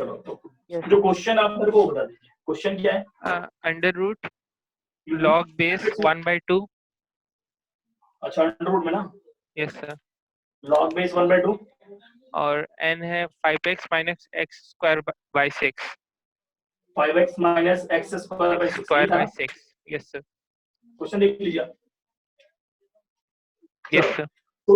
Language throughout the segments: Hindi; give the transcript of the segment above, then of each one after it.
चलो तो Yes. जो क्वेश्चन आप मेरे को बता दीजिए, क्वेश्चन क्या है? Under root log base 1/2। अच्छा, अंडर रूट में ना, यस सर। लॉग बेस 1/2 और n है 5x minus x square by 6। 5x minus x square by 6 square by 6। Yes sir. Question देख लीजिए। यस चलो, सर। तो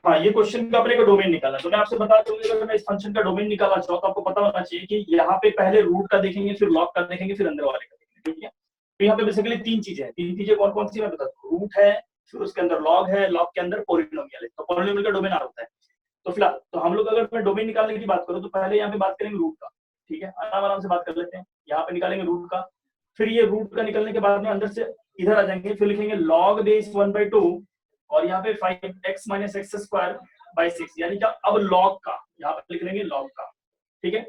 हाँ, ये क्वेश्चन का अपने को डोमेन निकालना। तो मैं आपसे बता दूं, अगर मैं इस फंक्शन का डोमेन निकालना चाहूँ तो आपको पता होना चाहिए कि यहाँ पे पहले रूट का देखेंगे, फिर लॉग का देखेंगे, फिर अंदर वाले का देखेंगे, ठीक है? तो यहाँ पे बेसिकली तीन चीजें हैं। तीन चीजें कौन कौन सी मैं बता दूं? रूट है, फिर उसके अंदर लॉग है, लॉग के अंदर पॉलिनोमियल है। तो पॉलिनोमियल का डोमेन आ होता है। तो फिलहाल तो हम लोग अगर मैं डोमेन निकालने की बात करूँ तो पहले यहाँ पे बात करेंगे रूट का, ठीक है? आराम आराम से बात कर लेते हैं। यहाँ पे निकालेंगे रूट का, फिर ये रूट का निकलने के बाद में अंदर से इधर आ जाएंगे, फिर लिखेंगे log बेस 1/2 और यहाँ पे 5x minus x square by 6, यानी क्या अब log का यहाँ पे लिख लेंगे log का, ठीक है?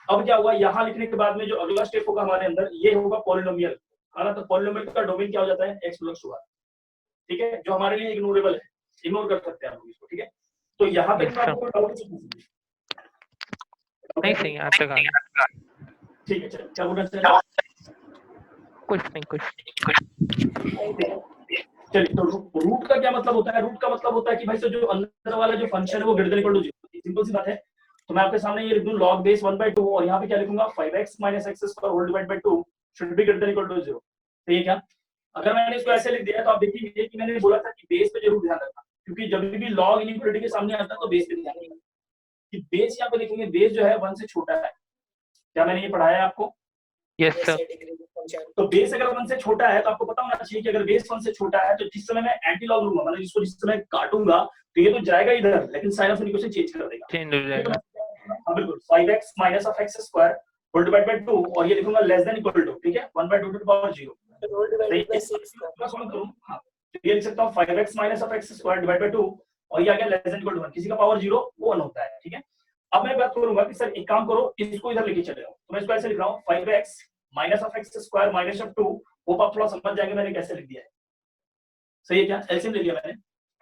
अब क्या हुआ, यहाँ लिखने के बाद में जो अगला स्टेप होगा हमारे अंदर, ये होगा पॉलिनोमियल। तो पॉलिनोमियल का डोमेन क्या हो जाता है? x प्लस 1, ठीक है? जो हमारे लिए इग्नोरेबल है, इग्नोर कर सकते हैं हम लोग इसको, ठीक है? तो यहाँ पे आपको कोई डाउट नहीं सही यहाँ तक आ गया। ठीक है, चलो क्या बोलना चाहिए? कुछ नहीं कुछ। चलिए, तो रूट का क्या मतलब होता है? रूट का मतलब होता है कि भाई से जो अंदर वाला जो फंक्शन है वो greater than equal to 0। Simple सी बात है। तो मैं आपके सामने ये लिख दूं log बेस 1/2 और यहाँ पे क्या लिखूंगा 5x minus x square whole divide by 2 should be greater than equal to 0। तो ये क्या, अगर मैंने इसको ऐसे लिख दिया तो आप देखिए कि मैंने बोला था कि बेस पे जरूर ध्यान रखना, क्योंकि जब भी लॉग इनइक्वालिटी के सामने आता है तो बेस पे ध्यान रखना कि बेस यहाँ पे लिखेंगे, बेस जो है 1 से छोटा है। क्या मैंने ये पढ़ाया है आपको? Yes sir. तो बेस अगर 1 से छोटा है तो आपको पता होना चाहिए कि अगर बेस 1 से छोटा है तो जिस समय मैं एंटी लॉग लूंगा, मतलब जिसको जिस समय काटूंगा तो ये तो जाएगा इधर, लेकिन साइन ऑफ इक्वेशन चेंज कर देगा, चेंज हो जाएगा। हां बिल्कुल। 5x minus of x square whole divide by 2 और ये लिखूंगा लेस देन इक्वल टू, ठीक है? 1/2 to the power 0 whole divide by 6 का सॉल्व करूं। हां, तो ये लिख सकता हूं 5x minus of x square divide by 2 और ये आ गया लेस देन इक्वल टू 1। किसी का पावर 0 वो 1 होता है, ठीक है? अब मैं बात करूंगा कि सर एक काम करो, इसको इधर लेके चले जाओ। तो मैं इसको ऐसे लिख रहा हूं 5x minus of x square minus of 2। Hope आप थोड़ा समझ जाएंगे मैंने कैसे लिख दिया है। सही है क्या? एलसीएम ले लिया मैंने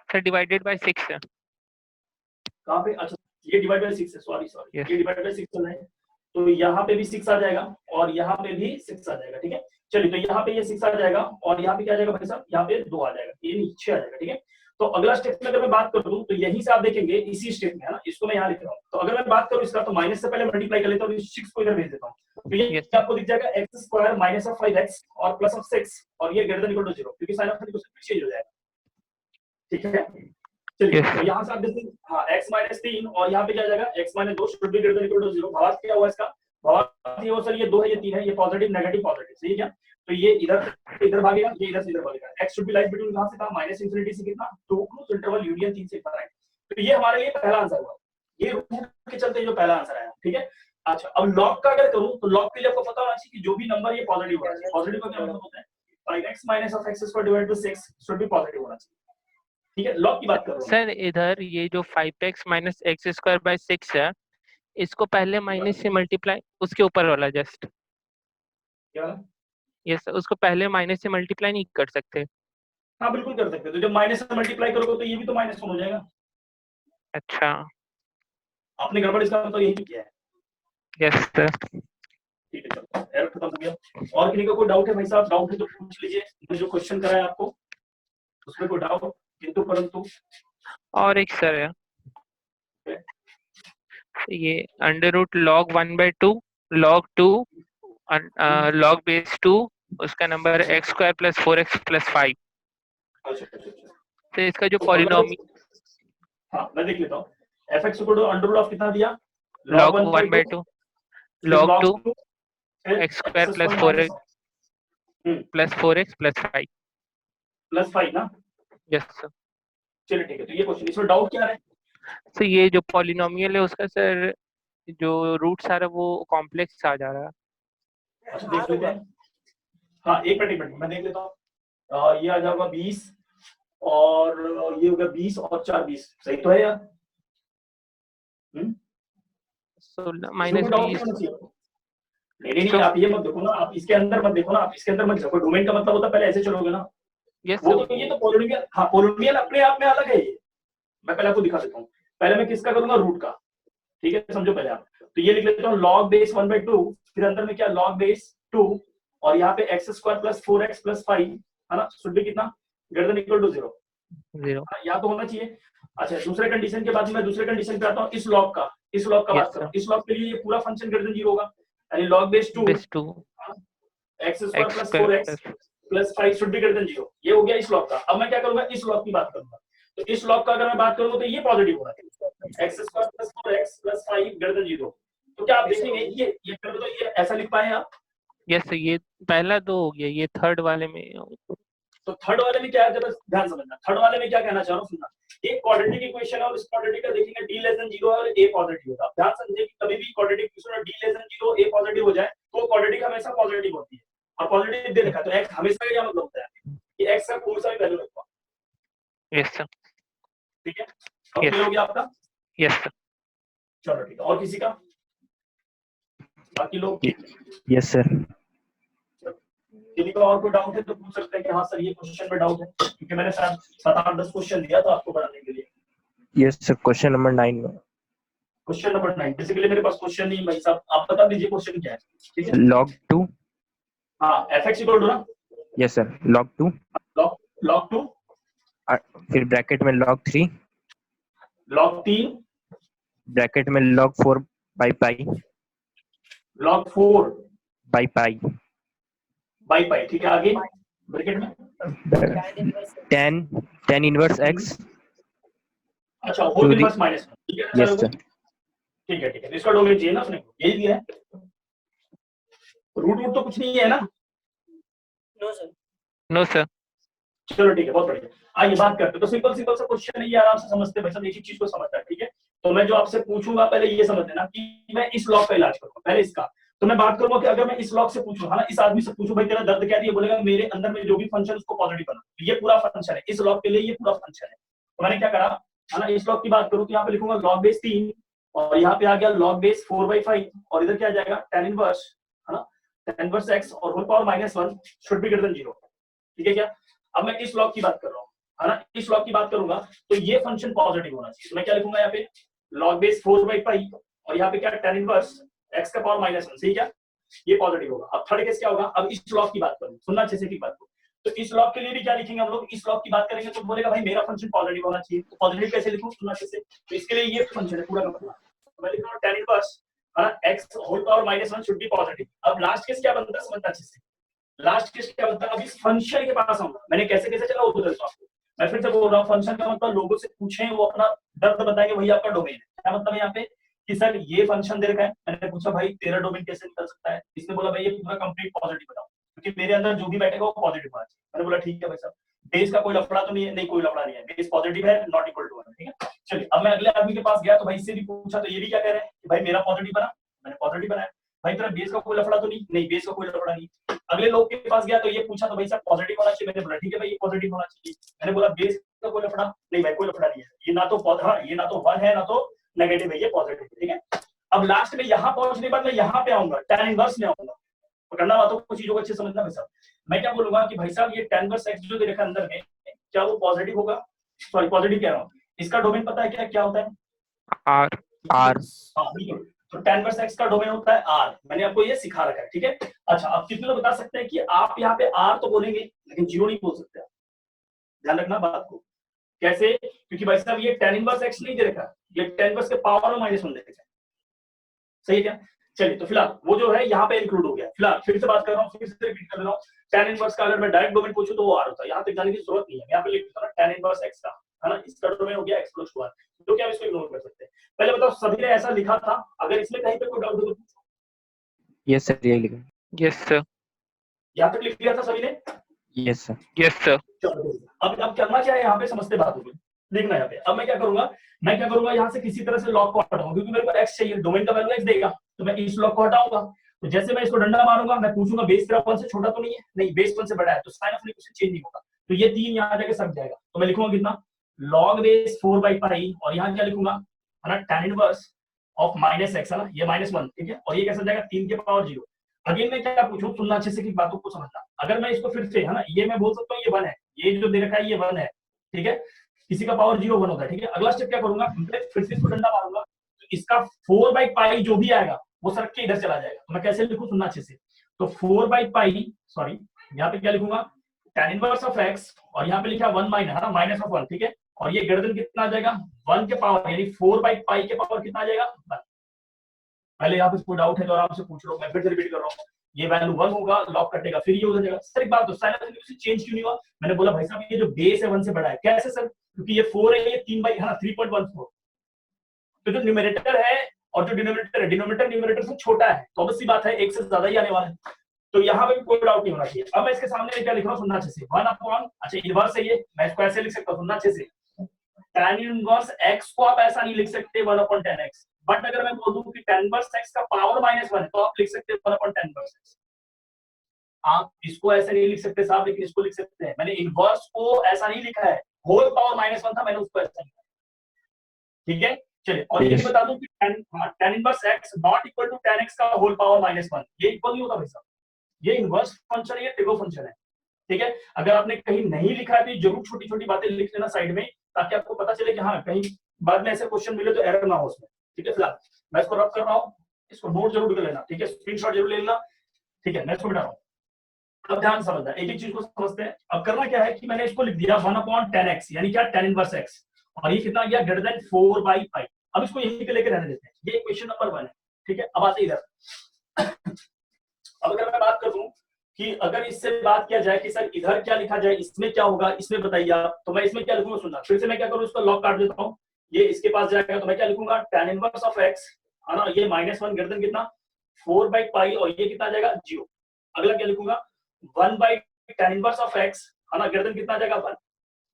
सर डिवाइडेड बाय 6 है। कहां पे? अच्छा, ये डिवाइड बाय 6 है, सॉरी Yes. ये डिवाइड बाय 6 चल रहा है, तो यहाँ पे भी 6 आ जाएगा और यहाँ पे भी 6 आ जाएगा, ठीक है? चलिए, तो यहाँ पे ये 6 आ जाएगा और यहाँ पे क्या आ जाएगा भाई साहब? यहाँ पे 2 आ जाएगा, ये नीचे आ जाएगा, ठीक है? तो अगला स्टेप में अगर मैं बात करूं तो यहीं से आप देखेंगे इसी स्टेप में है ना, इसको मैं यहाँ लिख रहा हूँ। तो अगर मैं बात करूं इसका, तो माइनस से पहले मल्टीप्लाई कर लेता हूँ, इस 6 को इधर भेज देता हूँ, तो ये Yes. आपको दिख जाएगा x square minus of 5x और प्लस ऑफ 6 और ये ग्रेटर देन इक्वल टू 0, क्योंकि साइन ऑफ इक्वेशन चेंज हो जाएगा, ठीक है? चलिए, Yes. तो यहाँ से आप देखिए, हाँ x माइनस 3 और यहाँ पे क्या आ जाएगा x minus 2 should be greater than equal to 0। भावार्थ क्या हुआ इसका? भावार्थ ये हो सर, ये 2 है, ये 3 है, ये पॉजिटिव नेगेटिव पॉजिटिव, सही है क्या? तो ये इधर भागेगा, ये इधर से इधर भागेगा। x should be lies between, कहां से कहां? माइनस इंफिनिटी से कितना? 2 क्लोज इंटरवल यूनियन 3 से इनफाइनाइट। तो ये हमारे लिए पहला आंसर हुआ, ये रूट के चलते जो पहला आंसर आया, ठीक है? अच्छा, अब लॉग का अगर करूं तो लॉग के लिए आपको पता होना चाहिए कि जो भी नंबर ये पॉजिटिव होना चाहिए। पॉजिटिव का क्या मतलब होता है? 5x minus of x square divided by 6 should be positive होना चाहिए, ठीक है? लॉग की बात कर रहा हूं सर इधर ये जो 5x minus x square by 6 है, इसको पहले माइनस से मल्टीप्लाई, उसके ऊपर वाला जस्ट। क्या? यस, उसको पहले माइनस से मल्टीप्लाई नहीं कर सकते? हाँ बिल्कुल कर सकते हो। तो जब माइनस से मल्टीप्लाई करोगे तो ये भी तो माइनस 1 हो जाएगा। अच्छा। आपने गड़बड़ इसका मतलब यही किया है। Yes sir. ठीक है, चलो एरर खत्म हो गया। और किसी का कोई डाउट है भाई साहब? डाउट है तो पूछ लीजिए, मुझे जो क्वेश्चन कराया आपको उसमें कोई डाउट किंतु परंतु? और एक सर है, ये under root log 1/2 log 2 log base 2 उसका number x square plus 4x plus 5। अच्छा, तो इसका जो तो पॉलिनोमी, हाँ मैं देख लेता हूँ। fx को अंडर रूट ऑफ कितना दिया? log 1/2 log 2 x square plus 4x plus 4x plus 5 plus 5 ना? Yes sir. चलिए ठीक है, तो ये क्वेश्चन, इसमें डाउट क्या है? तो ये जो पॉलिनोमियल है उसका सर जो रूट सारा वो कॉम्प्लेक्स आ जा रहा है। अच्छा देख लेते हैं। हाँ एक मिनट मैं देख लेता हूँ। ये आ जाएगा 20 और ये होगा 20 और 4 20, सही तो है यार? माइनस 20। नहीं आप ये मत देखो ना, आप इसके अंदर मत देखो ना, आप इसके अंदर मत देखो। डोमेन का मतलब होता है पहले ऐसे चलोगे ना। यस वो तो ये तो पॉलिनोमियल, हाँ पॉलिनोमियल अपने आप में अलग है। ये मैं पहले आपको दिखा देता हूँ। पहले मैं किसका करूंगा? रूट का, ठीक है? समझो पहले आप तो ये लिख लेता हूँ log बेस 1/2, फिर अंदर में क्या log बेस 2 और यहाँ पे x square plus 4x plus 5 है ना, शुड बी कितना ग्रेटर देन इक्वल टू 0 या तो होना चाहिए। अच्छा दूसरे कंडीशन के बाद मैं दूसरे कंडीशन पे आता हूँ, इस लॉग का बात करो। इस लॉग के लिए ये पूरा फंक्शन ग्रेटर देन 0 होगा, यानी log base 2 x square plus 4x plus 5 should be greater than 0। ये हो गया इस लॉग का। अब मैं क्या करूंगा, इस लॉग की बात करूंगा। तो इस लॉग का अगर मैं बात करूंगा तो ये पॉजिटिव होगा, x square plus 4x plus 5 greater than 0। तो क्या आप देखेंगे ये कर दो, ये ऐसा लिख पाए आप? यस सर, ये पहला 2 हो गया, ये थर्ड वाले में। तो थर्ड वाले में क्या है, जरा ध्यान समझना। थर्ड वाले में क्या कहना चाह रहा हूँ, सुनना। एक क्वाड्रेटिक इक्वेशन है और इस क्वाड्रेटिक का देखेंगे d लेस देन 0 और a पॉजिटिव होता है। ध्यान समझिए कि कभी भी क्वाड्रेटिक इक्वेशन और d less than 0 a positive हो जाए तो क्वाड्रेटिक हमेशा पॉजिटिव होती है, और पॉजिटिव दे रखा है तो x हमेशा का क्या मतलब होता है कि x का कोई सा भी वैल्यू रखवा। Yes sir. ठीक है, अब क्लियर हो गया आपका? Yes sir. चलो ठीक है, और किसी का, बाकी लोग? Yes sir. किसी का और कोई डाउट है तो पूछ सकते हैं कि हाँ सर ये क्वेश्चन में डाउट है, क्योंकि मैंने शायद 7-8-10 क्वेश्चन दिया था आपको बनाने के लिए। यस सर, क्वेश्चन नंबर 9 में। क्वेश्चन नंबर 9 बेसिकली मेरे पास क्वेश्चन नहीं भाई साहब, आप बता दीजिए क्वेश्चन क्या है। ठीक है, log 2। हाँ fx इक्वल टू ना, यस सर, log 2 log 2 फिर ब्रैकेट में log 3 log 3 ब्रैकेट में log 4 by pi log 4 by pi. ठीक है, आगे ब्रैकेट में tan इनवर्स x। अच्छा होल इनवर्स माइनस। ठीक है, यस सर। ठीक है, इसका डोमेन चाहिए ना अपने को, यही दिया है। रूट तो कुछ नहीं है ना? No sir. चलो ठीक है, बहुत बढ़िया। आइए बात करते हैं। तो सिंपल सा क्वेश्चन है, ये आराम से समझते हैं भाई साहब, एक ही चीज को समझता है। ठीक है, तो मैं जो आपसे पूछूंगा पहले ये समझ लेना कि मैं इस लॉग का इलाज करूंगा, पहले इसका। तो मैं बात करूंगा कि अगर मैं इस लॉग से पूछूं, है ना, इस आदमी से पूछूं भाई तेरा दर्द क्या है, ये बोलेगा मेरे अंदर में जो भी फंक्शन उसको पॉजिटिव बना। तो ये पूरा फंक्शन है इस लॉग के लिए, ये पूरा फंक्शन है। तो मैंने क्या करा, है ना, इस लॉग की बात करूं तो यहाँ पे लिखूंगा log बेस 3 और यहाँ पे आ गया log बेस 4/5 और इधर क्या आ जाएगा tan इनवर्स, है ना, tan इनवर्स x और whole power -1 should be greater than 0। ठीक है क्या? अब मैं इस लॉग की बात कर रहा हूँ, है ना, इस लॉग की बात करूंगा तो ये फंक्शन पॉजिटिव होना चाहिए। तो मैं क्या लिखूंगा यहाँ पे log बेस 4/5 और यहाँ पे क्या tan इनवर्स x का पावर -1, सही क्या? ये पॉजिटिव होगा। अब थर्ड केस क्या होगा, अब इस लॉग की बात करूं, सुनना अच्छे से की बात को। तो इस लॉग के लिए भी क्या लिखेंगे हम लोग, इस लॉग की बात करेंगे तो बोलेगा भाई मेरा फंक्शन पॉजिटिव होना चाहिए। तो पॉजिटिव कैसे लिखूं, सुनना अच्छे से। तो इसके लिए ये फंक्शन है पूरा का पूरा, तो मैं लिख रहा हूं tan इनवर्स, है ना, x whole power -1 should be positive. अब लास्ट केस क्या बनता है समझना अच्छे से। लास्ट केस क्या बनता है, अब इस फंक्शन के पास आऊंगा, मैंने कैसे कैसे चला वो बदलता हूं आपको। मैं फिर से बोल रहा हूं, फंक्शन का मतलब लोगों से पूछें, वो अपना दर्द बताएंगे, वही आपका डोमेन है। क्या मतलब है यहाँ पे कि सर ये फंक्शन दे रखा है, मैंने पूछा भाई तेरा डोमेन कैसे निकल सकता है, इसने बोला भाई ये पूरा कंप्लीट पॉजिटिव बताओ, क्योंकि मेरे अंदर जो भी बैठेगा वो पॉजिटिव होना चाहिए। मैंने बोला ठीक है भाई साहब, बेस का कोई लफड़ा तो नहीं है? नहीं कोई लफड़ा नहीं है, बेस पॉजिटिव है, नॉट इक्वल टू 1। ठीक है, चलिए अब मैं अगले आदमी के पास गया तो भाई इससे भी पूछा, तो ये भी क्या कह रहे हैं कि भाई मेरा पॉजिटिव बना, मैंने पॉजिटिव बनाया। भाई तेरा बेस का कोई लफड़ा तो नहीं? नहीं बेस का कोई लफड़ा नहीं। अगले लोग के पास गया तो ये पूछा, तो भाई साहब पॉजिटिव होना चाहिए, मैंने बोला ठीक है भाई ये पॉजिटिव होना चाहिए। मैंने बोला बेस का कोई लफड़ा नहीं, भाई कोई लफड़ा नहीं है, ये ना तो ये ना तो 1 है ना तो नेगेटिव है, ये पॉजिटिव है। ठीक है, अब लास्ट में यहाँ पहुंचने के बाद मैं यहाँ पे आऊंगा, tan इनवर्स में आऊंगा। पकड़ना बातों को, चीजों को अच्छे समझना भाई साहब। मैं क्या बोलूंगा कि भाई साहब ये tan इनवर्स x जो दे रखा है अंदर में, क्या वो पॉजिटिव होगा? सॉरी पॉजिटिव कह रहा हूँ, इसका डोमेन पता है क्या क्या होता है? R। हाँ बिल्कुल, तो tan इनवर्स x का डोमेन होता है r। मैंने आपको ये सिखा रखा है। ठीक है, अच्छा अब कितने लोग बता सकते हैं कि आप यहाँ पे r तो बोलेंगे लेकिन 0 नहीं बोल सकते? ध्यान रखना बात को। कैसे? क्योंकि भाई साहब ये tan इनवर्स x नहीं दे रखा, ये tan इनवर्स के पावर में -1 दे रखा है, सही है क्या? चलिए तो फिलहाल वो जो है यहाँ पे इंक्लूड हो गया। फिलहाल फिर से बात कर रहा हूँ, फिर से रिपीट कर रहा हूँ, tan इनवर्स का अगर मैं डायरेक्ट डोमेन पूछूं तो वो r होता है, यहाँ तक जाने की जरूरत नहीं है। यहाँ पे लिख देता हूं tan इनवर्स x का, है ना, इसका डोमेन हो गया x + 1, तो क्या इसको इग्नोर कर सकते हैं? पहले बताओ सभी ने ऐसा लिखा था? अगर इसमें कहीं पे कोई डाउट हो तो पूछो। यस सर, यही लिखा। Yes sir. यहाँ तक लिख लिया था सभी ने? Yes sir. Yes sir. चलो अब करना क्या है, यहाँ पे समझते बात होगी, देखना यहाँ पे। अब मैं क्या करूंगा यहाँ से किसी तरह से लॉग को हटाऊंगा, क्योंकि मेरे को x चाहिए, डोमेन का वैल्यू x देगा, तो मैं इस लॉग को हटाऊंगा। तो जैसे मैं इसको डंडा मारूंगा, मैं पूछूंगा बेस तेरा 1 से छोटा तो नहीं है? नहीं, बेस 1 से बड़ा है, तो साइन ऑफ इक्वेशन चेंज नहीं होगा, तो ये 3 यहाँ जाके सक जाएगा। तो मैं लिखूंगा कितना, log बेस 4/पाई और यहाँ क्या लिखूंगा, है ना, tan इनवर्स ऑफ -x, है ना, ये -1। ठीक है, और ये कैसे जाएगा 3 के पावर 0। अगेन मैं क्या पूछूं, सुनना अच्छे से कि बातों को समझना। अगर मैं इसको फिर से, है ना, ये मैं बोल सकता हूँ ये 1 है, ये जो दे रखा है ये 1 है। ठीक है, किसी का पावर 0 1 होता है। ठीक है, अगला स्टेप क्या करूंगा, फिर से इसको डंडा मारूंगा, तो इसका 4/पाई जो भी आएगा वो सर के इधर चला जाएगा। तो मैं कैसे लिखूं, सुनना अच्छे से। तो 4/पाई, सॉरी यहाँ पे क्या लिखूंगा, tan इनवर्स ऑफ x, और यहाँ पे लिखा 1 माइनस, है ना, माइनस ऑफ 1, ठीक है। और ये ग्रेटर देन कितना आ जाएगा, 1 के पावर, यानी 4/पाई के पावर कितना आ जाएगा 1। पहले यहाँ पे कोई डाउट है तो आराम से पूछ लो, मैं फिर से रिपीट कर रहा हूँ। ये वैल्यू 1 होगा, लॉक कटेगा, फिर ये उधर जाएगा। सर एक बात, तो साइमल्टेनियसली चेंज क्यों नहीं हुआ? मैंने बोला भाई साहब ये जो बेस है 1 से बड़ा है। कैसे सर? क्योंकि ये 4 है, ये 3 है ना, 3.14। तो जो न्यूमरेटर है और जो डिनोमिनेटर है, डिनोमिनेटर न्यूमरेटर से छोटा है, तो ऑब्वियस सी बात है 1 से ज्यादा ही आने वाला है। तो यहाँ पे भी कोई डाउट नहीं होना चाहिए। अब मैं इसके सामने क्या लिख रहा हूँ, सुनना अच्छे से। 1 अपॉन, अच्छा इनवर्स है ये, मैं इसको ऐसे लिख सकता हूँ, सुनना अच्छे से। tan इनवर्स x को आप ऐसा नहीं लिख सकते 1 अपॉन tan x, बट अगर मैं बोल दूं कि tan इनवर्स x का पावर -1 है, तो आप लिख सकते हैं 1 अपॉन tan इनवर्स x। आप इसको ऐसे नहीं लिख सकते साहब, लेकिन इसको लिख सकते हैं। मैंने इनवर्स को ऐसा नहीं लिखा है, होल पावर -1 था, मैंने उसको ऐसा लिखा, ठीक है। चलिए, और ये बता दूं कि tan inverse x not equal to tan x का होल पावर -1, ये इक्वल नहीं होता भाई साहब। ये इनवर्स फंक्शन है, ये ट्रिगो फंक्शन है, ठीक है। अगर आपने कहीं नहीं लिखा है तो जरूर छोटी छोटी बातें लिख लेना साइड में, ताकि आपको पता चले कि हाँ कहीं बाद में ऐसे क्वेश्चन मिले तो एरर ना हो उसमें, ठीक है। फिलहाल मैं इसको रब कर रहा हूँ, इसको नोट जरूर कर लेना, ठीक है, स्क्रीनशॉट जरूर ले लेना, ठीक है। मैं इसको मिटा रहा हूँ, अब ध्यान से समझना, एक एक चीज को समझते हैं। अब करना क्या है कि मैंने इसको लिख दिया 1 अपॉन tan x, यानी क्या, tan इनवर्स x, और ये कितना गया, ग्रेटर देन 4/पाई। अब इसको यहीं पे लेके रहने देते हैं, ये इक्वेशन नंबर 1 है, ठीक है। अब आते इधर। अब अगर मैं बात कर दूं कि अगर इससे बात किया जाए कि सर इधर क्या लिखा जाए, इसमें क्या होगा, इसमें बताइए आप, तो मैं इसमें क्या लिखूंगा, सुनना फिर से। मैं क्या करूँ, इसको लॉक काट देता हूँ, ये इसके पास जाएगा, तो मैं क्या लिखूंगा, tan इनवर्स ऑफ x, है ना, ये -1 ग्रेटर देन कितना, 4/पाई, और ये कितना जाएगा 0। अगला क्या लिखूंगा, 1/tan इनवर्स ऑफ x, है ना, ग्रेटर देन कितना जाएगा 1।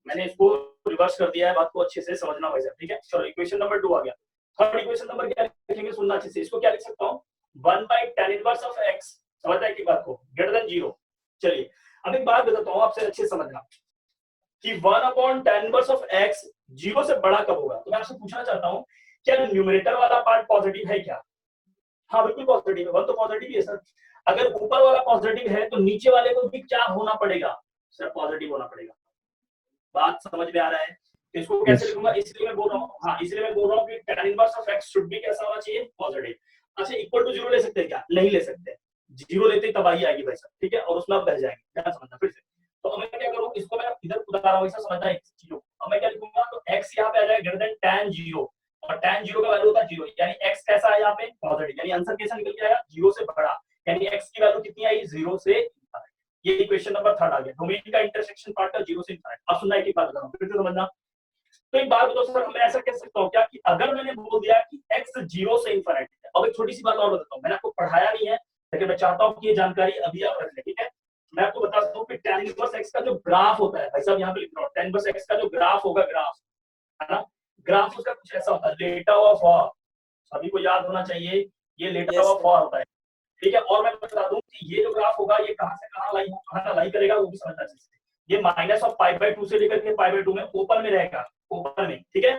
मैंने इसको रिवर्स कर दिया है, बात को अच्छे से समझना भाई साहब, ठीक है। चलो इक्वेशन नंबर 2 आ गया। थर्ड इक्वेशन नंबर क्या लिखेंगे, सुनना अच्छे से। इसको क्या लिख सकता हूँ, 1/tan इनवर्स ऑफ x, समझता है कि बात को, ग्रेटर देन 0। चलिए अब एक बात बताता हूँ आपसे, अच्छे से समझना कि 1 upon tan inverse of x 0 से बड़ा कब होगा। तो मैं आपसे पूछना चाहता हूँ, क्या न्यूमरेटर वाला पार्ट पॉजिटिव है क्या? हाँ बिल्कुल पॉजिटिव है, 1 तो पॉजिटिव ही है सर। अगर ऊपर वाला पॉजिटिव है तो नीचे वाले को भी क्या होना पड़ेगा सर, पॉजिटिव होना पड़ेगा। बात समझ में आ रहा है? तो इसको कैसे लिखूंगा, इसलिए मैं बोल रहा हूँ, हाँ इसलिए मैं बोल रहा हूँ कि tan inverse of x should be कैसा होना चाहिए, पॉजिटिव। अच्छा इक्वल टू 0 ले सकते हैं क्या? नहीं ले सकते, 0 लेते ही तबाही आएगी भाई साहब, ठीक है, और उसमें आप बह जाएंगे, ध्यान समझना फिर से। तो अब मैं क्या करूँ, इसको मैं इधर उतार रहा हूँ, ऐसा समझना है चीजों। अब मैं क्या लिखूंगा, तो x यहाँ पे आ जाएगा ग्रेटर देन tan 0, और tan 0 का वैल्यू होता है 0, यानी x कैसा है यहाँ पे, पॉजिटिव, यानी आंसर कैसा निकल के आएगा, 0 से बड़ा, यानी x की वैल्यू कितनी आई, 0 से। ये इक्वेशन नंबर 3 आ गया, डोमेन का इंटरसेक्शन पार्ट का 0 से इनफिनिट। अब सुनना, एक बात बता रहा हूं, फिर से समझना। तो एक बात बताओ सर, मैं ऐसा कह सकता हूँ क्या कि अगर मैंने बोल दिया कि x 0 से इनफिनिट है। अब एक छोटी सी बात और बताता हूँ, मैंने आपको पढ़ाया नहीं है, लेकिन मैं चाहता हूँ कि ये जानकारी अभी आप रख लें, ठीक है। मैं आपको बताता हूँ कि tan इनवर्स x का जो ग्राफ होता है, भाई साहब यहाँ पे लिख रहा हूँ, tan इनवर्स x का जो ग्राफ होगा, ग्राफ है ना, ग्राफ उसका कुछ ऐसा होता है, लेटा हुआ फॉर, सभी को याद होना चाहिए, ये लेटा हुआ फॉर होता है, ठीक है। और मैं बता दूं कि ये जो ग्राफ होगा ये कहां से कहां लाई करेगा, वो भी समझना चाहिए। ये -π/2 से लेकर के π/2 में ऊपर में रहेगा, ऊपर में, ठीक है।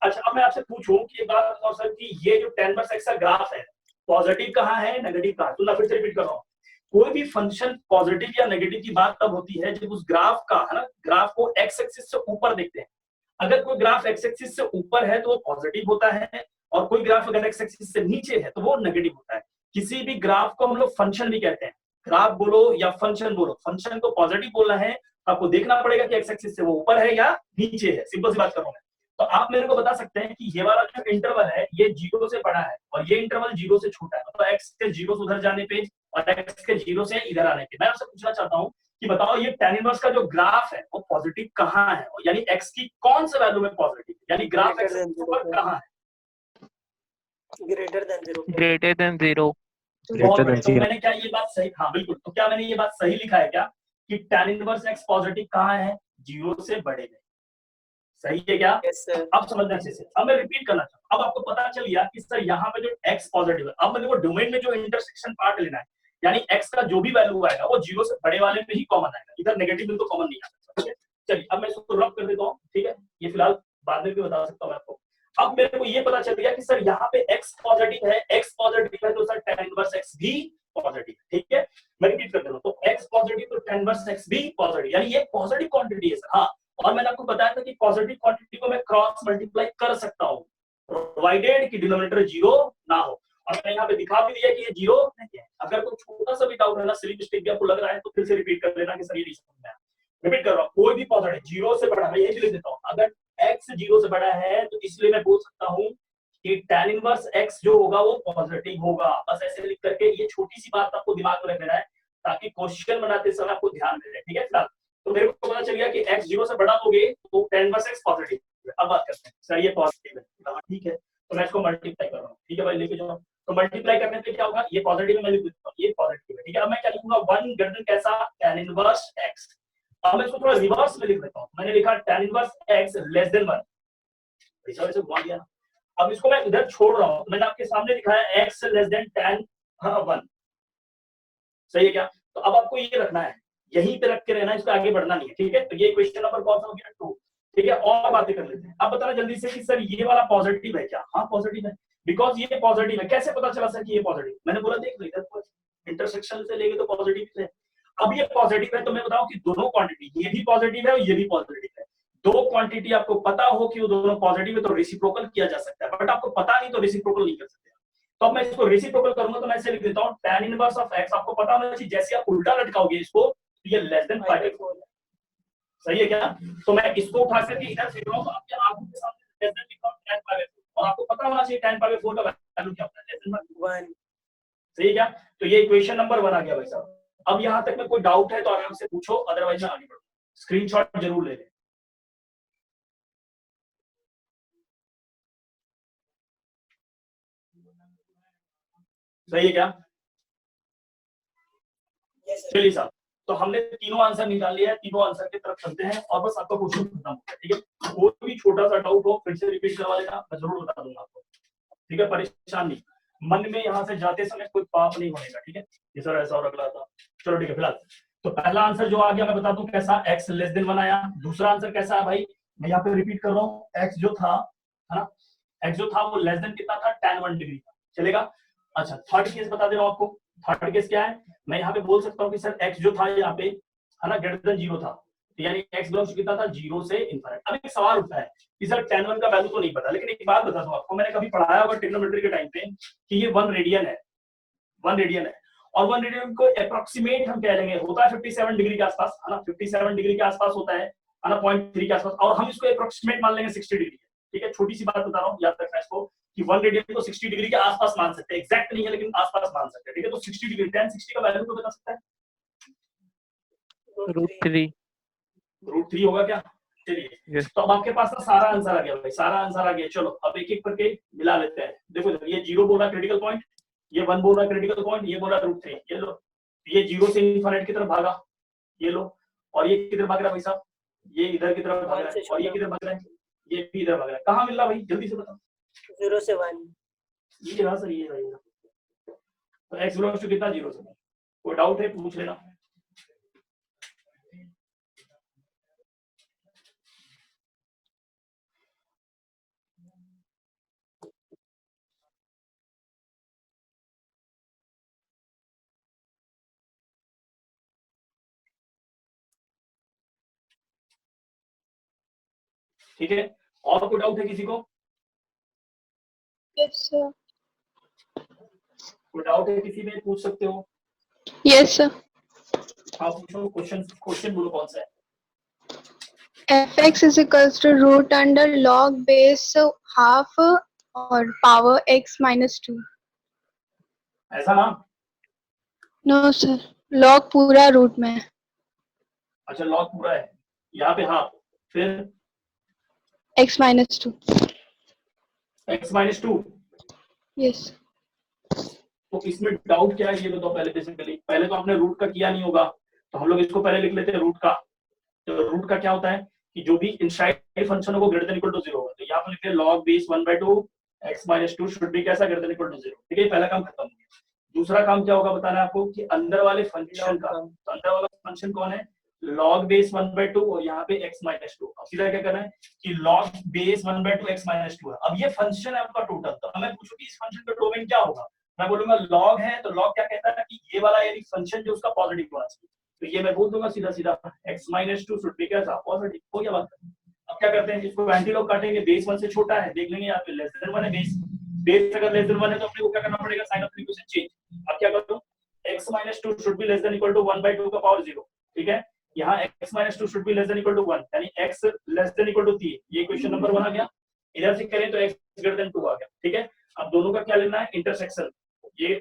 अच्छा अब मैं आपसे पूछूं कि एक बात बताओ सर कि ये जो tan इनवर्स x का ग्राफ है, पॉजिटिव कहां है, नेगेटिव कहां है? तो मैं फिर से रिपीट कर रहा हूं, कोई भी फंक्शन पॉजिटिव या नेगेटिव की बात तब होती है जब उस ग्राफ का, है ना, ग्राफ को x एक्सिस से ऊपर देखते हैं। अगर कोई ग्राफ x एक्सिस से ऊपर है तो वो पॉजिटिव होता है, और कोई ग्राफ अगर x एक्सिस से नीचे है तो वो नेगेटिव होता है। किसी भी ग्राफ को हम लोग फंक्शन भी कहते हैं, ग्राफ बोलो या फंक्शन बोलो, फंक्शन को पॉजिटिव बोलना है, आपको देखना पड़ेगा कि x एक्सिस से वो ऊपर है या नीचे है, सिंपल सी बात कर रहा हूं मैं। तो आप मेरे को बता सकते हैं कि ये वाला जो इंटरवल है ये 0 से बड़ा है और ये इंटरवल 0 से छोटा है, मतलब x के 0 से उधर जाने पे और x के 0 से इधर आने पे। मैं आपसे पूछना चाहता हूँ कि बताओ ये tan इनवर्स का जो ग्राफ है वो पॉजिटिव कहाँ है, यानी x की कौन से वैल्यू में पॉजिटिव, यानी ग्राफ x के ऊपर कहाँ है, ग्रेटर देन 0। Greater than 0। तो मैंने क्या ये बात सही, हाँ बिल्कुल, तो क्या मैंने ये बात सही लिखा है क्या कि tan इनवर्स x पॉजिटिव कहाँ है, 0 से बड़े में, सही है क्या? अब समझना अच्छे से। अब मैं रिपीट करना चाहता हूँ, अब आपको पता चल गया कि सर यहाँ पे जो x पॉजिटिव है, अब मैंने वो डोमेन में जो इंटरसेक्शन पार्ट लेना है, यानी x का जो भी वैल्यू आएगा वो 0 से बड़े वाले में ही कॉमन आएगा, इधर नेगेटिव में तो कॉमन नहीं आता, ठीक है। चलिए अब मैं इसको रब कर देता हूँ, ठीक है, ये फिलहाल बाद में भी बता सकता हूँ मैं आपको। अब मेरे को ये पता चल गया कि सर यहाँ पे x पॉजिटिव है, x पॉजिटिव है तो सर tan इनवर्स x भी पॉजिटिव, ठीक है। मैं रिपीट कर दे रहा हूँ, तो x पॉजिटिव तो tan इनवर्स x भी पॉजिटिव, यानी ये पॉजिटिव क्वांटिटी है सर। हाँ, और मैंने आपको बताया था कि पॉजिटिव क्वांटिटी को मैं क्रॉस मल्टीप्लाई कर सकता हूँ, प्रोवाइडेड कि डिनोमिनेटर जीरो ना हो। और मैंने यहाँ पे दिखा भी दिया कि ये जीरो नहीं है। अगर कोई छोटा सा भी डाउट है ना, सिली मिस्टेक भी आपको लग रहा है, तो फिर से रिपीट कर लेना कि सर ये नहीं समझ में आया। रिपीट कर रहा हूँ, कोई भी पॉजिटिव जीरो से बड़ा है, यही लिख देता हूँ, अगर x जीरो से बड़ा है तो इसलिए मैं बोल सकता हूँ कि tan इनवर्स x जो होगा वो पॉजिटिव होगा। बस ऐसे लिख करके ये छोटी सी बात आपको दिमाग में रख लेना है ताकि क्वेश्चन बनाते समय आपको ध्यान रहे। ठीक है फिलहाल तो मेरे को पता चल गया कि x जीरो से बड़ा होगे तो tan इनवर्स x पॉजिटिव है। अब बात करते हैं, सर ये पॉजिटिव है, ठीक है, तो मैं इसको मल्टीप्लाई कर रहा हूँ। ठीक है भाई, लेके जाओ। तो मल्टीप्लाई करने से क्या होगा, ये पॉजिटिव है, मैं लिख देता हूँ ये पॉजिटिव है। ठीक है, अब मैं क्या लिखूंगा, 1 ग्रेटर कैसा, tan इनवर्स x। अब मैं इसको थोड़ा रिवर्स में लिख देता हूँ, मैंने लिखा tan inverse x less then 1, ऐसा वैसे घुमा दिया। अब इसको मैं इधर छोड़ रहा हूँ, मैंने आपके सामने लिखाया x लेस देन tan 1, सही है क्या? तो अब आपको ये रखना है, यहीं पे रख के रहना है, इसको आगे बढ़ना नहीं है। ठीक है, तो ये क्वेश्चन नंबर कौन सा हो गया, 2। ठीक है, और बातें कर लेते हैं। अब बताना जल्दी से कि सर ये वाला पॉजिटिव है क्या? हाँ पॉजिटिव है, बिकॉज ये पॉजिटिव है। कैसे पता चला सर कि ये पॉजिटिव? मैंने बोला देख लो इधर इंटरसेक्शन से लेके तो पॉजिटिव है। अब ये पॉजिटिव है तो मैं बताऊं कि दोनों क्वांटिटी, ये भी पॉजिटिव है और ये भी पॉजिटिव है। दो क्वांटिटी आपको पता हो कि वो दोनों पॉजिटिव है तो रेसिप्रोकल किया जा सकता है, बट आपको पता नहीं तो रेसिप्रोकल नहीं कर सकते। तो अब मैं इसको रेसिप्रोकल करूंगा तो मैं ऐसे लिख देता हूं tan इनवर्स ऑफ x। आपको पता होना चाहिए जैसे आप उल्टा लटकाओगे इसको तो ये लेस देन 5/4, सही है क्या? तो मैं इसको उठा करके इधर फेंक रहा हूं तो आपके आंखों के सामने लेस देन लिखा हूं tan 5/4, और आपको पता होना चाहिए tan 5/4 का वैल्यू क्या होता है, लेस देन 1, सही है क्या? तो ये इक्वेशन नंबर 1 आ गया भाई साहब। अब यहां तक में कोई डाउट है तो आराम से पूछो, अदरवाइज मैं आगे बढ़ूंगा। स्क्रीनशॉट जरूर ले लें। सही है क्या? चलिए साहब, तो हमने तीनों आंसर निकाल लिया है, तीनों आंसर की तरफ चलते हैं और बस आपका क्वेश्चन खत्म हो गया। ठीक है, कोई भी छोटा सा डाउट हो फिर से रिपीट करवा लेना, मैं जरूर बता दूंगा आपको। ठीक है, परेशान नहीं, मन में यहाँ से जाते समय कोई पाप नहीं होनेगा। ठीक है, ये सर ऐसा और अगला था, चलो ठीक है। फिलहाल तो पहला आंसर जो आ गया मैं बता दूं कैसा, x लेस देन 1 आया। दूसरा आंसर कैसा है भाई, मैं यहाँ पे रिपीट कर रहा हूँ, x जो था, है ना, x जो था वो लेस देन कितना था, tan 1 डिग्री था, चलेगा। अच्छा, थर्ड केस बता दे रहा हूँ आपको। थर्ड केस क्या है, मैं यहाँ पे बोल सकता हूँ कि सर x जो था यहाँ पे, है ना, ग्रेटर देन 0 था, तो यानी x बिलोंग्स कितना था, 0 से इनफिनिट। अब एक सवाल उठता है कि सर tan 1 का वैल्यू तो नहीं पता, लेकिन एक बात बता दूं आपको, मैंने कभी पढ़ाया होगा ट्रिग्नोमेट्री के टाइम पे कि ये 1 रेडियन है, 1 रेडियन है, और 1 रेडियन को अप्रोक्सीमेट हम कह लेंगे होता है 57 डिग्री के आसपास, है ना, 57 डिग्री के आसपास होता है ना, 0.3 के आसपास, और हम इसको अप्रोक्सीमेट मान लेंगे 60 डिग्री। ठीक है, छोटी सी बात बता रहा हूँ, याद रखना इसको कि 1 रेडियन को 60 डिग्री के आसपास मान सकते हैं, एग्जैक्ट नहीं है लेकिन आसपास मान सकते हैं। ठीक है, तो 60 डिग्री, tan 60 का वैल्यू तो बता सकता है, √3 होगा क्या? चलिए yes. तो अब आपके पास ना सारा आंसर आ गया भाई, सारा आंसर आ गया। चलो अब एक एक करके मिला लेते हैं। देखो ये 0 बोल रहा क्रिटिकल पॉइंट, ये 1 बोल रहा क्रिटिकल पॉइंट, ये बोल रहा √3, ये लो, ये 0 से इनफिनिट की तरफ भागा, ये लो, और ये किधर भाग रहा है भाई साहब, ये इधर की तरफ भाग रहा है, और ये किधर भाग रहा है, ये भी इधर भाग रहा है। कहाँ मिल रहा भाई, जल्दी से बताओ। 0 से 1, ये रहा सर, ये भाई। तो x बिलोंग्स टू कितना, 0 से 1। कोई डाउट है पूछ लेना। ठीक है, और कोई डाउट है किसी को? Yes sir. कोई डाउट है किसी में, पूछ सकते हो। Yes sir. हाँ पूछो, क्वेश्चन बोलो कौन सा है। fx is equals to root under log base half और power x minus 2। ऐसा ना? नो सर, log पूरा रूट में है। अच्छा, लॉग पूरा है, यहाँ पे हाफ, फिर x minus 2। x minus 2। Yes. तो इसमें डाउट क्या है ये बताओ पहले। बेसिकली पहले तो आपने रूट का किया नहीं होगा, तो हम लोग इसको पहले लिख लेते हैं रूट का। तो रूट का क्या होता है कि जो भी इनसाइड फंक्शन हो वो ग्रेटर देन इक्वल टू 0 होगा, तो यहाँ पर लिखते हैं log base 1/2 x minus 2 should B कैसा, ग्रेटर देन इक्वल टू 0। ठीक है, पहला काम खत्म हो गया। दूसरा काम क्या होगा बताना है आपको कि अंदर वाले फंक्शन का, तो अंदर वाला फंक्शन कौन है, log बेस 1/2 और यहाँ पे x minus 2। अब सीधा क्या करना है कि log बेस 1/2 x minus 2 है। अब ये फंक्शन है आपका टोटल, तो मैं पूछूं कि इस फंक्शन का डोमेन क्या होगा, मैं बोलूंगा log है, तो log क्या कहता है कि ये वाला यानी फंक्शन जो उसका पॉजिटिव होना चाहिए, तो ये मैं बोल दूंगा सीधा सीधा x minus 2 शुड बी कैसा, पॉजिटिव। हो गया बात। अब अब क्या करते हैं, इसको एंटी लॉग काटेंगे, बेस 1 से छोटा है, देख लेंगे यहाँ पे लेस देन 1 है बेस, बेस अगर लेस देन 1 है तो अपने को क्या करना पड़ेगा, साइन ऑफ इक्वेशन चेंज। अब क्या करूं, x - 2 should be less than equal to 1/2 का पावर 0, ठीक है, यहाँ x - 2 should be less than equal to 1, यानी x less than equal to 3, ये इक्वेशन नंबर 1 आ गया। इधर से करें तो x ग्रेटर देन 2 आ गया, ठीक है। अब दोनों का क्या लेना है, इंटरसेक्शन, ये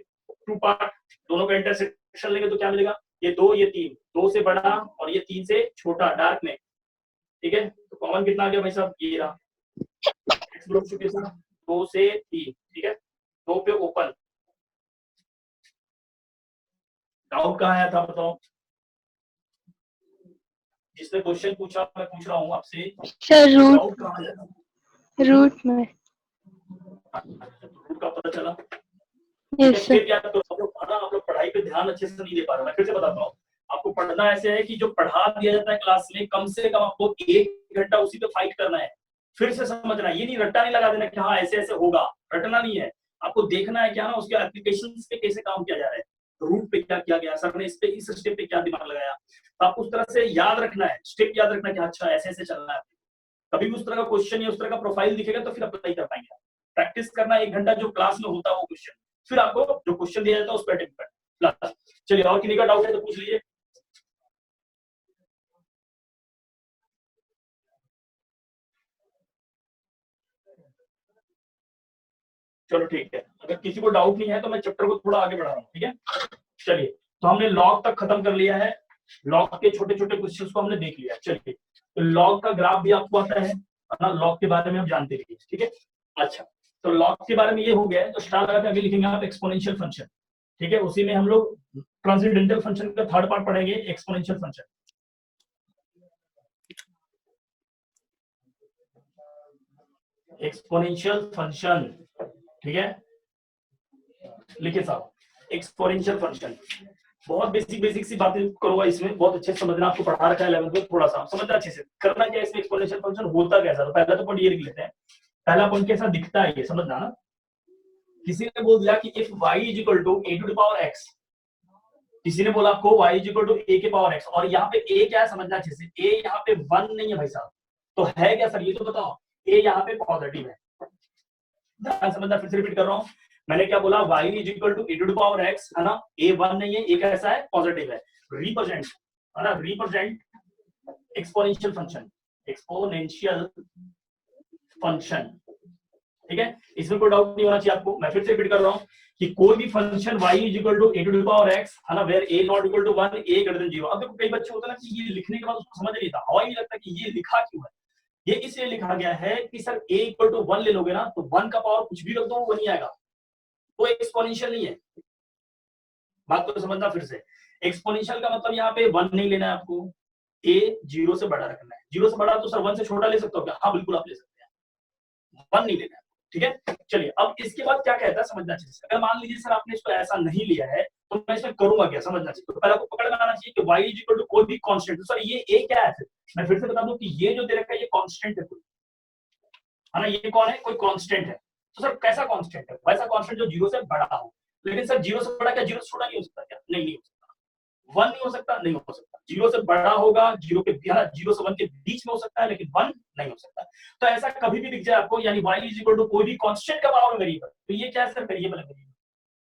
2 पार्ट, दोनों का इंटरसेक्शन लेंगे तो क्या मिलेगा, ये 2 ये 3, 2 से बड़ा और ये 3 से छोटा डार्क में, ठीक है। तो कॉमन कितना आ गया भाई साहब, ये रहा x बिलोंग्स टू कितना, 2 से 3, ठीक है, 2 पे ओपन। डाउट कहाँ आया था बताओ, जिसने क्वेश्चन पूछा मैं पूछ रहा हूँ आपसे, सर रूट, डाउट कहाँ आया था, रूट में। रूट का पता चला। Yes sir. फिर क्या तो आप लोग पढ़ाई पे ध्यान अच्छे से नहीं दे पा रहे, मैं फिर से बताता हूँ। आपको पढ़ना ऐसे है कि जो पढ़ा दिया जाता है क्लास में, कम से कम आपको 1 घंटा उसी पे फाइट करना है, फिर से समझना, ये नहीं रट्टा नहीं लगा देना कि हाँ ऐसे ऐसे होगा, रटना नहीं है, आपको देखना है क्या ना उसके एप्लीकेशंस पे कैसे काम किया जा रहा है, रूट पे क्या किया गया, सर ने इस पे इस स्टेप पे क्या दिमाग लगाया, तो आपको उस तरह से याद रखना है, स्टेप याद रखना कि अच्छा ऐसे ऐसे चलना है। कभी भी उस तरह का क्वेश्चन या उस तरह का प्रोफाइल दिखेगा तो फिर अप्लाई कर पाएंगे। प्रैक्टिस करना 1 घंटा जो क्लास में होता है वो क्वेश्चन, फिर आपको जो क्वेश्चन दिया जाता है उस पर अटेम्प्ट करना। चलिए और किसी का डाउट है तो पूछ लीजिए। चलो ठीक है, अगर किसी को डाउट नहीं है तो मैं चैप्टर को थोड़ा आगे बढ़ा रहा हूँ, ठीक है। चलिए, तो हमने लॉग तक खत्म कर लिया है, लॉग के छोटे छोटे क्वेश्चंस को हमने देख लिया। चलिए, तो लॉग का ग्राफ भी आपको आता है ना, लॉग के बारे में हम जानते रहिए, ठीक है। अच्छा, तो लॉग के बारे में ये हो गया है, तो स्टार लगा के आगे लिखेंगे आप एक्सपोनेंशियल फंक्शन, ठीक है। उसी में हम लोग ट्रांसेंडेंटल फंक्शन का थर्ड पार्ट पढ़ेंगे, एक्सपोनेंशियल फंक्शन। एक्सपोनेंशियल फंक्शन, ठीक है, लिखिए साहब, एक्सपोनेंशियल फंक्शन। बहुत बेसिक सी बातें करूंगा इसमें, बहुत अच्छे से समझना, आपको पढ़ा रखा है 11th में, थोड़ा सा समझना अच्छे से। करना क्या है इसमें, एक्सपोनेंशियल फंक्शन होता कैसा, तो पहला तो पॉइंट ये लिख लेते हैं, पहला पॉइंट कैसा दिखता है ये समझना ना। किसी ने बोल दिया कि if y = a to the power x, किसी ने बोला आपको y = a के पावर x, और यहाँ पे a क्या है समझना अच्छे से, a यहाँ पे 1 नहीं है भाई साहब, तो है क्या सर ये तो बताओ, a यहाँ पे पॉजिटिव है, ध्यान समझना, फिर से रिपीट कर रहा हूँ, मैंने क्या बोला, y = a to the power x है ना, a 1 नहीं है, a कैसा है, पॉजिटिव है, रिप्रेजेंट है ना, represent exponential function, exponential function, ठीक है। इसमें कोई डाउट नहीं होना चाहिए आपको। मैं फिर से रिपीट कर रहा हूँ कि कोई भी function y = a to the power x है ना, where a not equal to 1, a greater than 0। अब देखो कई बच्चे होते हैं ना कि ये लिखने के बाद उसको समझ नहीं आता, हवा ही नहीं लगता कि ये लिखा क्यों है। ये इसलिए लिखा गया है कि सर a = 1 ले लोगे ना तो 1 का पावर कुछ भी रख दो वो नहीं आएगा, वो एक्सपोनेंशियल नहीं है। बात तो समझना फिर से, एक्सपोनेंशियल का मतलब यहाँ पे 1 नहीं लेना है आपको, a 0 से बड़ा रखना है। 0 से बड़ा तो सर 1 से छोटा ले सकते हो क्या, हाँ बिल्कुल आप ले सकते हैं, 1 नहीं लेना है, ठीक है। चलिए, अब इसके बाद क्या कहता है समझना चाहिए। अगर मान लीजिए सर आपने इसको ऐसा नहीं लिया है तो मैं इसमें करूंगा क्या समझना चाहिए। तो पहले आपको पकड़ में आना चाहिए कि y = कोई भी कांस्टेंट, तो सर ये a क्या है, फिर मैं फिर से बता दूं कि ये जो दे रखा है ये कांस्टेंट है कोई, है ना, ये कौन है, कोई कांस्टेंट है। तो सर कैसा कांस्टेंट है, वैसा कांस्टेंट जो 0 से बड़ा हो। लेकिन सर 0 से बड़ा क्या 0 से छोटा नहीं हो सकता क्या, नहीं हो सकता, 1 नहीं हो सकता, नहीं हो सकता, 0 से बड़ा होगा, 0 के 0 से 1 के बीच में हो सकता है, लेकिन 1 नहीं हो सकता। तो ऐसा कभी भी दिख जाए आपको, यानी y = कोई भी कांस्टेंट का पावर में वेरिएबल, तो ये क्या है सर, वेरिएबल है,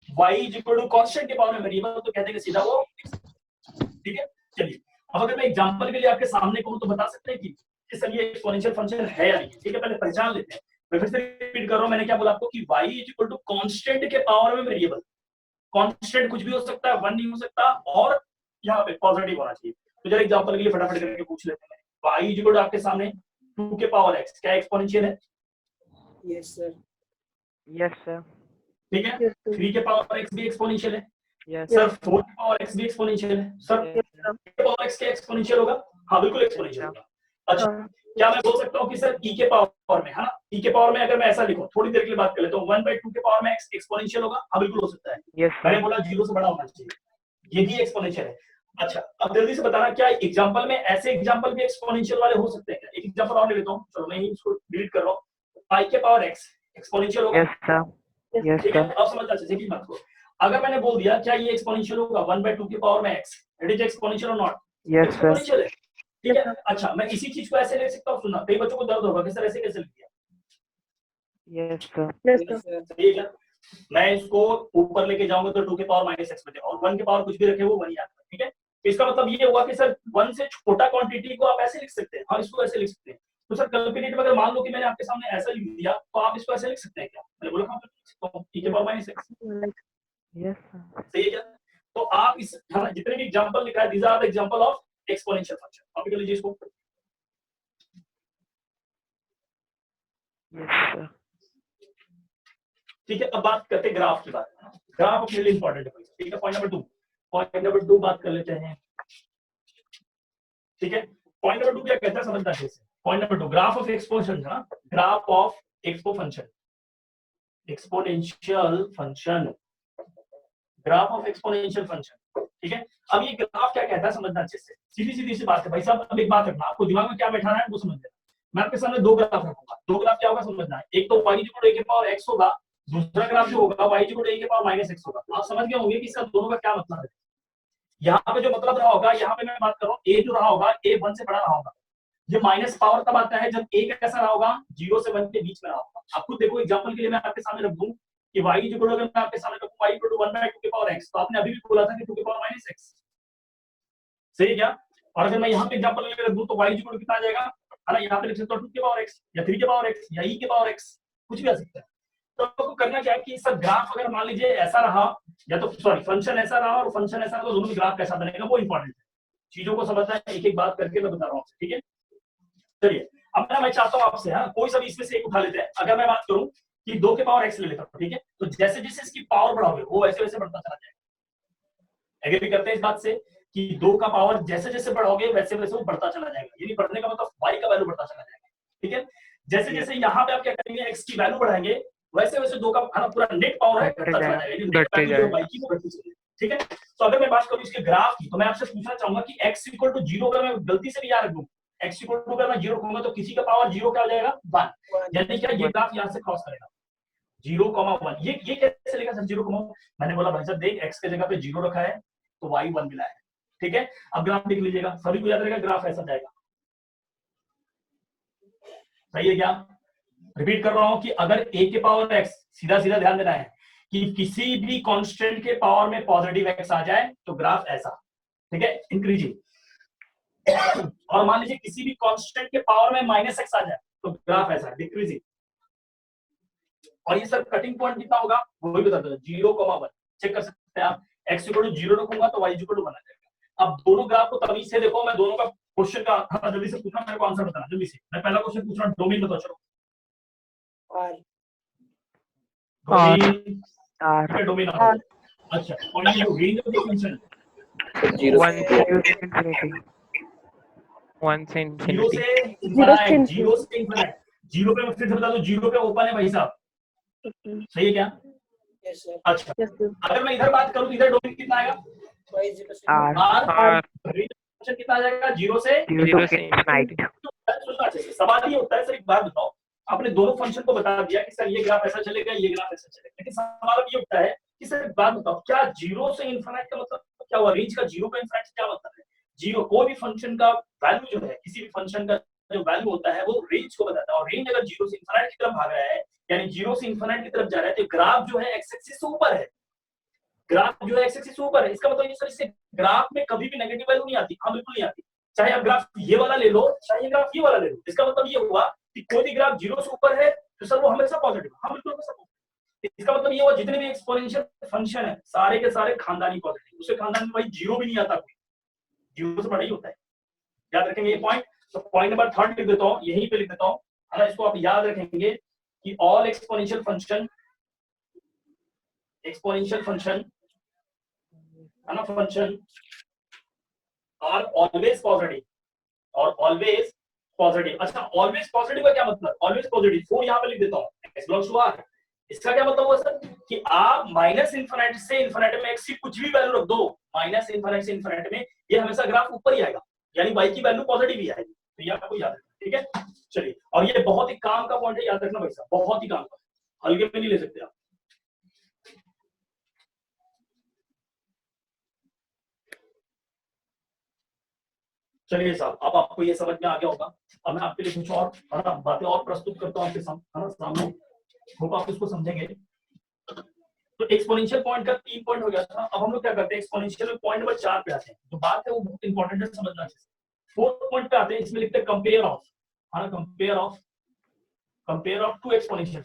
y = कांस्टेंट के पावर में वेरिएबल, तो कहते हैं सीधा वो, ठीक है। चलिए, अब अगर मैं एग्जांपल के लिए आपके सामने कहूं तो बता सकते हैं कि सर ये एक्सपोनेंशियल फंक्शन है या नहीं, ठीक है। पहले पहचान लेते हैं, मैं फिर से रिपीट कर रहा हूं, मैंने क्या बोला आपको कि y = कांस्टेंट के पावर में वेरिएबल, कांस्टेंट कुछ भी हो सकता है, 1 नहीं हो सकता, और यहाँ पे पॉजिटिव होना चाहिए। तो जरा एग्जांपल के लिए फटाफट करके पूछ लेते हैं, y = आपके सामने 2 के पावर x, क्या एक्सपोनेंशियल है, यस सर, ठीक है। 3 के पावर x भी एक्सपोनेंशियल है, यस सर 4 के पावर x भी एक्सपोनेंशियल है, सर के पावर x क्या एक्सपोनेंशियल होगा, हाँ बिल्कुल एक्सपोनेंशियल होगा। अच्छा, क्या मैं बोल सकता हूँ कि सर e के पावर में, है ना, e के पावर में अगर मैं ऐसा लिखूं, थोड़ी देर के लिए बात कर लेता हूँ, 1/2 के पावर में x एक्सपोनेंशियल होगा, हाँ बिल्कुल हो सकता है, मैंने बोला 0 से बड़ा होना चाहिए, ये भी एक्सपोनेंशियल है। अच्छा, अब जल्दी से बताना क्या एग्जांपल में ऐसे एग्जांपल भी एक्सपोनेंशियल वाले हो सकते हैं क्या, एक एग्जांपल और ले लेता हूँ, चलो मैं इसको डिलीट कर रहा हूँ, पाई के पावर x एक्सपोनेंशियल होगा, ठीक है। अब समझ अच्छे से की बात को, अगर मैंने बोल दिया क्या ये एक्सपोनेंशियल होगा 1/2 के पावर में x, इट इज एक्सपोनेंशियल और नॉट, यस सर, एक्सपोनेंशियल है, ठीक है। अच्छा, मैं इसी चीज को ऐसे लिख सकता हूँ, सुनना, कई बच्चों को दर्द होगा कि सर ऐसे कैसे लिख दिया। Yes, sir. सही है क्या? मैं इसको ऊपर लेके जाऊंगा तो 2 के पावर माइनस एक्स बचे, और 1 के पावर कुछ भी रखे वो 1 ही आता है। ठीक है, तो इसका मतलब ये हुआ कि सर 1 से छोटा क्वांटिटी को आप ऐसे लिख सकते हैं, हाँ इसको ऐसे लिख सकते हैं। तो सर कैलकुलेट में अगर मान लो कि मैंने आपके सामने ऐसा लिख दिया तो आप इसको ऐसे लिख सकते हैं क्या? मैंने बोला हाँ लिख सकता हूँ, e के power minus x. Yes, sir. सही है क्या? तो आप इस जितने भी एग्जांपल लिखा है, these are the example of exponential function. Copy कर लीजिए इसको। Yes, sir. ठीक है, अब बात करते हैं ग्राफ की बात। ग्राफ अपने लिए इंपॉर्टेंट है। ठीक है, पॉइंट नंबर 2 बात कर लेते हैं। ठीक है, पॉइंट नंबर 2 क्या कहता है समझना अच्छे से। Point number 2 graph of exponential, हाँ graph of expo function, exponential function, graph of exponential function. ठीक है, अब ये ग्राफ क्या कहता है समझना अच्छे से। सीधी सीधी सी बात है भाई साहब। अब एक बात रखना, आपको दिमाग में क्या बैठाना है वो समझ लेना। मैं आपके सामने 2 ग्राफ रखूंगा, 2 ग्राफ क्या होगा समझना है। एक तो y इक्वल a के पावर x होगा, दूसरा ग्राफ जो होगा y इक्वल a के पावर माइनस x होगा। आप समझ गए होंगे कि इसका दोनों का क्या मतलब है। यहाँ पे जो मतलब रहा होगा, यहाँ पे मैं बात कर रहा हूँ, a जो रहा होगा a 1 से बड़ा रहा होगा। ये माइनस पावर तब आता है जब a कैसा रहा होगा, 0 से 1 के बीच में रहा होगा। आप खुद देखो, एग्जांपल के लिए मैं आपके सामने रख दूं कि y इक्वल अगर मैं आपके सामने रखूं y इक्वल 1/2 के पावर x, तो आपने अभी भी बोला था कि 2 के पावर माइनस x। सही है क्या? और अगर मैं यहाँ पे एग्जांपल लेकर रख दूं तो y इक्वल कितना आ जाएगा, है ना, यहाँ पे लिख सकता हूँ 2 के पावर x या 3 के पावर x या e के पावर x, कुछ भी आ सकता है। तो आपको करना क्या है कि इसका ग्राफ अगर मान लीजिए ऐसा रहा, या तो सॉरी फंक्शन ऐसा रहा और फंक्शन ऐसा रहा, तो दोनों में ग्राफ कैसा बनेगा वो इंपॉर्टेंट है। चीजों को समझना है, एक एक बात करके मैं बता रहा हूँ। ठीक है, चलिए अब मैं चाहता हूँ आपसे, हाँ कोई सा भी इसमें से एक उठा लेते हैं। अगर मैं बात करूं कि 2 के पावर x ले लेता हूँ, ठीक है, तो जैसे जैसे इसकी पावर बढ़ाओगे वो वैसे वैसे बढ़ता चला जाएगा। एग्री करते हैं इस बात से कि 2 का पावर जैसे जैसे बढ़ाओगे वैसे वैसे वो बढ़ता चला जाएगा, यानी बढ़ने का मतलब y का वैल्यू बढ़ता चला जाएगा। ठीक है, जैसे जैसे यहाँ पे आप क्या करेंगे, x की वैल्यू बढ़ाएंगे, वैसे वैसे 2 का पूरा नेट पावर है बढ़ता चला जाएगा, y की वो बढ़ती चलेगी। ठीक है, तो अगर मैं बात करूं इसके ग्राफ की, तो मैं आपसे पूछना चाहूंगा कि x इक्वल टू 0 अगर मैं गलती से भी याद रख दूं, x इक्वल टू अगर मैं 0 रखूंगा तो किसी का पावर 0 क्या हो जाएगा 1, यानी क्या ये ग्राफ यहां से क्रॉस करेगा 0,1। ये कैसे लिखा सर 0, मैंने बोला भाई साहब देख x के जगह पे 0 रखा है तो y 1 मिला है। ठीक है, अब ग्राफ देख लीजिएगा, सभी को याद रहेगा ग्राफ ऐसा जाएगा। सही है क्या? रिपीट कर रहा हूं कि अगर a के पावर x, सीधा सीधा ध्यान देना है कि किसी भी कांस्टेंट के पावर में पॉजिटिव x आ जाए तो ग्राफ ऐसा। ठीक है, इंक्रीजिंग। और मान लीजिए किसी भी कांस्टेंट के पावर में माइनस x आ जाए तो ग्राफ ऐसा डिक्रीजिंग। और ये सर कटिंग पॉइंट कितना होगा वो भी बता दो, 0,1। चेक कर सकते हैं आप, x इक्वल टू 0 रखूंगा तो y इक्वल टू 1 आ जाएगा। अब दोनों ग्राफ को तमीज से देखो, मैं दोनों का क्वेश्चन का जल्दी से पूछना, मेरे को आंसर बताना जल्दी से। मैं पहला क्वेश्चन पूछ रहा हूं, डोमेन बताओ चलो। डोमेन अच्छा, और ये रेंज ऑफ द फंक्शन 1 से infinity, 1 से 0 infinity, से इनफाइनाइट, 0 से इनफाइनाइट। 0 पे मैं फिर से बता दूं, 0 पे ओपन है भाई साहब। सही है क्या? अच्छा, अगर मैं इधर बात करूं तो इधर डोमेन कितना आएगा, R फंक्शन कितना आ जाएगा 0 से infinite। सवाल ये होता है सर, एक बात बताओ, आपने दोनों फंक्शन को बता दिया कि सर ये ग्राफ ऐसा चलेगा, ये ग्राफ ऐसा चलेगा, लेकिन सवाल अब ये उठता है कि सर एक बात बताओ, क्या 0 से इनफाइनाइट का मतलब क्या हुआ, रेंज का 0 पे इनफाइनाइट क्या मतलब है? 0 कोई भी फंक्शन का वैल्यू जो है, किसी भी फंक्शन का जो वैल्यू होता है वो रेंज को बताता है, और रेंज अगर 0 से इनफाइनाइट की तरफ भाग रहा है, यानी 0 से इनफाइनाइट की तरफ जा रहा है, तो ग्राफ जो है एक्स एक्सिस से ऊपर है, ग्राफ जो है एक्स एक्सिस से ऊपर है। इसका मतलब ये सर इससे ग्राफ में कभी भी नेगेटिव वैल्यू नहीं आती, हाँ बिल्कुल नहीं आती, चाहे आप ग्राफ ये वाला ले लो चाहे ग्राफ ये वाला ले लो। इसका मतलब ये हुआ कि कोई भी ग्राफ 0 से ऊपर है तो सर वो हमेशा पॉजिटिव, हाँ बिल्कुल हमेशा पॉजिटिव। इसका मतलब ये हुआ जितने भी एक्सपोनेंशियल फंक्शन है सारे के सारे खानदानी पॉजिटिव, उसके खानदान में भाई 0 भी नहीं आता, कोई 0 से बड़ा ही होता है। याद रखेंगे ये पॉइंट। तो पॉइंट नंबर 3 लिख देता हूँ, यहीं पे लिख देता हूँ, है ना, इसको आप याद रखेंगे कि ऑल एक्सपोनेंशियल फंक्शन है ना, फंक्शन आर ऑलवेज पॉजिटिव, और ऑलवेज पॉजिटिव। अच्छा, ऑलवेज पॉजिटिव का क्या मतलब, ऑलवेज पॉजिटिव 4 यहां पे लिख देता हूं, x बिलोंग्स टू r। इसका क्या मतलब हुआ सर कि आप माइनस इनफिनिटी से इनफिनिटी में x की कुछ भी वैल्यू रख दो, माइनस इनफिनिटी से इनफिनिटी में ये हमेशा ग्राफ ऊपर ही आएगा, यानी y की वैल्यू पॉजिटिव ही आएगी। तो ये आपको याद रखना, ठीक है। चलिए, और ये बहुत ही काम का पॉइंट है, याद रखना भाई साहब, बहुत ही काम का, हल्के में नहीं ले सकते आप। चलिए साहब, अब आपको ये समझ में आ गया होगा। अब मैं आपके लिए कुछ और बातें और प्रस्तुत करता हूँ आपके सामने, होप आप इसको समझेंगे। तो एक्सपोनेंशियल पॉइंट का 3 पॉइंट हो गया था। अब हम लोग क्या करते हैं, एक्सपोनेंशियल में पॉइंट नंबर 4 पे आते हैं। जो बात है वो बहुत इंपॉर्टेंट है, समझना चाहिए। 4th पॉइंट पे आते हैं, इसमें लिखते हैं compare of, compare of two exponential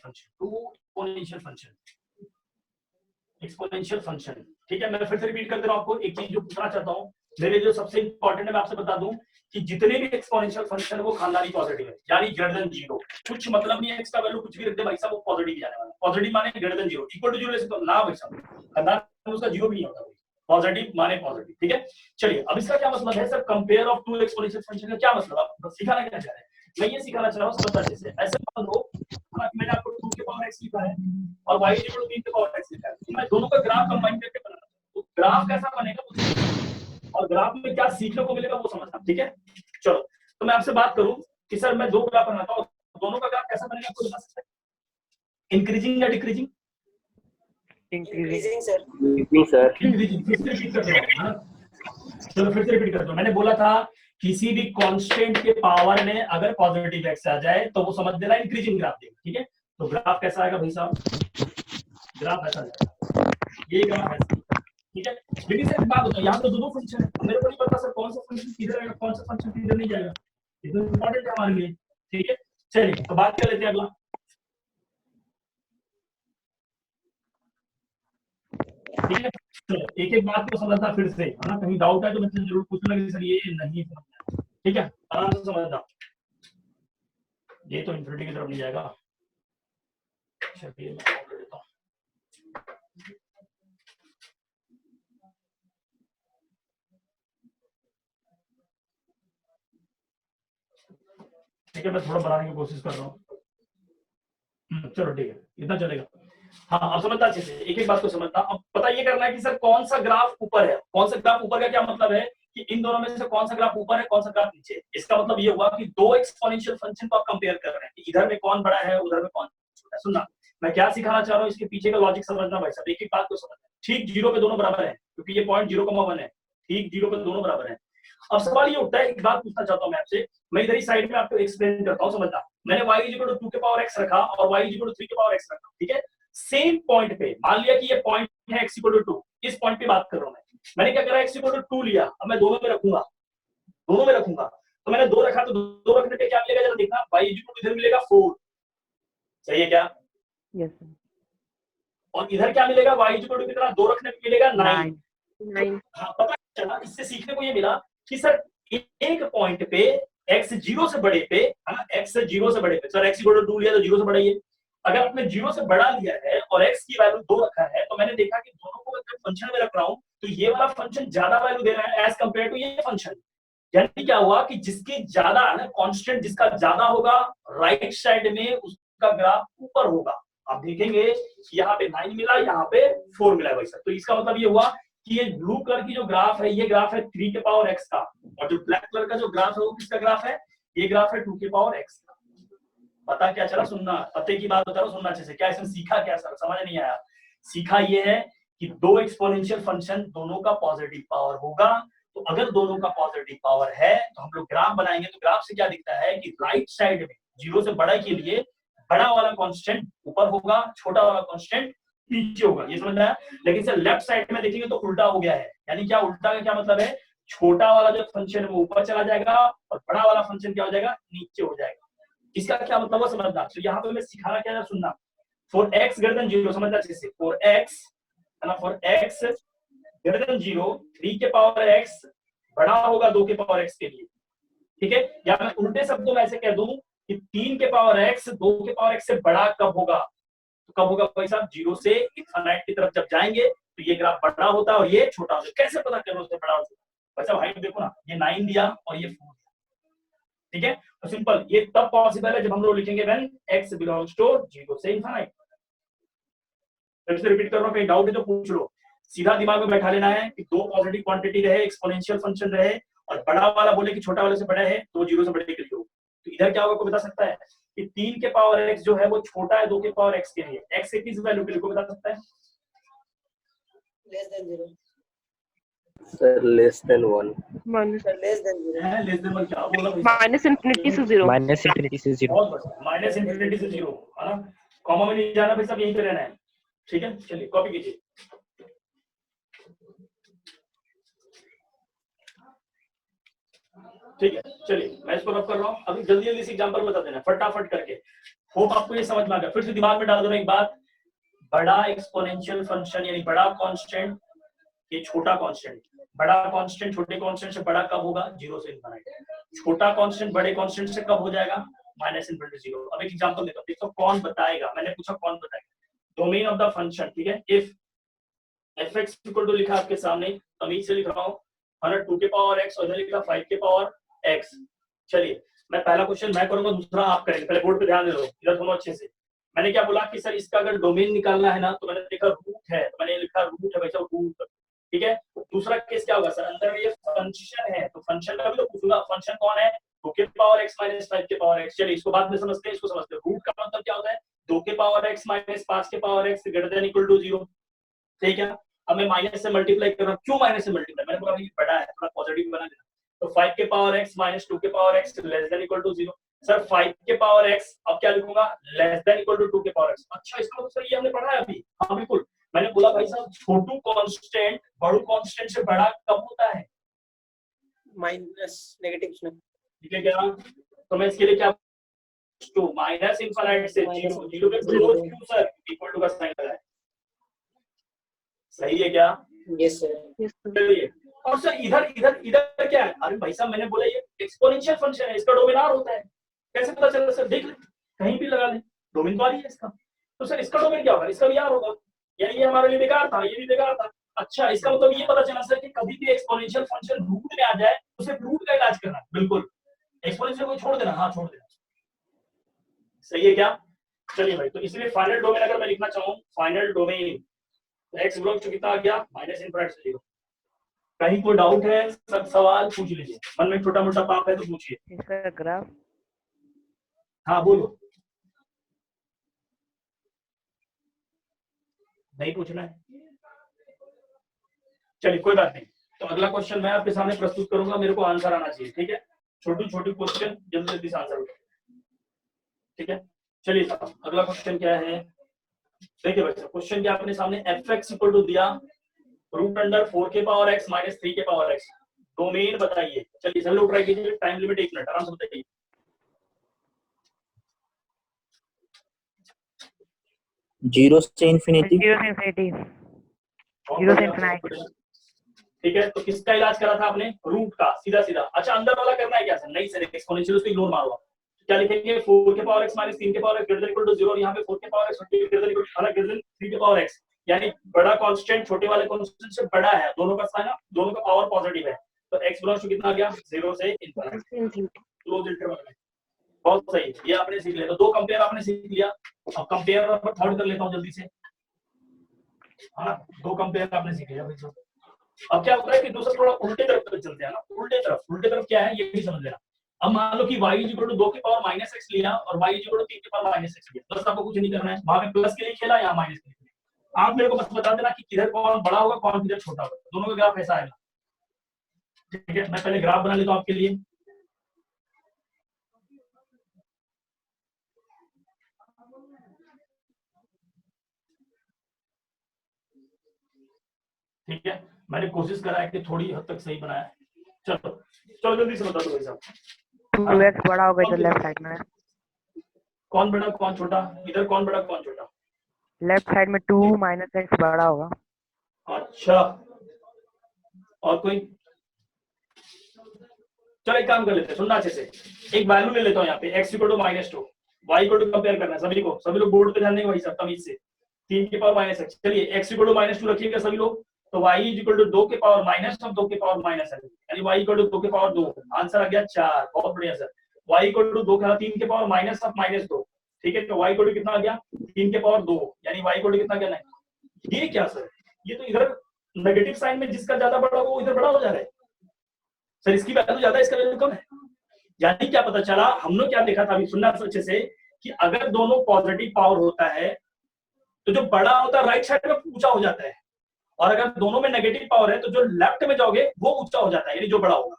function, ठीक है। मैं फिर से रिपीट कर दे रहा हूं आपको। एक चीज जो पूछना चाहता हूं, मेरे जो सबसे इंपॉर्टेंट है, मैं आपसे बता दूं कि जितने भी एक्सपोनेंशियल फंक्शन वो खानदानी पॉजिटिव है, यानी ग्रेटर देन 0। कुछ मतलब नहीं है एक्स का वैल्यू कुछ भी रख दे भाई साहब, वो पॉजिटिव ही आने वाला है। पॉजिटिव माने ग्रेटर देन 0, इक्वल टू 0 ले सकते हो ना भाई साहब, खानदान में उसका 0 भी नहीं होता। पॉजिटिव माने पॉजिटिव, ठीक है। चलिए, अब इसका क्या मतलब है sir, compare of two exponential function का क्या मतलब, आप सिखाना क्या चाह रहे हैं? मैं ये सिखाना चाह रहा हूं समझना जैसे, ऐसे मान लो मैंने आपको 2 के पावर x लिखा है और y 3 के पावर x लिखा है, तो मैं दोनों का ग्राफ कंबाइन करके बनाना, तो ग्राफ कैसा बनेगा और ग्राफ में क्या सीखने को मिलेगा वो समझना, ठीक है। चलो, तो मैं आपसे बात करूं कि सर मैं 2 ग्राफ बनाता हूं, दोनों का ग्राफ कैसा बनेगा आपको बता सकते हैं? इंक्रीजिंग या डिक्रीजिंग? Increasing sir. इंक्रीजिंग। फिर से रिपीट कर दो, चलो फिर से रिपीट कर दो। मैंने बोला था किसी भी कांस्टेंट के पावर में अगर पॉजिटिव एक्स आ जाए तो वो समझ देना इंक्रीजिंग ग्राफ देगा, ठीक है। तो ग्राफ कैसा आएगा भाई साहब, ग्राफ ऐसा आएगा, ये ग्राफ है, ठीक है। लेकिन सर एक बात बताओ, यहाँ तो दो फंक्शन है, मेरे को नहीं पता सर कौन सा फंक्शन किधर आएगा, कौन सा फंक्शन किधर नहीं जाएगा, ये तो इंपॉर्टेंट है हमारे लिए, ठीक है। चलिए, तो बात कर लेते हैं अगला, ठीक है। चलो, एक एक बात को समझना फिर से, है ना। कहीं डाउट है तो मुझसे जरूर पूछना कि सर ये नहीं समझना, ठीक है। आराम से समझना, ये तो इन्फिनिटी की तरफ नहीं जाएगा। चलिए मैं और देता हूं, ठीक है। मैं थोड़ा बढ़ाने की कोशिश कर रहा हूँ, चलो ठीक है, इतना चलेगा। हाँ, अब समझता अच्छे से, एक एक बात को समझता। अब पता ये करना है कि सर कौन सा ग्राफ ऊपर है, कौन सा ग्राफ ऊपर का क्या मतलब है कि इन दोनों में से कौन सा ग्राफ ऊपर है, कौन सा ग्राफ नीचे। इसका मतलब ये हुआ कि 2 एक्सपोनेंशियल फंक्शन को आप कंपेयर कर रहे हैं कि इधर में कौन बड़ा है, उधर में कौन छोटा है। सुनना, मैं क्या सिखाना चाह रहा हूँ, इसके पीछे का लॉजिक समझना भाई साहब, एक एक बात को समझना। ठीक 0 पे दोनों बराबर है, क्योंकि ये पॉइंट 0,1 है, ठीक 0 पे दोनों बराबर है। अब सवाल ये उठता है, एक बात पूछना चाहता हूं मैं आपसे, मैं इधर ही साइड में आपको एक्सप्लेन करता हूं, समझना। मैंने y 2 के पावर x रखा और y 3 के पावर x रखा, ठीक है। सेम पॉइंट पे मान लिया कि ये पॉइंट है x 2, इस पॉइंट पे बात कर रहा हूं मैं। मैंने क्या करा, x 2 लिया, अब मैं दोनों में रखूंगा, तो मैंने 2 रखा, तो 2 रखने पे क्या मिलेगा जरा देखना, y इधर मिलेगा 4, सही है क्या? यस और इधर क्या मिलेगा, y कितना, 2 रखने पे मिलेगा 9। 9। हाँ, पता चला, इससे सीखने को ये मिला कि सर एक पॉइंट पे x 0 से बड़े पे, x 0 से बड़े पे, सर x 2 लिया तो 0 से बड़ा ही है। अगर आपने 0 से बड़ा लिया है और x की वैल्यू 2 रखा है, तो मैंने देखा कि दोनों को अगर फंक्शन में रख रहा हूं तो ये वाला फंक्शन ज्यादा वैल्यू दे रहा है एज कंपेयर टू ये फंक्शन। यानी क्या हुआ कि जिसकी ज्यादा है ना, कांस्टेंट जिसका ज्यादा होगा, राइट साइड में उसका ग्राफ ऊपर होगा। आप देखेंगे यहाँ पे 9 मिला, यहाँ पे 4 मिला भाई सर। तो इसका मतलब ये हुआ कि ये ब्लू कलर की जो ग्राफ है, ये ग्राफ है 3 के पावर x का, और जो ब्लैक कलर का जो ग्राफ है वो किसका ग्राफ है, ये ग्राफ है 2 के पावर x का। पता क्या चला? सुनना, पते की बात बता रहा हूं, सुनना अच्छे से। क्या इसमें सीखा क्या सर, समझ नहीं आया? सीखा ये है कि 2 एक्सपोनेंशियल फंक्शन दोनों का पॉजिटिव पावर होगा, तो अगर दोनों का पॉजिटिव पावर है तो हम लोग ग्राफ बनाएंगे, तो ग्राफ से क्या दिखता है कि राइट साइड में 0 से बड़ा के लिए बड़ा वाला कांस्टेंट ऊपर होगा, छोटा वाला कांस्टेंट नीचे होगा, ये समझ में आया। लेकिन सर लेफ्ट साइड में देखेंगे तो उल्टा हो गया है। यानी क्या उल्टा का क्या मतलब है, छोटा वाला जो फंक्शन है वो ऊपर चला जाएगा और बड़ा वाला फंक्शन क्या हो जाएगा, नीचे हो जाएगा। इसका क्या मतलब है समझना। तो यहाँ पे मैं सिखाना क्या है, सुनना। फॉर x ग्रेटर देन 0, समझना अच्छे से। फॉर x है ना, फॉर x ग्रेटर देन 0, 3 के पावर x बड़ा होगा 2 के पावर x के लिए, ठीक है। या मैं उल्टे शब्दों में ऐसे कह दूं कि 3 के पावर x 2 के पावर x से बड़ा कब होगा, तो कब होगा भाई साहब, 0 से इनफाइनाइट की तरफ जब जाएंगे तो ये ग्राफ बड़ा होता है और ये छोटा होता है। कैसे पता करो उससे बड़ा होता है भाई साहब, हाइट देखो ना, ये 9 दिया और ये 4 दिया, ठीक है। तो सिंपल, ये तब पॉसिबल है जब हम लोग लिखेंगे व्हेन x बिलोंग्स टू 0 से इनफाइनाइट। फिर से रिपीट कर रहा हूं, कहीं डाउट है तो पूछ लो। सीधा दिमाग में बैठा लेना है कि 2 पॉजिटिव क्वांटिटी रहे, एक्सपोनेंशियल फंक्शन रहे, और बड़ा वाला बोले कि छोटा वाले से बड़ा है तो 0 से बड़े के लिए हो। तो इधर क्या होगा, कोई बता सकता है कि 3 के पावर x जो है वो छोटा है 2 के पावर x के लिए, x के किस वैल्यू के लिए, कोई बता सकता है? Less than 0। Sir less than 1। Minus less than 0। है लेस देन क्या बोला भाई? माइनस इन्फिनिटी से 0। माइनस इंफिनिटी से 0। बहुत बढ़िया, माइनस इंफिनिटी से 0 है ना, कॉमा में नहीं जाना भाई, सब यहीं पे रहना है। ठीक है, चलिए कॉपी कीजिए। ठीक है, चलिए मैं इसको रब कर रहा हूँ। अभी जल्दी जल्दी से एग्जांपल बता देना फटाफट करके। होप आपको ये समझ में आ गया। फिर से दिमाग में डाल दो एक बात, बड़ा एक्सपोनेंशियल फंक्शन यानी बड़ा कांस्टेंट, ये छोटा कांस्टेंट। बड़ा कांस्टेंट छोटे कांस्टेंट से बड़ा कब होगा? 0 से इनफिनिटी। छोटा कांस्टेंट बड़े कांस्टेंट से कब हो जाएगा? Minus infinity 0। अब एक एग्जांपल देता हूं, देखो कौन बताएगा। मैंने पूछा कौन बताएगा। डोमेन ऑफ द फंक्शन, ठीक है, इफ fx इक्वल टू लिखा आपके सामने, तमीज से लिख रहा हूं, 2 के पावर x और इधर लिखा 5 के पावर x। चलिए मैं पहला क्वेश्चन मैं करूंगा, दूसरा आप करेंगे। पहले बोर्ड पे ध्यान दे लो, इधर दोनों अच्छे से। मैंने क्या बोला कि सर इसका अगर डोमेन निकालना है ना, तो मैंने देखा रूट है, तो मैंने लिखा रूट है वैसे रूट। ठीक है, दूसरा केस क्या होगा सर, अंदर में ये फंक्शन है, तो फंक्शन का भी तो पूछूंगा, फंक्शन कौन है? 2 के पावर x माइनस 5 के पावर x। चलिए इसको बाद में समझते हैं, इसको समझते हैं। रूट का मतलब क्या होता है? 2 के पावर x माइनस 5 के power x greater than equal to 0। ठीक है, अब मैं माइनस से मल्टीप्लाई कर रहा हूं। क्यों माइनस से मल्टीप्लाई? मैंने बोला ये बड़ा है, थोड़ा पॉजिटिव बना देना। तो 5 के पावर x माइनस 2 के power x less than equal to 0। Sir 5 के पावर x अब क्या लिखूंगा? लेस देन इक्वल टू 2 के पावर x। अच्छा, इसका मतलब सर ये हमने पढ़ा है अभी। हाँ बिल्कुल, मैंने बोला भाई साहब छोटू कांस्टेंट बड़ू कांस्टेंट से बड़ा कब होता है? माइनस नेगेटिव में। ठीक है क्या? तो मैं इसके लिए क्या, टू माइनस इनफिनिटी से 0 0 पे क्लोज क्यों सर? इक्वल टू का साइन लगा है। सही है क्या? Yes sir. चलिए, और सर इधर इधर इधर क्या है? अरे भाई साहब मैंने बोला ये एक्सपोनेंशियल फंक्शन है, इसका डोमेन आर होता है। कैसे पता चला सर? देख ले, कहीं भी लगा ले, डोमेन तो आ रही है इसका। तो सर इसका डोमेन क्या होगा? इसका भी आर होगा, यानी ये हमारे लिए बेकार था, ये भी बेकार था। अच्छा, इसका मतलब ये पता चला सर कि कभी भी एक्सपोनेंशियल फंक्शन रूट में आ जाए तो सिर्फ रूट का इलाज करना। बिल्कुल, एक्सपोनेंशियल को छोड़ देना। हाँ छोड़ देना, सही है क्या? चलिए भाई, तो इसलिए फाइनल डोमेन अगर मैं लिखना चाहूँ, final domain x belongs to कितना आ गया? माइनस इनफिनिटी से 0। कहीं कोई डाउट है? सब सवाल पूछ लीजिए, मन में छोटा मोटा पाप है तो पूछिए। इसका ग्राफ। हाँ बोलो। नहीं पूछना है? चलिए कोई बात नहीं। तो अगला क्वेश्चन मैं आपके सामने प्रस्तुत करूंगा, मेरे को आंसर आना चाहिए। ठीक है, छोटी छोटी क्वेश्चन जल्दी जल्दी से आंसर। ठीक है, चलिए साहब अगला क्वेश्चन क्या है? देखिए बच्चा, क्वेश्चन क्या अपने सामने, fx इक्वल टू दिया रूट अंडर 4 के पावर x माइनस 3 के पावर x। डोमेन बताइए। चलिए सभी लोग ट्राई कीजिए, टाइम लिमिट 1 मिनट, आराम से बताइए। जीरो से इन्फिनिटी। 0 से इन्फिनिटी। 0 से इन्फिनिटी। ठीक है, तो किसका इलाज करा था आपने? रूट का, सीधा सीधा। अच्छा, अंदर वाला करना है क्या सर? नहीं सर, एक्सपोनेंशियल उसको इग्नोर मारो। क्या लिखेंगे? 4 के पावर x माइनस 3 के power x greater than equal to 0। और यहाँ पे 4 के power x greater than equal to 3 के पावर x, यानी बड़ा कांस्टेंट छोटे वाले कांस्टेंट से बड़ा है, दोनों का साइन, दोनों का पावर पॉजिटिव है। तो x बिलोंग्स टू कितना आ गया? 0 से इनफिनिटी, क्लोज इंटरवल में। बहुत सही, ये आपने सीख लिया। तो दो कंपेयर आपने सीख लिया। अब कंपेयर पर थर्ड कर लेता हूं जल्दी से। हाँ, दो कंपेयर आपने सीख लिया भाई। अब क्या होता है कि दूसरा थोड़ा उल्टे तरफ चलते हैं ना। उल्टे तरफ क्या है ये भी समझ लेना। अब मान लो कि y इक्वल टू 2 के पावर माइनस x लिया और y इक्वल टू 3 के पावर माइनस x लिया। बस आपको कुछ नहीं करना है, वहां पे प्लस के लिए खेला, यहाँ माइनस के लिए। आप मेरे को बस बता देना कि किधर कौन बड़ा होगा, कौन किधर छोटा होगा। दोनों का ग्राफ ऐसा आएगा। ठीक है, मैं पहले ग्राफ बना लेता हूं आपके लिए। ठीक है, मैंने कोशिश करा है कि थोड़ी हद तक सही बनाया। चलो चलो जल्दी से बता दो भाई साहब। 2x बड़ा होगा इधर लेफ्ट साइड में। कौन बड़ा कौन छोटा? इधर कौन बड़ा कौन छोटा? लेफ्ट साइड में 2 माइनस x बड़ा होगा। अच्छा, और कोई? चलो एक काम कर लेते हैं, सुनना अच्छे से। एक वैल्यू ले लेता हूँ यहाँ पे, x equal to minus 2, y equal to compare करना है सभी को। सभी लोग बोर्ड पे ध्यान देंगे भाई साहब, तमीज से। 3 के पावर माइनस x। चलिए x इक्वल टू माइनस 2 रखिएगा सभी लोग। तो y इक्वल टू 2 के पावर माइनस और 2 के पावर माइनस है, यानी y इक्वल टू 2 के पावर 2। आंसर आ गया 4। बहुत बढ़िया सर। y इक्वल टू 2 का 3 के पावर माइनस ऑफ माइनस 2। ठीक है, तो y इक्वल टू कितना आ गया? 3 के पावर 2, यानी y इक्वल टू कितना क्या है? ये क्या सर? ये तो इधर नेगेटिव साइन में जिसका ज्यादा बड़ा हो वो इधर बड़ा हो जा रहा है सर। इसकी वैल्यू ज्यादा है, इसका वैल्यू कम है। यानी क्या पता चला? हमने क्या देखा था अभी, सुनना अच्छे से, कि अगर दोनों पॉजिटिव पावर होता है तो जो बड़ा होता है राइट साइड में ऊंचा हो जाता है, और अगर दोनों में नेगेटिव पावर है तो जो लेफ्ट में जाओगे वो ऊंचा हो जाता है, यानी जो बड़ा होगा।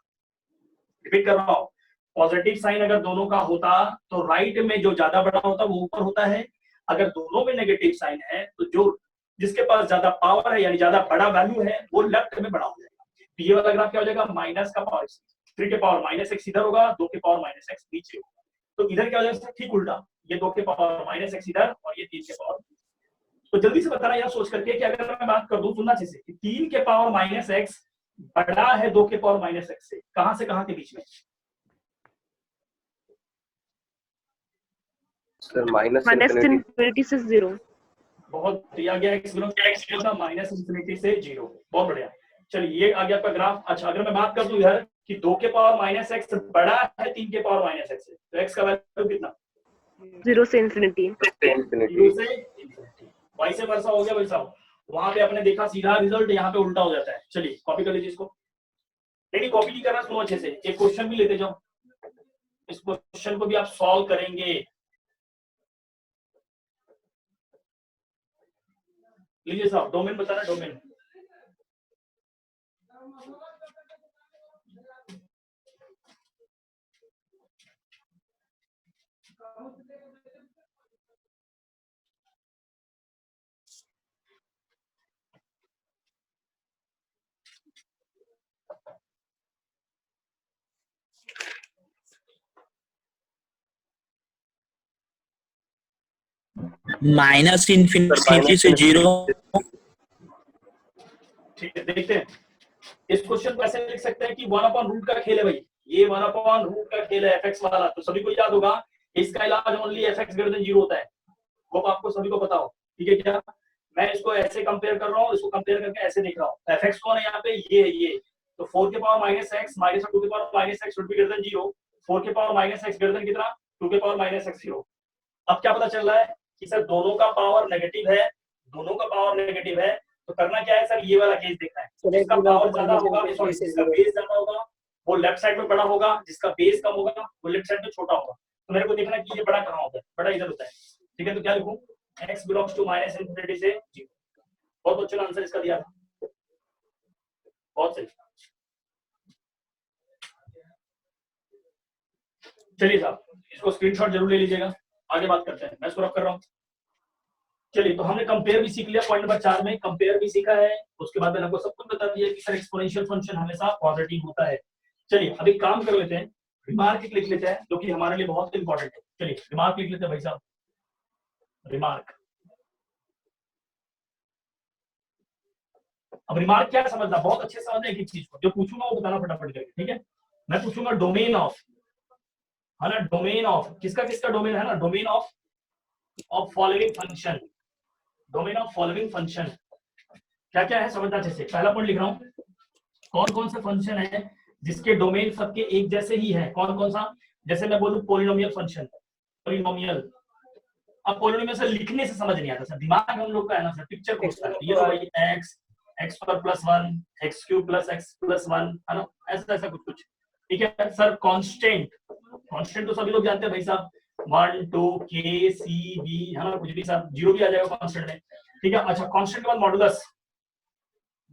रिपीट कर रहा हूं, पॉजिटिव साइन अगर दोनों का होता तो राइट में जो ज्यादा बड़ा होता वो ऊपर होता है, अगर दोनों में नेगेटिव साइन है तो जो जिसके पास ज्यादा पावर है यानी ज्यादा बड़ा वैल्यू है वो लेफ्ट में बड़ा हो जाएगा। तो ये वाला ग्राफ क्या हो जाएगा, माइनस का पावर 3 के पावर माइनस एक्स इधर होगा, 2 के पावर माइनस एक्स नीचे होगा। तो इधर क्या हो जाएगा, ठीक उल्टा, ये 2 के पावर माइनस एक्स इधर और ये 3 के पावर। तो जल्दी से बताना यह सोच करके कि अगर मैं बात कर दूं, सुनना अच्छे से, कि 3 के पावर माइनस एक्स बड़ा है 2 के पावर माइनस एक्स से, कहां से कहां के बीच में? सर माइनस इनफिनिटी से 0। बहुत दिया गया, एक्स बिलोंग था माइनस इन्फिनिटी से 0। बहुत बढ़िया। चलिए ये आ गया आपका ग्राफ। अच्छा अगर मैं बात कर दूं इधर कि 2 के पावर माइनस एक्स बड़ा है 3 के पावर माइनस एक्स से, तो एक्स का वैल्यू कितना? 0 से इनफिनिटी। 0 से इन्फिनिटी। वाइस वर्सा हो गया भाई साहब, वहां पे आपने देखा सीधा रिजल्ट, यहाँ पे उल्टा हो जाता है। चलिए कॉपी कर लीजिए इसको। नहीं कॉपी नहीं करना, सुनो अच्छे से, एक क्वेश्चन भी लेते जाओ, इस क्वेश्चन को भी आप सॉल्व करेंगे। लीजिए साहब, डोमेन बताना, डोमेन। माइनस इन्फिनिटी से 0। ठीक है, देखते हैं इस क्वेश्चन को ऐसे लिख सकते हैं कि 1/रूट का खेल है भाई, ये 1/रूट का खेल है fx वाला। तो सभी को याद होगा इसका इलाज ओनली fx ग्रेटर देन 0 होता है, वो आपको सभी को पता हो। ठीक है क्या, मैं इसको ऐसे कंपेयर कर रहा हूँ, इसको कंपेयर करके ऐसे देख रहा हूँ। fx कौन है यहाँ पे, ये है ये। तो 4 के पावर माइनस एक्स माइनस 2 के power minus x should be greater than 0। 4 के power minus x greater than कितना, 2 के पावर माइनस एक्स 0। अब क्या पता चल रहा है कि सर दोनों का पावर नेगेटिव है, दोनों का पावर नेगेटिव है, तो करना क्या है सर, ये वाला केस देखना है। जिसका पावर ज्यादा होगा, जिसका बेस ज्यादा होगा वो लेफ्ट साइड में बड़ा होगा, जिसका बेस कम होगा वो लेफ्ट साइड में छोटा होगा। तो मेरे को देखना है कि ये बड़ा कहाँ होता है, बड़ा इधर होता है। ठीक है, तो क्या लिखूं, x belongs to minus infinity से 0। बहुत अच्छा आंसर इसका दिया था, बहुत सही। चलिए साहब इसको स्क्रीनशॉट जरूर ले लीजिएगा, आगे बात करते हैं। मैं इसको रख कर रहा हूँ। चलिए तो हमने कंपेयर भी सीख लिया, पॉइंट नंबर 4 में कंपेयर भी सीखा है। उसके बाद मैंने आपको सब कुछ बता दिया कि सर एक्सपोनेंशियल फंक्शन हमेशा पॉजिटिव होता है। चलिए अभी काम कर लेते हैं, रिमार्क लिख लेते हैं जो कि हमारे लिए बहुत इंपॉर्टेंट है। चलिए रिमार्क लिख लेते हैं भाई साहब, रिमार्क। अब रिमार्क क्या समझना, बहुत अच्छे समझना एक एक चीज को, जो पूछूंगा वो बताना फटाफट करके। ठीक है, मैं पूछूंगा डोमेन ऑफ, है ना, डोमेन ऑफ किसका किसका डोमेन है ना, domain of following function, domain of following function क्या क्या है समझना अच्छे से। पहला पॉइंट लिख रहा हूं, कौन कौन से फंक्शन है जिसके डोमेन सबके एक जैसे ही है, कौन कौन सा। जैसे मैं बोलूं पोलिनोमियल फंक्शन, पोलिनोमियल। अब पोलिनोमियल से लिखने से समझ नहीं आता सर, दिमाग हम लोग का है ना सर, पिक्चर खोजता है। ये भाई x पर +1 x cube plus x plus 1, है ना, ऐसा ऐसा कुछ कुछ। ठीक है सर, कांस्टेंट, कांस्टेंट तो सभी लोग जानते हैं भाई साहब, 1 2 k c b, है ना, कुछ भी साहब, 0 भी आ जाएगा कांस्टेंट में। ठीक है, अच्छा कांस्टेंट के बाद मॉडुलस,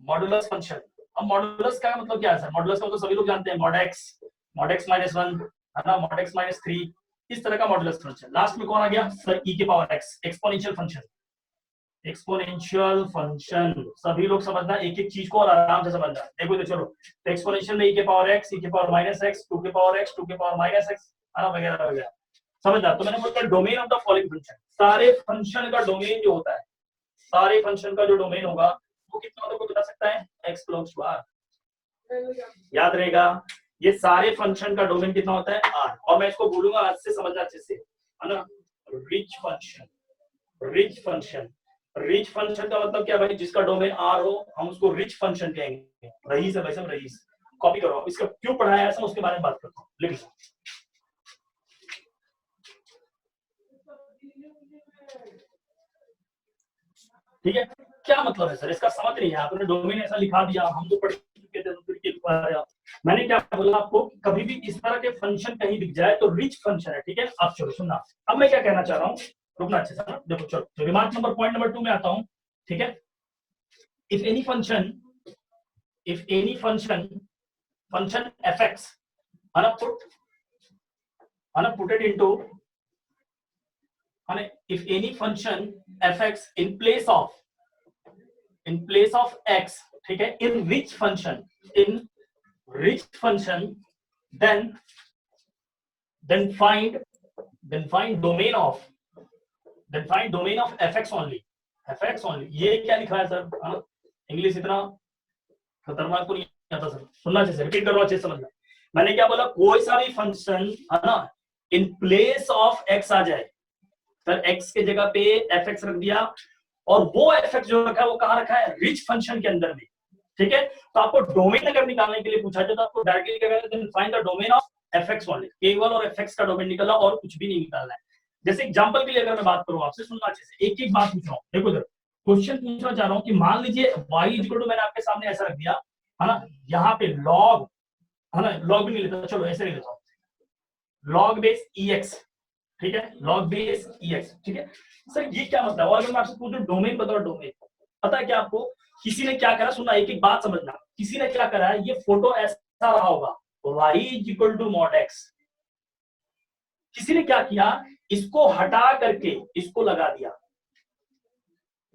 मॉडुलस फंक्शन। अब मॉडुलस का मतलब क्या है सर, मॉडुलस का तो सभी लोग जानते हैं, mod x -1, है ना, mod x -3, इस तरह का मॉडुलस फंक्शन। लास्ट में कौन आ गया सर, e के power x, exponential function. Exponential function सभी लोग समझना, एक एक चीज को और आराम से समझना। देखो तो चलो, तो एक्सपोनेंशियल में e के पावर x, e के पावर -x, 2 के पावर x, 2 के पावर -x, है ना, वगैरह वगैरह समझना। तो मैंने बोला domain of the following function, सारे फंक्शन का डोमेन जो होता है, सारे फंक्शन का जो डोमेन होगा वो कितना होता है, को बता सकता है, x बिलोंग्स टू r। याद रहेगा, ये सारे फंक्शन का डोमेन कितना होता है, r। और मैं इसको बोलूंगा आज से, समझना अच्छे से, है ना, rich function. Rich function, rich function का मतलब क्या भाई, जिसका डोमेन r हो हम उसको रिच फंक्शन कहेंगे। रईस है भाई साहब, रईस। कॉपी करो, इसका क्यों पढ़ाया ऐसा उसके बारे में बात करता हूँ, लिख लो। ठीक है, क्या मतलब है सर इसका, समझ नहीं है, आपने डोमेन ऐसा लिखा दिया, हम तो पढ़ चुके थे, तो फिर क्यों लिखवाया। मैंने क्या बोला आपको, कभी भी इस तरह के फंक्शन कहीं दिख जाए तो रिच फंक्शन है। ठीक है, अब चलो सुनना, अब मैं क्या कहना चाह रहा हूँ, रुकना अच्छे से ना, देखो चलो, तो रिमार्क नंबर पॉइंट नंबर 2 में आता हूँ। ठीक है, if any function function fx, put it into, if any function fx in place of x, ठीक है, in rich function, then find domain of fx only. ये क्या लिखा है सर? इंग्लिश इतना खतरनाक तो नहीं आता सर, सुनना चाहिए, रिपीट करो अच्छे से समझना। मैंने क्या बोला? कोई सा भी फंक्शन है ना इन प्लेस ऑफ x आ जाए, सर x के जगह पे fx रख दिया, और वो fx जो रखा है वो कहाँ रखा है? रिच फंक्शन के अंदर में, ठीक है। तो आपको डोमेन अगर निकालने के लिए पूछा जाए तो आपको डायरेक्टली क्या करना है? Find the domain of fx only, केवल और fx का डोमेन निकालना और कुछ भी नहीं निकालना है। जैसे एग्जांपल के लिए अगर मैं बात करूं आपसे, सुनना अच्छे से, एक एक बात पूछ रहा हूं। देखो इधर क्वेश्चन पूछना चाह रहा हूं कि मान लीजिए y इक्वल टू, मैंने आपके सामने ऐसा रख दिया है ना, यहाँ पे log, है ना, log भी नहीं लेता, चलो ऐसे ले लेता हूं, log बेस ex, ठीक है, log बेस ex, ठीक है। सर ये क्या मतलब? और अगर मैं आपसे पूछूं डोमेन बताओ, डोमेन पता है क्या आपको? किसी ने क्या करा, सुनना, एक एक बात समझना, किसी ने क्या करा है, ये फोटो ऐसा रहा होगा y equal to mod x, किसी ने क्या किया, इसको हटा करके इसको लगा दिया,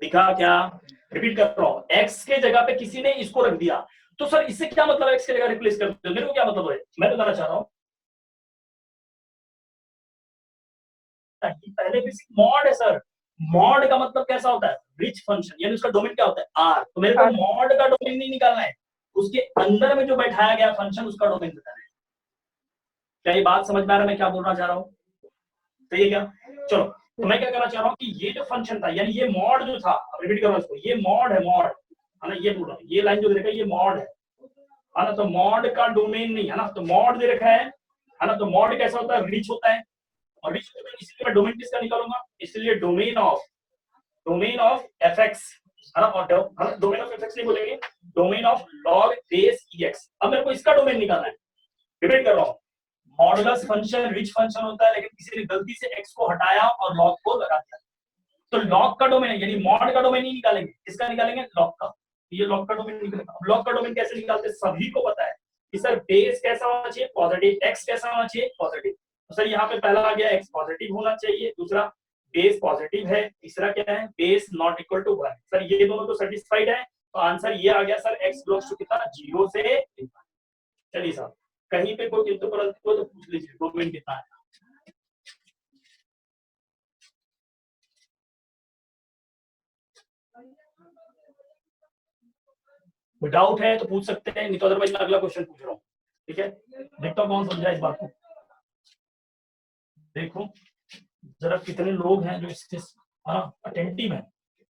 दिखा क्या? रिपीट कर रहा हूं, x के जगह पे किसी ने इसको रख दिया। तो सर इससे क्या मतलब है? x के जगह रिप्लेस कर दो, मेरे को क्या मतलब है मैं बताना चाह रहा हूं। पहले बेसिक मॉड है सर, मॉड का मतलब कैसा होता है? रिच फंक्शन, यानी उसका डोमेन क्या होता है? r। तो मेरे को मॉड का डोमेन नहीं निकालना है, उसके अंदर में जो बैठाया गया फंक्शन उसका डोमेन बताना है। क्या ये बात समझ में आ रहा है मैं क्या बोलना चाह रहा हूँ? सही है क्या? चलो, तो मैं क्या करना चाह रहा हूँ कि ये जो फंक्शन था, यानी ये मॉड जो था, रिपीट करो इसको, ये मॉड है, मॉड है ना, ये बोल रहा हूँ, ये लाइन जो दे रखा है ये मॉड है ना, तो मॉड का डोमेन नहीं है ना, तो मॉड दे रखा है ना, तो मॉड कैसा होता है? रिच होता है, और रिच होता है, इसलिए मैं डोमेन किसका निकालूंगा? इसलिए डोमेन ऑफ fx, है ना, और डोमेन ऑफ fx नहीं बोलेंगे, domain of log base ex। अब मेरे को इसका डोमेन निकालना है, रिपीट कर रहा हूँ, मॉडुलस फंक्शन रिच फंक्शन होता है, लेकिन किसी ने गलती से x को हटाया और log को लगा दिया, तो log का डोमेन, यानी मॉड का डोमेन नहीं निकालेंगे, किसका निकालेंगे? log का। ये log का डोमेन निकलेगा। अब log का डोमेन कैसे निकालते हैं? सभी को पता है कि सर बेस कैसा होना चाहिए? पॉजिटिव। x कैसा होना चाहिए? पॉजिटिव। तो सर यहाँ पे पहला आ गया x पॉजिटिव होना चाहिए, दूसरा बेस पॉजिटिव है, तीसरा क्या है? Base not equal to 1। Sir ये दोनों तो सेटिस्फाइड है, तो आंसर ये आ गया सर, x बिलोंग्स टू कितना? 0 से ∞। चलिए साहब, कहीं पे कोई किंतु परंतु हो तो पूछ लीजिए डोमेन कितना है। डाउट है तो पूछ सकते हैं, नहीं तो अदरवाइज मैं अगला क्वेश्चन पूछ रहा हूँ, ठीक है। देखता हूँ कौन समझा इस बात को। देखो जरा कितने लोग हैं जो इसके अटेंटिव है।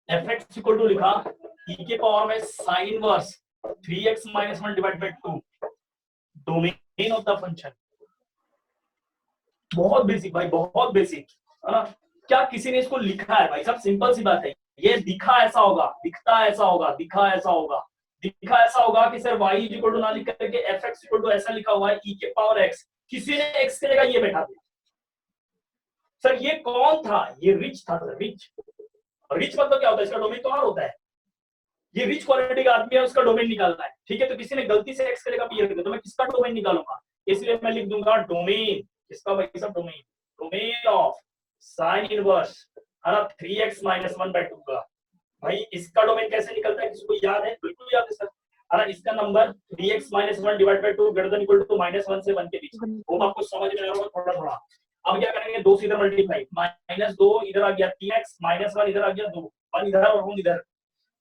fx इक्वल टू लिखा e के पावर में sin inverse 3x - 1 divide by 2, domain of the function. बहुत बेसिक भाई, बहुत बेसिक, है ना। क्या किसी ने इसको लिखा है? भाई साहब सिंपल सी बात है, ये दिखा ऐसा होगा, दिखता ऐसा होगा, दिखा ऐसा होगा, दिखा ऐसा होगा कि सर y इक्वल टू ना लिख करके fx इक्वल टू ऐसा लिखा हुआ है e के पावर x, किसी ने x के जगह ये बैठा दिया। सर ये कौन था? ये रिच था सर, रिच। रिच मतलब क्या होता है? इसका डोमेन तो r होता है। ये रिच क्वालिटी का आदमी है, उसका डोमेन निकालना है, ठीक है। तो किसी ने गलती से x के जगह ये रख दिया, तो मैं किसका डोमेन निकालूंगा? इसलिए मैं लिख दूंगा डोमेन, किसका भाई साहब? Domain, domain of sin inverse, है ना, 3x - 1 बाय 2 का। भाई इसका डोमेन कैसे निकलता है? किसी को याद है? बिल्कुल याद है सर, है ना। इसका number 3x - 1 divide by 2 greater than equal to -1 से 1 के बीच। वो आपको समझ में आ रहा होगा थोड़ा थोड़ा। अब क्या करेंगे? 2 से इधर मल्टीप्लाई, -2 इधर आ गया, 3x -1 इधर आ गया, 2 1 इधर और 1 इधर,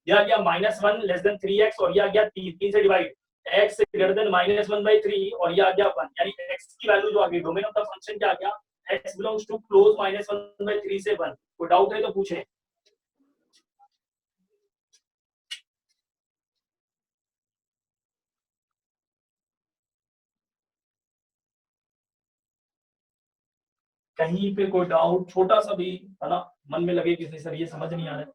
ये आ गया -1 लेस देन 3x, और ये आ गया 3 से डिवाइड, x ग्रेटर देन -1/3, और ये आ गया 1, यानी x की वैल्यू जो आ गई, डोमेन ऑफ द फंक्शन क्या आ गया? x बिलोंग्स टू क्लोज -1/3 से 1। कोई डाउट है तो पूछें। कहीं पे कोई डाउट छोटा सा भी, है ना, मन में लगे कि सर ये समझ नहीं आ रहा है,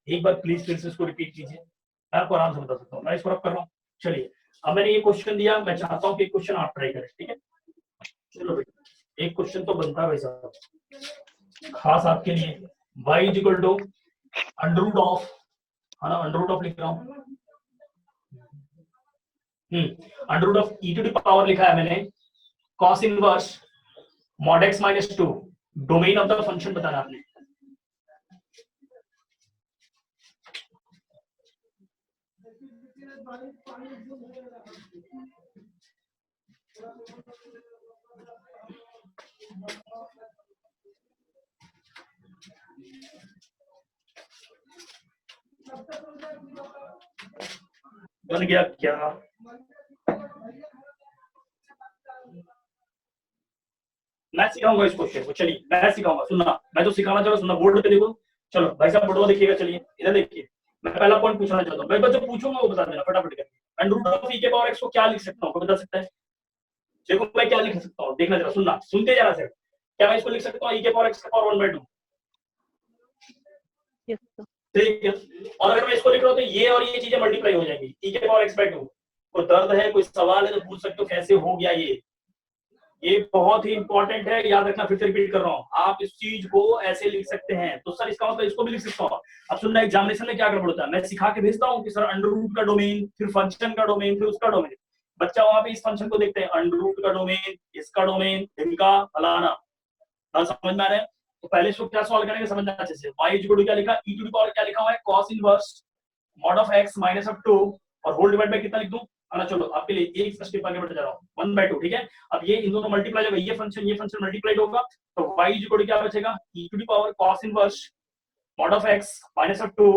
एक बार प्लीज फिर से इसको रिपीट कीजिए, मैं आपको आराम से बता सकता हूँ। मैं इसको रब कर रहा हूँ। चलिए अब मैंने ये क्वेश्चन दिया, मैं चाहता हूँ कि क्वेश्चन आप ट्राई करें, ठीक है। चलो भाई एक क्वेश्चन तो बनता है भाई साहब खास आपके लिए। y equal to under root of, है ना, अंडर रूट ऑफ लिख रहा हूँ under root of e to the power लिखा है मैंने, cos inverse mod x minus 2, domain of the function बताना आपने। बन गया क्या? मैं सिखाऊंगा इस क्वेश्चन को, चलिए मैं सिखाऊंगा, सुनना, मैं तो सिखाना चाहूँ, सुनना, बोर्ड पे देखो। चलो भाई साहब बोर्ड देखिएगा, चलिए इधर देखिए, मैं पहला पॉइंट पूछना चाहता हूँ, मैं जो पूछूंगा वो बता देना फटाफट करके। अंडर रूट ऑफ ई के पावर एक्स को क्या लिख सकता हूँ, कोई बता सकता है? देखो मैं क्या लिख सकता हूँ, देखना जरा, सुनना, सुनते जरा से। क्या मैं इसको लिख सकता हूँ ई के पावर एक्स का पावर 1/2? Yes, sir. ठीक है, और अगर मैं इसको लिख रहा हूँ तो ये और ये चीजें मल्टीप्लाई हो जाएंगी, ई के पावर x/2। कोई दर्द है, कोई सवाल है तो पूछ सकते हो कैसे हो गया ये बहुत ही इंपॉर्टेंट है, याद रखना, फिर से रिपीट कर रहा हूँ, आप इस चीज को ऐसे लिख सकते हैं। तो सर इसका मतलब इसको भी लिख सकता हूँ। अब सुनना, एग्जामिनेशन में क्या गड़बड़ होता है, मैं सिखा के भेजता हूँ कि सर अंडर रूट का डोमेन, फिर फंक्शन का डोमेन, फिर उसका डोमेन, बच्चा वहां पे इस फंक्शन को देखते हैं, अंडर रूट का डोमेन, इसका डोमेन, इनका फलाना, समझ में आ रहा है? तो पहले इसको क्या सॉल्व करेंगे समझना अच्छे से। y इक्वल टू क्या लिखा, e टू द पावर क्या लिखा हुआ है, cos inverse mod of x minus of 2 और होल डिवाइड बाय कितना लिख दूं? ना चलो आपके लिए एक स्टेप आगे बढ़ जा रहा हूं, 1/2, ठीक है। अब ये इन दोनों मल्टीप्लाई होगा, ये फंक्शन मल्टीप्लाई होगा, तो y इक्वल टू क्या बचेगा, e to the power cos inverse mod of x minus of 2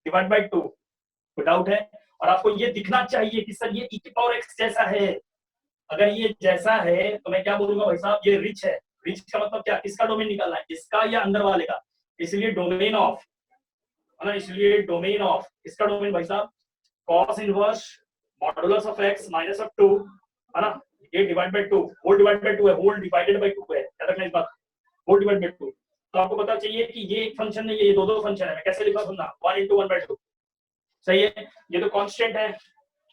divide by 2। कोई डाउट है? और आपको ये दिखना चाहिए कि सर ये e की पावर x जैसा है। अगर ये जैसा है तो मैं क्या बोलूंगा भाई साहब, ये रिच है। रिच का मतलब क्या, इसका डोमेन निकालना है, इसका या अंदर वाले का, इसलिए डोमेन ऑफ, है ना, इसलिए डोमेन ऑफ, इसका डोमेन भाई साहब cos इनवर्स modulus of x minus of 2, है ना, ये divide by 2, whole divide by 2 है, होल डिवाइडेड बाय 2 है, याद रखना इस बात, होल डिवाइड बाय 2। तो आपको पता चाहिए कि ये एक फंक्शन नहीं है, ये दो फंक्शन है। मैं कैसे लिखा, सुनना, 1 × 1/2, सही है। ये तो कांस्टेंट है,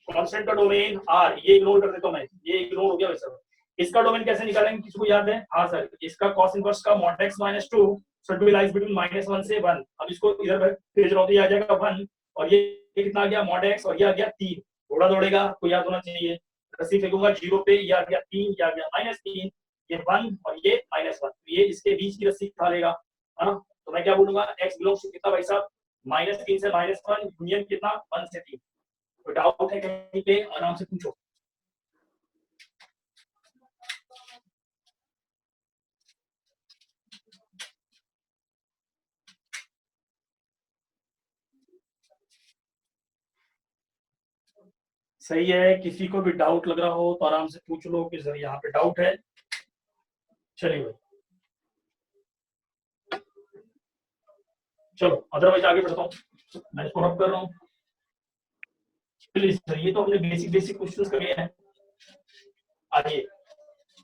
कांस्टेंट का डोमेन r, ये इग्नोर कर देता हूं मैं, ये इग्नोर हो गया वैसे। इसका डोमेन कैसे निकालेंगे, किसको याद है? हाँ सर, इसका cos इनवर्स का mod x - 2 should be lies between -1 से 1। अब इसको इधर भेज रहा हूं तो ये आ जाएगा 1, और ये कितना आ गया mod x, और ये आ गया 3, थोड़ा दौड़ेगा, कोई याद होना चाहिए। रस्सी फेंकूंगा 0 पे, ये आ गया 3, ये आ गया -3, ये 1 और ये -1, ये इसके बीच की रस्सी खा लेगा, है ना। तो मैं क्या बोलूंगा, x बिलोंग्स टू कितना भाई साहब, -3 से -1, यूनियन कितना, 1 से 3। तो डाउट है कहीं पे, आराम से पूछो। सही है, किसी को भी डाउट लग रहा हो तो आराम से पूछ लो कि सर यहाँ पे डाउट है। चलिए भाई, चलो अदरवाइज आगे बढ़ता हूँ, मैं इसको रब कर रहा हूँ। चलिए सर, ये तो हमने बेसिक क्वेश्चंस करे हैं। आइए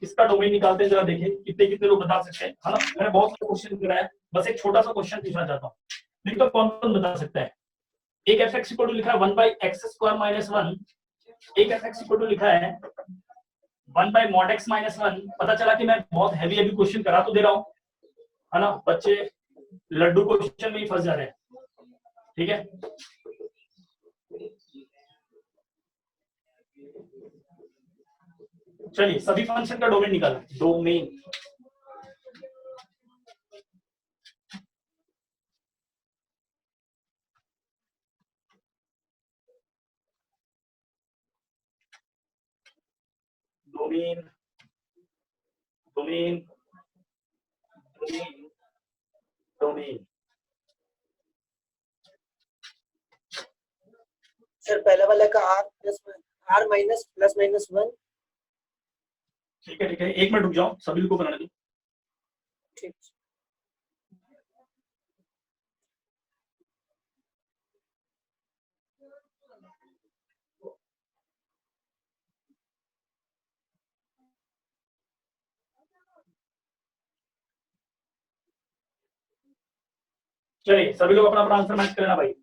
इसका डोमेन निकालते हैं, जरा देखिए कितने लोग बता सकते हैं, है ना। मैंने बहुत सारे क्वेश्चन कराया, बस एक छोटा सा क्वेश्चन पूछना चाहता हूँ, देखिए तो कौन बता सकता है। एक fx इक्वल टू लिखा है 1/x² - 1, एक fx इक्वल टू लिखा है 1/mod x - 1। पता चला कि मैं बहुत हैवी क्वेश्चन करा तो दे रहा हूँ, है ना, बच्चे लड्डू क्वेश्चन में ही फंस जा रहे हैं, ठीक है। चलिए सभी फंक्शन का डोमेन निकाला, domain domain domain domain domain sir पहला वाला का r माइनस प्लस माइनस 1। ठीक है, 1 मिनट रुक जाओ, सभी को बनाने दो। ठीक, चलिए सभी लोग अपना अपना आंसर मैच करना भाई।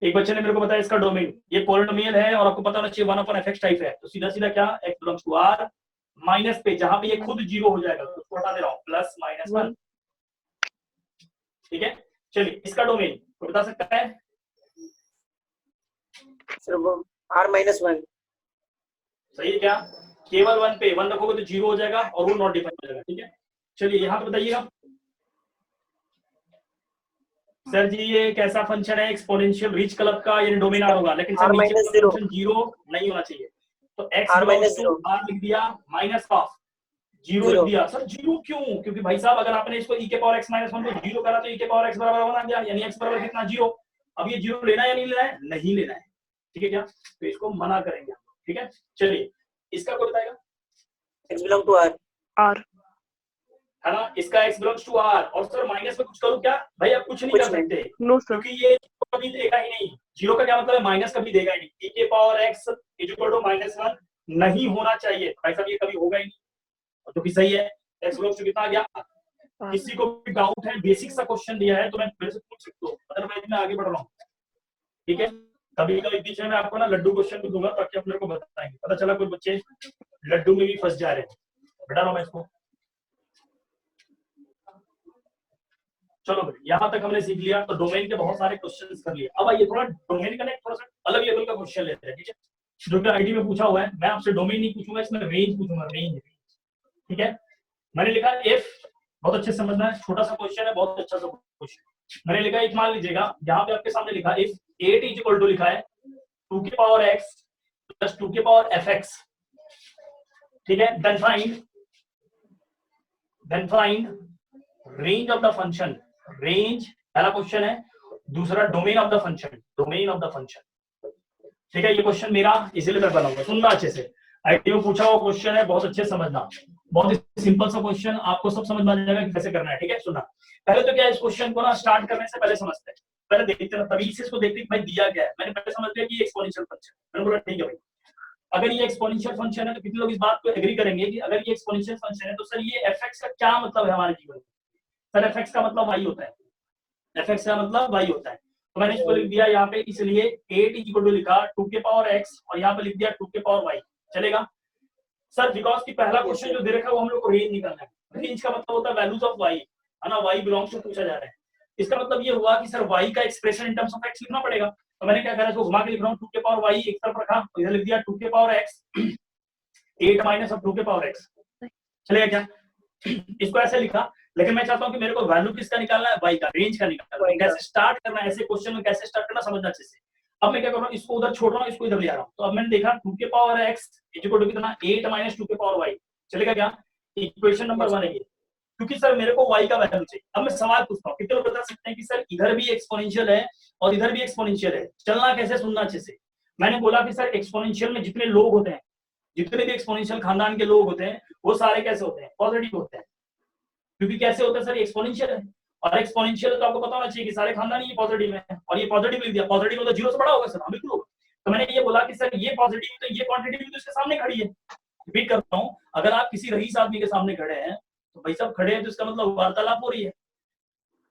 एक बच्चे ने मेरे को बताया इसका डोमेन, ये पॉलिनोमियल है और आपको पता होना चाहिए 1/fx टाइप है, तो सीधा क्या, x belongs to r, minus पे जहां पे ये खुद 0 हो जाएगा तो उसको हटा दे रहा हूं, प्लस -1, ठीक है। चलिए इसका डोमेन तो बता सकता है सर वो r - 1। सही है क्या? केवल 1 पे 1 रखोगे तो 0 हो जाएगा और वो नॉट डिफाइन हो जाएगा। ठीक है, चलिए यहाँ पे बताइएगा सर जी ये कैसा फंक्शन है? एक्सपोनेंशियल रिच क्लब का यानी डोमेन आर होगा, लेकिन सर नीचे का फंक्शन 0 नहीं होना चाहिए, तो x R minus belongs to r लिख दिया माइनस ऑफ 0 लिख दिया। सर 0 क्यों? क्योंकि भाई साहब अगर आपने इसको e के पावर x माइनस 1 को 0 करा तो e के पावर x बराबर 1 आ गया, यानी x बराबर कितना 0। अब ये 0 लेना है या नहीं लेना है? नहीं लेना है। ठीक है क्या? तो इसको मना करेंगे। ठीक है, चलिए इसका कोई बताएगा? x belong to r R. है ना, इसका x बिलोंग्स टू r। और सर माइनस में कुछ करूं क्या? भाई आप कुछ नहीं कर सकते No sir. क्योंकि ये कभी देगा ही नहीं। 0 का क्या मतलब है? माइनस कभी देगा ही नहीं। e के पावर x इक्वल टू -1 नहीं होना चाहिए भाई साहब, ये कभी होगा ही नहीं, तो कि सही है। x बिलोंग्स टू कितना आ गया? R. किसी को भी डाउट है, बेसिक सा क्वेश्चन दिया है तो मैं मेरे से पूछ सकते हो, अदरवाइज मैं आगे बढ़ रहा हूँ। ठीक है, कभी कभी बीच में मैं आपको ना लड्डू क्वेश्चन भी दूंगा ताकि आप मेरे को बताएंगे। पता चला कुछ बच्चे लड्डू में भी फंस जा रहे हैं, बेटा लो मैं इसको। चलो भाई यहाँ तक हमने सीख लिया, तो डोमेन के बहुत सारे क्वेश्चंस कर लिए। अब आइए थोड़ा डोमेन का थोड़ा सा अलग लेवल का क्वेश्चन लेते हैं। ठीक है, जो कि आईडी में पूछा हुआ है, मैं आपसे डोमेन नहीं पूछूंगा, इसमें रेंज पूछूंगा, रेंज। ठीक है, मैंने लिखा इफ, बहुत अच्छे से समझना है, छोटा सा क्वेश्चन है, बहुत अच्छा सा क्वेश्चन। मैंने लिखा इफ, मान लीजिएगा यहाँ पे आपके सामने लिखा इफ 8 इज इक्वल टू लिखा है 2 के पावर x प्लस 2 के पावर fx। ठीक है, then find range of the function. Range पहला क्वेश्चन है, दूसरा domain of the function, domain of the function. ठीक है, ये क्वेश्चन मेरा इसीलिए मैं बनाऊंगा, सुनना अच्छे से। आईटी में पूछा हुआ क्वेश्चन है, बहुत अच्छे से समझना, बहुत ही सिंपल सा क्वेश्चन, आपको सब समझ में आ जाएगा कि कैसे करना है। ठीक है, सुनना। पहले तो क्या इस क्वेश्चन को ना स्टार्ट करने से पहले समझते हैं, पहले देखते हैं, तभी से इसको देखते भाई दिया क्या है। मैंने पहले समझ लिया कि ये एक्सपोनेंशियल फंक्शन, मैंने बोला ठीक है भाई, अगर ये एक्सपोनेंशियल फंक्शन है तो कितने लोग इस बात को एग्री करेंगे कि अगर ये एक्सपोनेंशियल फंक्शन है तो सर ये fx का क्या मतलब है हमारे जीवन में? सर fx का मतलब y होता है, fx का मतलब y होता है। तो मैंने इसको लिख दिया यहाँ पे, इसलिए 8 इक्वल टू लिखा 2 के पावर x और यहाँ पे लिख दिया 2 के पावर y। चलेगा सर? बिकॉज की पहला क्वेश्चन जो दे रखा है वो हम लोग को रेंज निकालना है। रेंज का मतलब होता है वैल्यूज ऑफ y, है ना, y बिलोंग्स टू पूछा जा रहा है। इसका मतलब ये हुआ कि सर y का expression in terms of x लिखना पड़ेगा। तो मैंने क्या करा, इसको घुमा के लिख रहा हूँ, 2 के पावर y एक तरफ रखा, इधर लिख दिया 2 के पावर x 8 माइनस ऑफ 2 के पावर x। चलेगा क्या? इसको ऐसे लिखा, लेकिन मैं चाहता हूँ कि मेरे को वैल्यू किसका निकालना है? y का, रेंज का निकालना है। कैसे स्टार्ट करना है ऐसे क्वेश्चन में, कैसे स्टार्ट करना समझना अच्छे से। अब मैं क्या कर रहा हूँ, इसको उधर छोड़ रहा हूँ, इसको इधर ले आ रहा हूँ। तो अब मैंने देखा 2 के पावर x इक्वल टू कितना? 8 माइनस 2 के पावर y। चलेगा क्या? इक्वेशन नंबर 1 है ये, क्योंकि सर मेरे को y का वैल्यू चाहिए। अब मैं सवाल पूछता हूँ, कितने लोग बता सकते हैं कि सर इधर भी एक्सपोनेंशियल है और इधर भी एक्सपोनेंशियल है? चलना कैसे, सुनना अच्छे से। मैंने बोला कि सर एक्सपोनेंशियल में जितने लोग होते हैं, जितने भी एक्सपोनेंशियल खानदान के लोग होते हैं, वो सारे कैसे होते हैं? पॉजिटिव होते हैं। क्योंकि कैसे होता है सर? एक्सपोनेंशियल है, और एक्सपोनेंशियल तो आपको पता होना चाहिए कि सारे खानदान ही पॉजिटिव है, और ये पॉजिटिव लिख दिया। पॉजिटिव मतलब 0 से बड़ा होगा सर? बिल्कुल होगा। तो मैंने ये बोला कि सर ये पॉजिटिव तो ये क्वांटिटी भी तो इसके सामने खड़ी है। रिपीट करता हूँ, अगर आप किसी रईस आदमी के सामने खड़े हैं तो भाई साहब खड़े हैं तो इसका मतलब वार्तालाप हो रही है।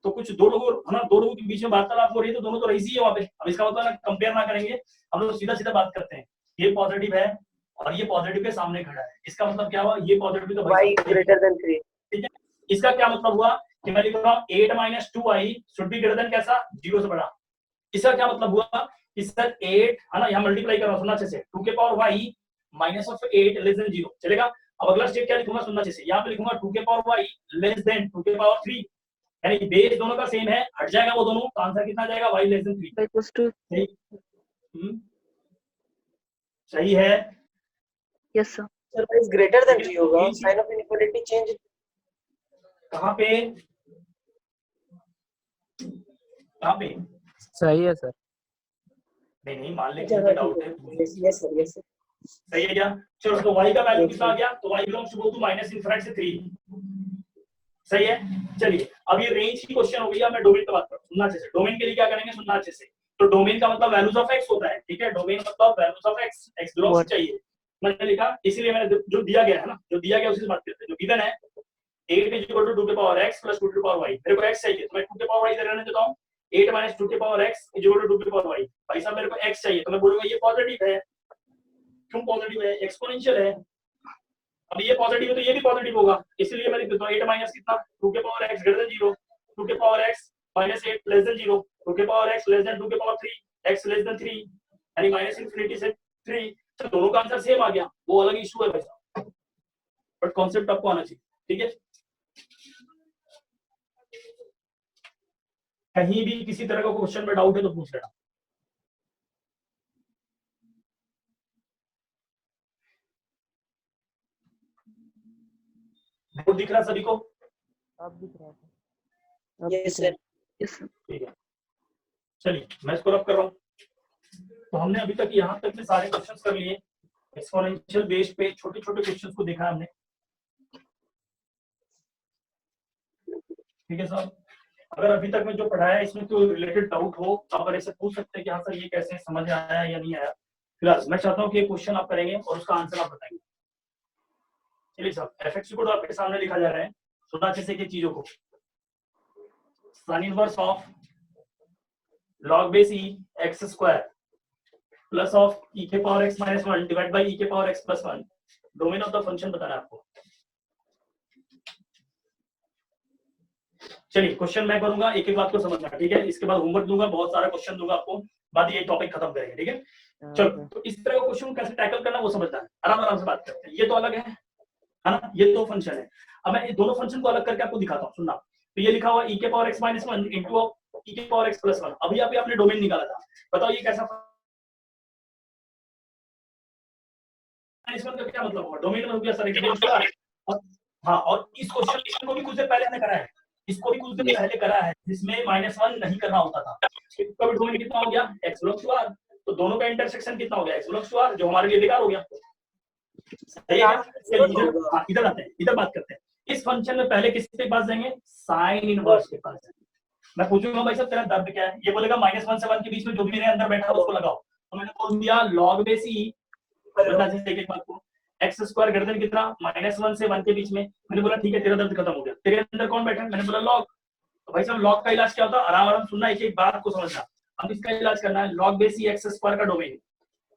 तो कुछ दो लोगों, है ना, दो लोगों के बीच में वार्तालाप हो रही है, तो दोनों तो रईस ही है वहां पे। अब इसका मतलब कंपेयर ना करेंगे, हम लोग सीधा सीधा बात करते हैं। ये पॉजिटिव है और ये पॉजिटिव के सामने खड़ा है, इसका मतलब क्या हुआ? ये पॉजिटिव तो y greater than 3। ठीक है, इसका क्या मतलब हुआ कि मैं लिख रहा हूँ 8 minus 2y should be greater then कैसा? 0 से बड़ा। इसका क्या मतलब हुआ कि सर 8, है ना, यहाँ मल्टीप्लाई कर रहा हूँ, सुनना अच्छे से, 2 के power y minus of 8 less than 0। चलेगा? अब अगला स्टेप क्या लिखूंगा, सुनना अच्छे से। यहाँ पे लिखूंगा 2 के पावर y लेस देन 2 के पावर 3, यानी बेस दोनों का सेम है, हट जाएगा वो दोनों, तो आंसर कितना जाएगा? y less than 3। Equals to. सही है? Yes sir. Sir y is greater than 3 होगा, साइन ऑफ इनइक्वालिटी चेंज कहाँ पे? कहाँ पे? सही है सर। नहीं मान लेते डाउट है। Yes sir. सही है क्या? चलो, तो y का वैल्यू कितना आ गया? तो y belongs to to minus infinity से 3। सही है? चलिए, अब ये रेंज की क्वेश्चन हो गई। अब मैं डोमेन की बात करूं, सुनना अच्छे से। डोमेन के लिए क्या करेंगे, सुनना अच्छे से। तो डोमेन का मतलब वैल्यूज ऑफ x होता है। ठीक है, डोमेन मतलब वैल्यूज ऑफ x बिलोंग्स चाहिए। मैंने लिखा, इसीलिए मैंने जो दिया गया है ना, जो दिया गया उसी से बात करते हैं। जो गिवन है 8 इज इक्वल टू 2 के power x plus 2 to power y। मेरे को x चाहिए तो मैं 2 के पावर y इधर रहने देता हूं। 8 माइनस 2 के power x is equal to 2 के पावर y। भाई साहब मेरे को x चाहिए तो मैं बोलूंगा ये पॉजिटिव है। क्यों पॉजिटिव है? एक्सपोनेंशियल है। अब ये पॉजिटिव है तो ये भी पॉजिटिव होगा, इसलिए मैं लिख देता हूं 8 माइनस कितना? 2 के पावर x ग्रेटर देन 0, 2 के power x minus 8 less than 0, 2 के पावर x लेस देन 2 के पावर 3, x लेस देन 3, यानी माइनस इनफिनिटी से 3। दोनों का आंसर सेम आ गया, वो अलग इशू है भाई साहब, बट कॉन्सेप्ट आपको आना चाहिए, ठीक है। कहीं भी किसी तरह का क्वेश्चन में डाउट है तो पूछ लेना। बोर्ड दिख रहा सभी को? Yes sir. Yes, sir. ठीक है, चलिए मैं इसको रब कर रहा हूँ। तो हमने अभी तक यहाँ तक में सारे क्वेश्चंस कर लिए, एक्सपोनेंशियल बेस पे छोटे छोटे क्वेश्चंस को देखा हमने, ठीक है साहब। अगर अभी तक में जो पढ़ाया है इसमें कोई रिलेटेड डाउट हो तो आप ऐसे पूछ सकते हैं कि हाँ सर ये कैसे समझ में आया या नहीं आया। फिलहाल मैं चाहता हूँ कि ये क्वेश्चन आप करेंगे और उसका आंसर आप बताएंगे। चलिए साहब, एफ को आपके सामने लिखा जा रहा है, सुना अच्छे से चीजों को। Sine inverse of log base e x square plus of e के power x minus 1 divide by e के power x plus 1, domain of the function बताना है आपको। चलिए क्वेश्चन मैं करूंगा, एक एक बात को समझना, ठीक है। इसके बाद होमवर्क दूंगा, बहुत सारा क्वेश्चन दूंगा आपको, बाद ये टॉपिक खत्म करेंगे, ठीक है। चलो, तो इस तरह का क्वेश्चन कैसे टैकल करना वो समझना है, आराम आराम से बात करते हैं। ये तो अलग है ना, ये दो फंक्शन है। अब मैं दोनों फंक्शन को अलग करके आपको दिखाता हूँ, सुनना। तो ये लिखा हुआ e के power x minus 1 into e के पावर x plus 1। अभी आपने डोमेन निकाला था, बताओ ये कैसा का क्या मतलब होगा? डोमेन में हो गया सर एक, हाँ, और इस क्वेश्चन को भी कुछ देर पहले हमने करा है, इसको भी कुछ देर पहले करा है, जिसमें -1 नहीं करना होता था। इसका भी डोमेन कितना हो गया? x belongs to r। तो दोनों का इंटरसेक्शन कितना हो गया? x belongs to r, जो हमारे लिए बेकार हो गया। सही है। इधर आते हैं, इधर बात करते हैं। इस फंक्शन में पहले किसके पास जाएंगे? साइन इनवर्स के पास जाएंगे। मैं पूछूंगा भाई साहब तेरा दर्द क्या है, ये बोलेगा -1 से 1 के बीच में जो भी मेरे अंदर बैठा है उसको लगाओ। तो मैंने बोल दिया log base e, एक बात को, x स्क्वायर ग्रेटर देन कितना? -1 से 1 के बीच में। मैंने बोला ठीक है, तेरा दर्द खत्म हो गया। तेरे अंदर कौन बैठा है? मैंने बोला log। तो भाई साहब log का इलाज क्या होता है? आराम आराम सुनना, एक एक बात को समझना। अब इसका इलाज करना है, log base e x square का डोमेन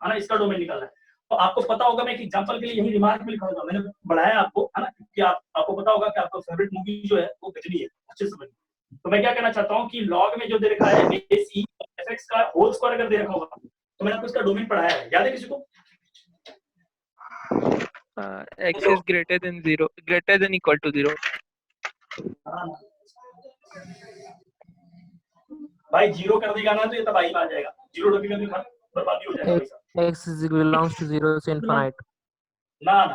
है ना, इसका डोमेन निकालना है। तो आपको पता होगा, मैं एक एग्जांपल के लिए यही रिमार्क में लिखा होगा, मैंने बढ़ाया आपको, है ना, कि आपको पता होगा कि आपका फेवरेट मूवी जो है वो गजनी है, अच्छे से समझिए। तो मैं क्या कहना चाहता हूँ कि लॉग में जो दे रखा है बेस ई एफएक्स का होल स्क्वायर अगर दे रखा होगा तो मैंने आपको इसका डोमेन पढ़ाया है, याद है किसी को? x is greater than 0, greater than equal to 0. भाई जीरो कर देगा ना तो ये तबाही में आ जाएगा, जीरो रखेगा तो बर्बादी हो जाएगा भाई साहब। x belongs to 0 to infinite. ना ना,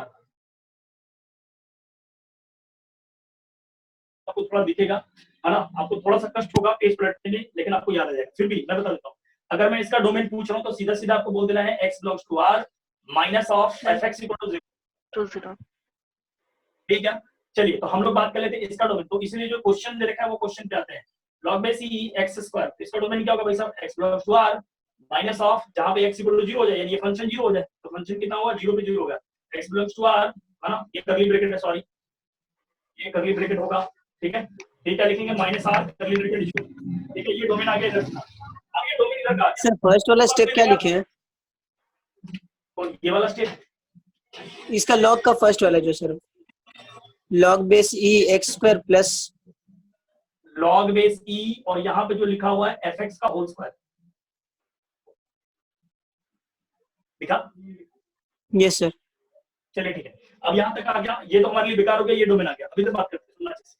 आपको थोड़ा दिखेगा, है ना, आपको थोड़ा सा कष्ट होगा पेज पलटने में, लेकिन आपको याद आ जाएगा। फिर भी मैं बता देता हूँ, अगर मैं इसका डोमेन पूछ रहा हूँ तो सीधा सीधा आपको बोल देना है x belongs to r minus of fx equal to 0। ठीक है, चलिए तो हम लोग बात कर लेते हैं इसका डोमेन। तो इसलिए जो क्वेश्चन दे रखा है वो क्वेश्चन पे आते हैं। log base e x square, इसका डोमेन क्या होगा भाई साहब? x belongs to r minus of, जहां पे x इक्वल टू 0 हो जाए, यानी ये फंक्शन 0 हो जाए, तो फंक्शन कितना होगा? 0 पे 0 होगा। x belongs to r, है ना, ये कर्ली ब्रैकेट है, सॉरी ये कर्ली ब्रैकेट होगा, ठीक है। ठीक है, लिखेंगे माइनस r कर्ली ब्रैकेट 0, ठीक है। ये डोमेन आगे इधर, आगे डोमेन इधर का। सर फर्स्ट वाला स्टेप क्या लिखे हैं? और ये वाला स्टेप, इसका लॉग का फर्स्ट वाला जो sir, log base e x square plus log base e, और यहाँ पे जो लिखा हुआ है fx का होल स्क्वायर, लिखा? Yes sir. चलिए ठीक है, अब यहाँ तक आ गया, ये तो हमारे लिए बेकार हो गया, ये डोमेन आ गया। अभी तो बात करते हैं, सुनना चाहिए।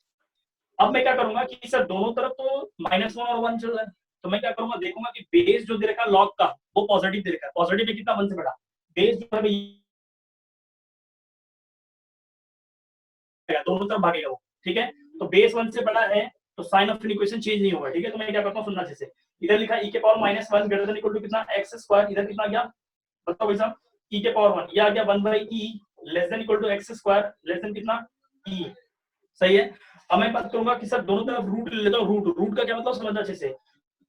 अब मैं क्या करूंगा कि सर दोनों तरफ तो -1 और 1 चल रहा है, तो मैं क्या करूंगा, देखूंगा कि बेस जो दे रखा है log का वो पॉजिटिव दे रखा है। पॉजिटिव में कितना? 1 से बड़ा। बेस जो है दोनों तरफ भागेगा वो, ठीक है। तो बेस 1 से बड़ा है तो साइन ऑफ इक्वेशन चेंज नहीं होगा, ठीक है। तो मैं क्या करता हूँ, सुनना अच्छे से। इधर लिखा e के power -1 greater than equal to कितना? x square. इधर कितना गया बताओ भाई साहब? e के पावर 1, ये आ गया 1/e less than equal to x square less than कितना? e, सही है। अब मैं बात करूंगा कि सर दोनों तरफ रूट ले लेता हूँ। रूट का क्या मतलब समझना अच्छे से।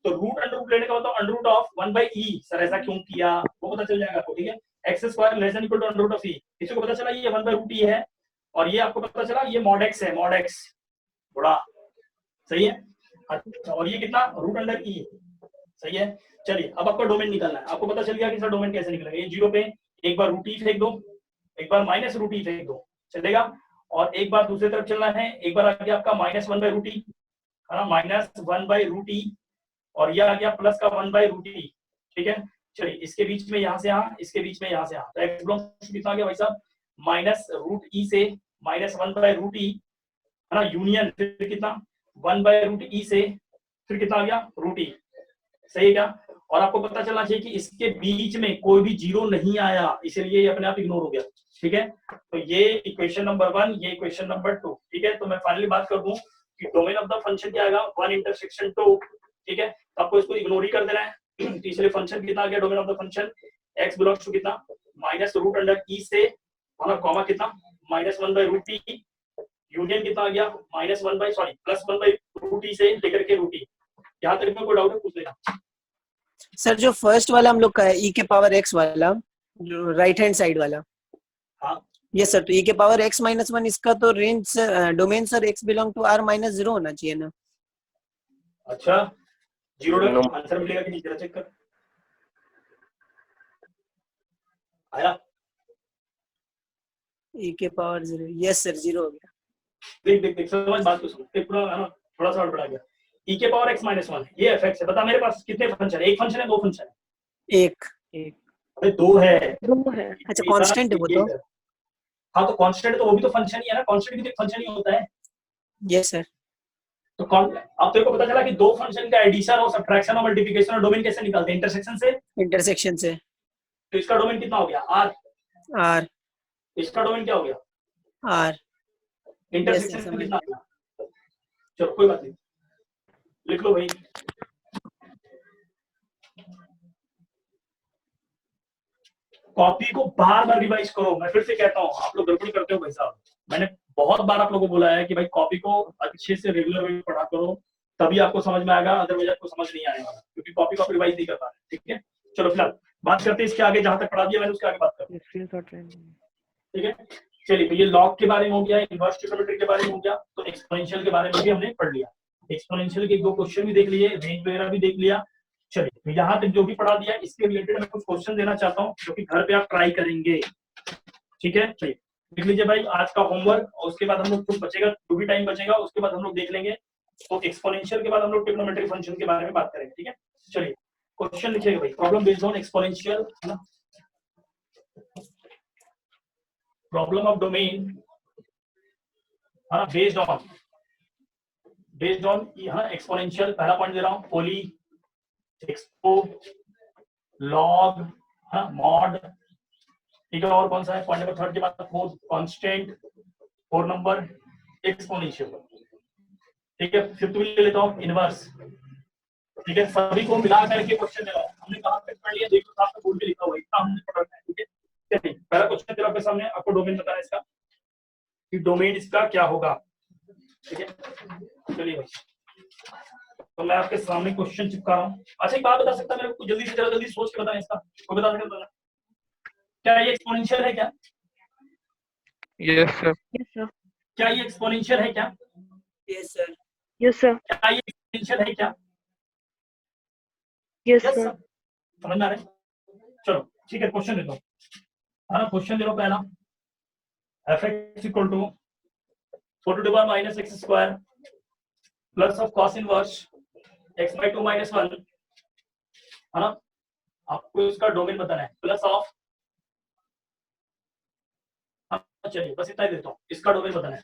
तो रूट अंडर रूट लेने का मतलब under root of 1/e। Sir ऐसा क्यों किया वो पता चल जाएगा आपको, ठीक है। x square less than equal to under root of e, किसी को पता चला ये 1/√e है, और ये आपको पता चला ये mod x है, mod x थोड़ा, सही है। अच्छा, और ये कितना? रूट अंडर e, सही है। चलिए अब आपका डोमेन निकालना है। आपको पता चल गया कि सर डोमेन कैसे निकलेगा। ये 0 पे एक बार √e फेंक दो, एक बार -√e फेंक दो, चलेगा। और एक बार दूसरी तरफ चलना है, एक बार आ गया आपका -1/√e, है ना, -1/√e, और ये आ गया प्लस का 1/√e, ठीक है। चलिए इसके बीच में यहाँ से यहाँ, इसके बीच में यहाँ से यहाँ, तो x बिलोंग्स टू कितना आ गया भाई साहब, माइनस रूट ई से माइनस 1/√e, है ना, यूनियन फिर कितना 1/√e से फिर कितना आ गया √e, सही है क्या। और आपको पता चलना चाहिए कि इसके बीच में कोई भी जीरो नहीं आया, इसलिए ये अपने आप इग्नोर हो गया, ठीक है। तो ये इक्वेशन नंबर 1, ये इक्वेशन नंबर 2, ठीक है। तो मैं फाइनली बात कर दूं कि डोमेन ऑफ द फंक्शन क्या आएगा, 1 इंटरसेक्शन 2, ठीक है। तो आपको इसको इग्नोर ही कर देना है। तो इसलिए फंक्शन कितना आ गया, domain of the function x belongs to कितना -√e से कॉमा कितना -1/√e, यूनियन कितना आ गया +1/√e से लेकर के √e। यहाँ तक में कोई डाउट है पूछ लेना। सर जो फर्स्ट वाला हम लोग का है e के पावर x वाला, जो राइट हैंड साइड वाला, हाँ यस सर, तो e के पावर x -1 इसका तो range domain sir x belong to r -0 होना चाहिए ना। अच्छा, जीरो आंसर मिलेगा कि नहीं जरा चेक कर, आया e के पावर 0, यस सर 0 हो गया। देख देख देख समझ बात को समझ, एक पूरा है ना थोड़ा सा और बढ़ा गया। e के पावर x -1 ये fx है। बता मेरे पास कितने फंक्शन है, एक फंक्शन है दो फंक्शन है? एक अरे दो है। दो है। अच्छा कांस्टेंट है वो तो। हाँ तो कांस्टेंट तो वो भी तो फंक्शन ही है ना, कांस्टेंट भी तो एक फंक्शन ही होता है। Yes sir. तो अब तेरे को पता चला कि दो फंक्शन का एडिशन और सब्ट्रैक्शन और मल्टीप्लिकेशन और डोमेन कैसे निकालते हैं, इंटरसेक्शन से। इंटरसेक्शन से। तो इसका डोमेन कितना हो गया r, r, इसका डोमेन क्या हो गया r, इंटरसेक्शन Yes, में कितना आ गया। चलो कोई बात नहीं, लिख लो भाई। कॉपी को बार बार रिवाइज करो, मैं फिर से कहता हूँ आप लोग गड़बड़ करते हो भाई साहब। मैंने बहुत बार आप लोगों को बोला है कि भाई कॉपी को अच्छे से रेगुलर वे में पढ़ा करो, तभी आपको समझ में आएगा, अदरवाइज आपको समझ नहीं आएगा, क्योंकि कॉपी को आप रिवाइज नहीं कर पा रहे। ठीक है, चलो फिलहाल बात करते हैं इसके आगे, जहां तक पढ़ा दिया मैंने उसके आगे बात करते हैं। ठीक है, चलिए तो ये लॉग के बारे में हो गया, इनवर्स ट्रिग्नोमेट्री के बारे में हो गया, तो एक्सपोनेंशियल के बारे में भी हमने पढ़ लिया। एक्सपोनेंशियल के दो क्वेश्चन भी देख लिए, रेंज वगैरह भी देख लिया। चलिए तो यहाँ तक जो भी पढ़ा दिया इसके रिलेटेड मैं कुछ क्वेश्चन देना चाहता हूँ, जो कि घर पे आप ट्राई करेंगे। ठीक है, चलिए देख लीजिए भाई आज का होमवर्क, और उसके बाद हम लोग कुछ बचेगा, जो भी टाइम बचेगा उसके बाद हम लोग देख लेंगे। तो एक्सपोनेंशियल के बाद हम लोग ट्रिग्नोमेट्री फंक्शन के बारे में बात करेंगे। ठीक है, चलिए क्वेश्चन लिखिएगा भाई, प्रॉब्लम बेस्ड ऑन एक्सपोनेंशियल, है ना, प्रॉब्लम ऑफ डोमेन, है ना, बेस्ड ऑन यहाँ एक्सपोनेंशियल। पहला पॉइंट दे रहा हूँ, पोली, एक्सपो, लॉग, मॉड। ठीक है, और कौन सा है पॉइंट नंबर 3 के बाद, फोर्थ कांस्टेंट, 4 नंबर एक्सपोनेंशियल। ठीक है, फिफ्थ भी ले लेता हूँ इनवर्स। ठीक है, सभी को मिला करके क्वेश्चन दे रहा हूँ, हमने कहाँ पे पढ़ लिया देखो, साथ में बोर्ड पे लिखा हुआ है, इतना हमने पढ़ा है। ठीक है, चलिए पहला क्वेश्चन तेरा आपके सामने, आपको डोमेन बताना है इसका कि डोमेन इसका क्या होगा। ठीक है, चलिए भाई, तो मैं आपके सामने क्वेश्चन चिपका रहा हूँ। अच्छा एक बात बता सकता है मेरे को, जल्दी से जरा जल्दी सोच के बताना इसका, कोई बता सकता है क्या ये एक्सपोनेंशियल है क्या? Yes sir. Yes sir. क्या ये एक्सपोनेंशियल है क्या? Yes sir. Yes sir. क्या ये एक्सपोनेंशियल है क्या? Yes yes sir. सर, समझ में आ रहा है? चलो ठीक है, क्वेश्चन देता हूँ, है ना। क्वेश्चन दे रहा हूँ पहला, fx equal to 4 - x square plus of cos inverse x/2 - 1, है ना। आपको इसका डोमेन बताना है, प्लस ऑफ, चलिए बस इतना ही देता हूँ, इसका डोमेन बताना है।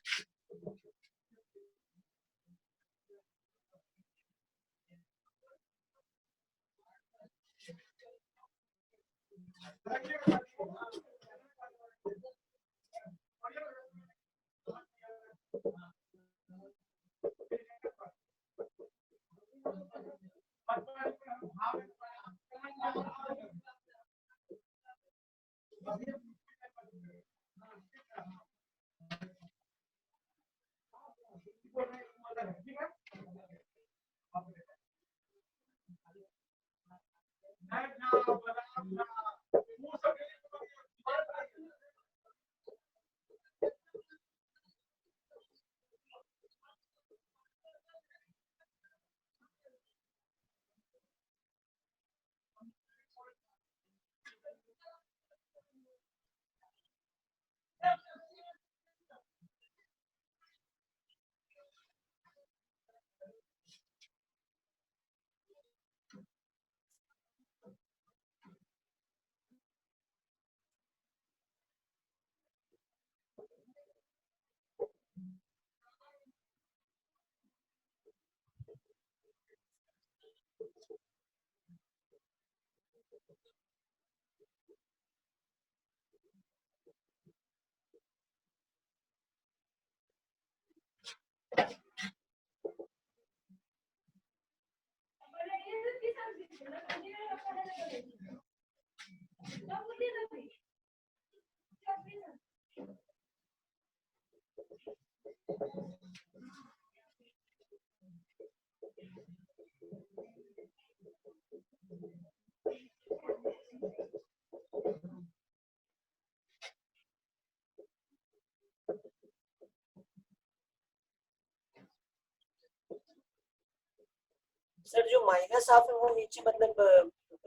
सर जो माइनस हाफ है वो नीचे मतलब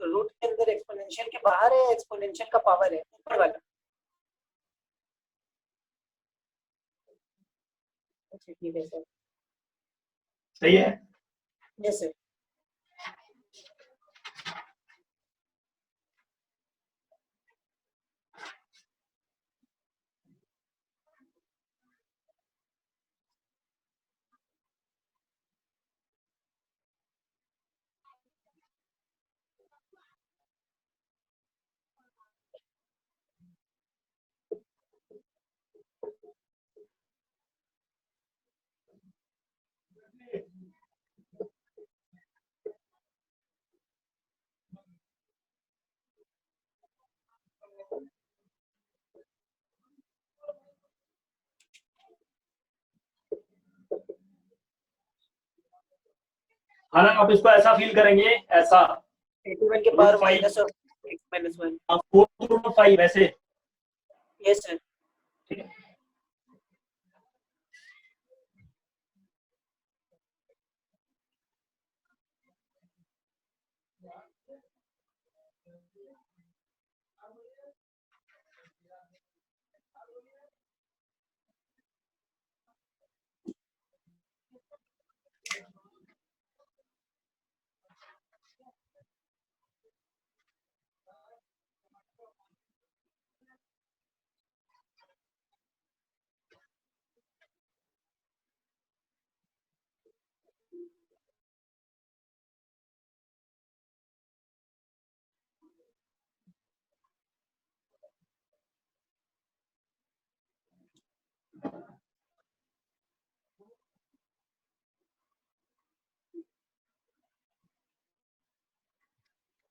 रूट के अंदर एक्सपोनेंशियल के बाहर है, एक्सपोनेंशियल का पावर है ऊपर वाला? अच्छा ठीक है सर। सही है। Yes sir. हाँ ना, आप इसको ऐसा फील करेंगे, ऐसा 81 के power Root five. Minus of x minus 1। 4/5 ऐसे। Yes sir. ठीक है।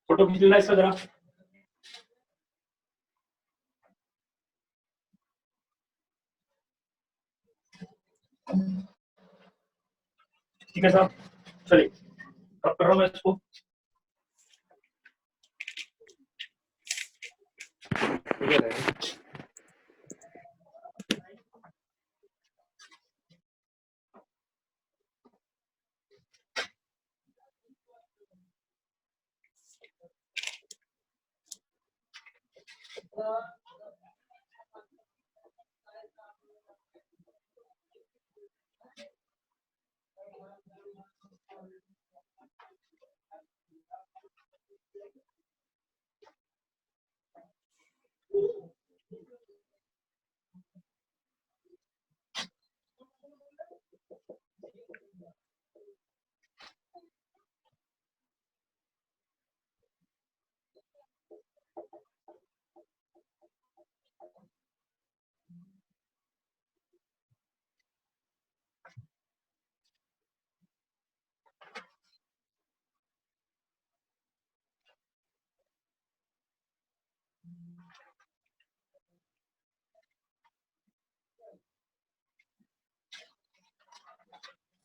फोटो खींच लेना इसका जरा। ठीक है साहब, चलिए अब कर रहा हूँ मैं इसको।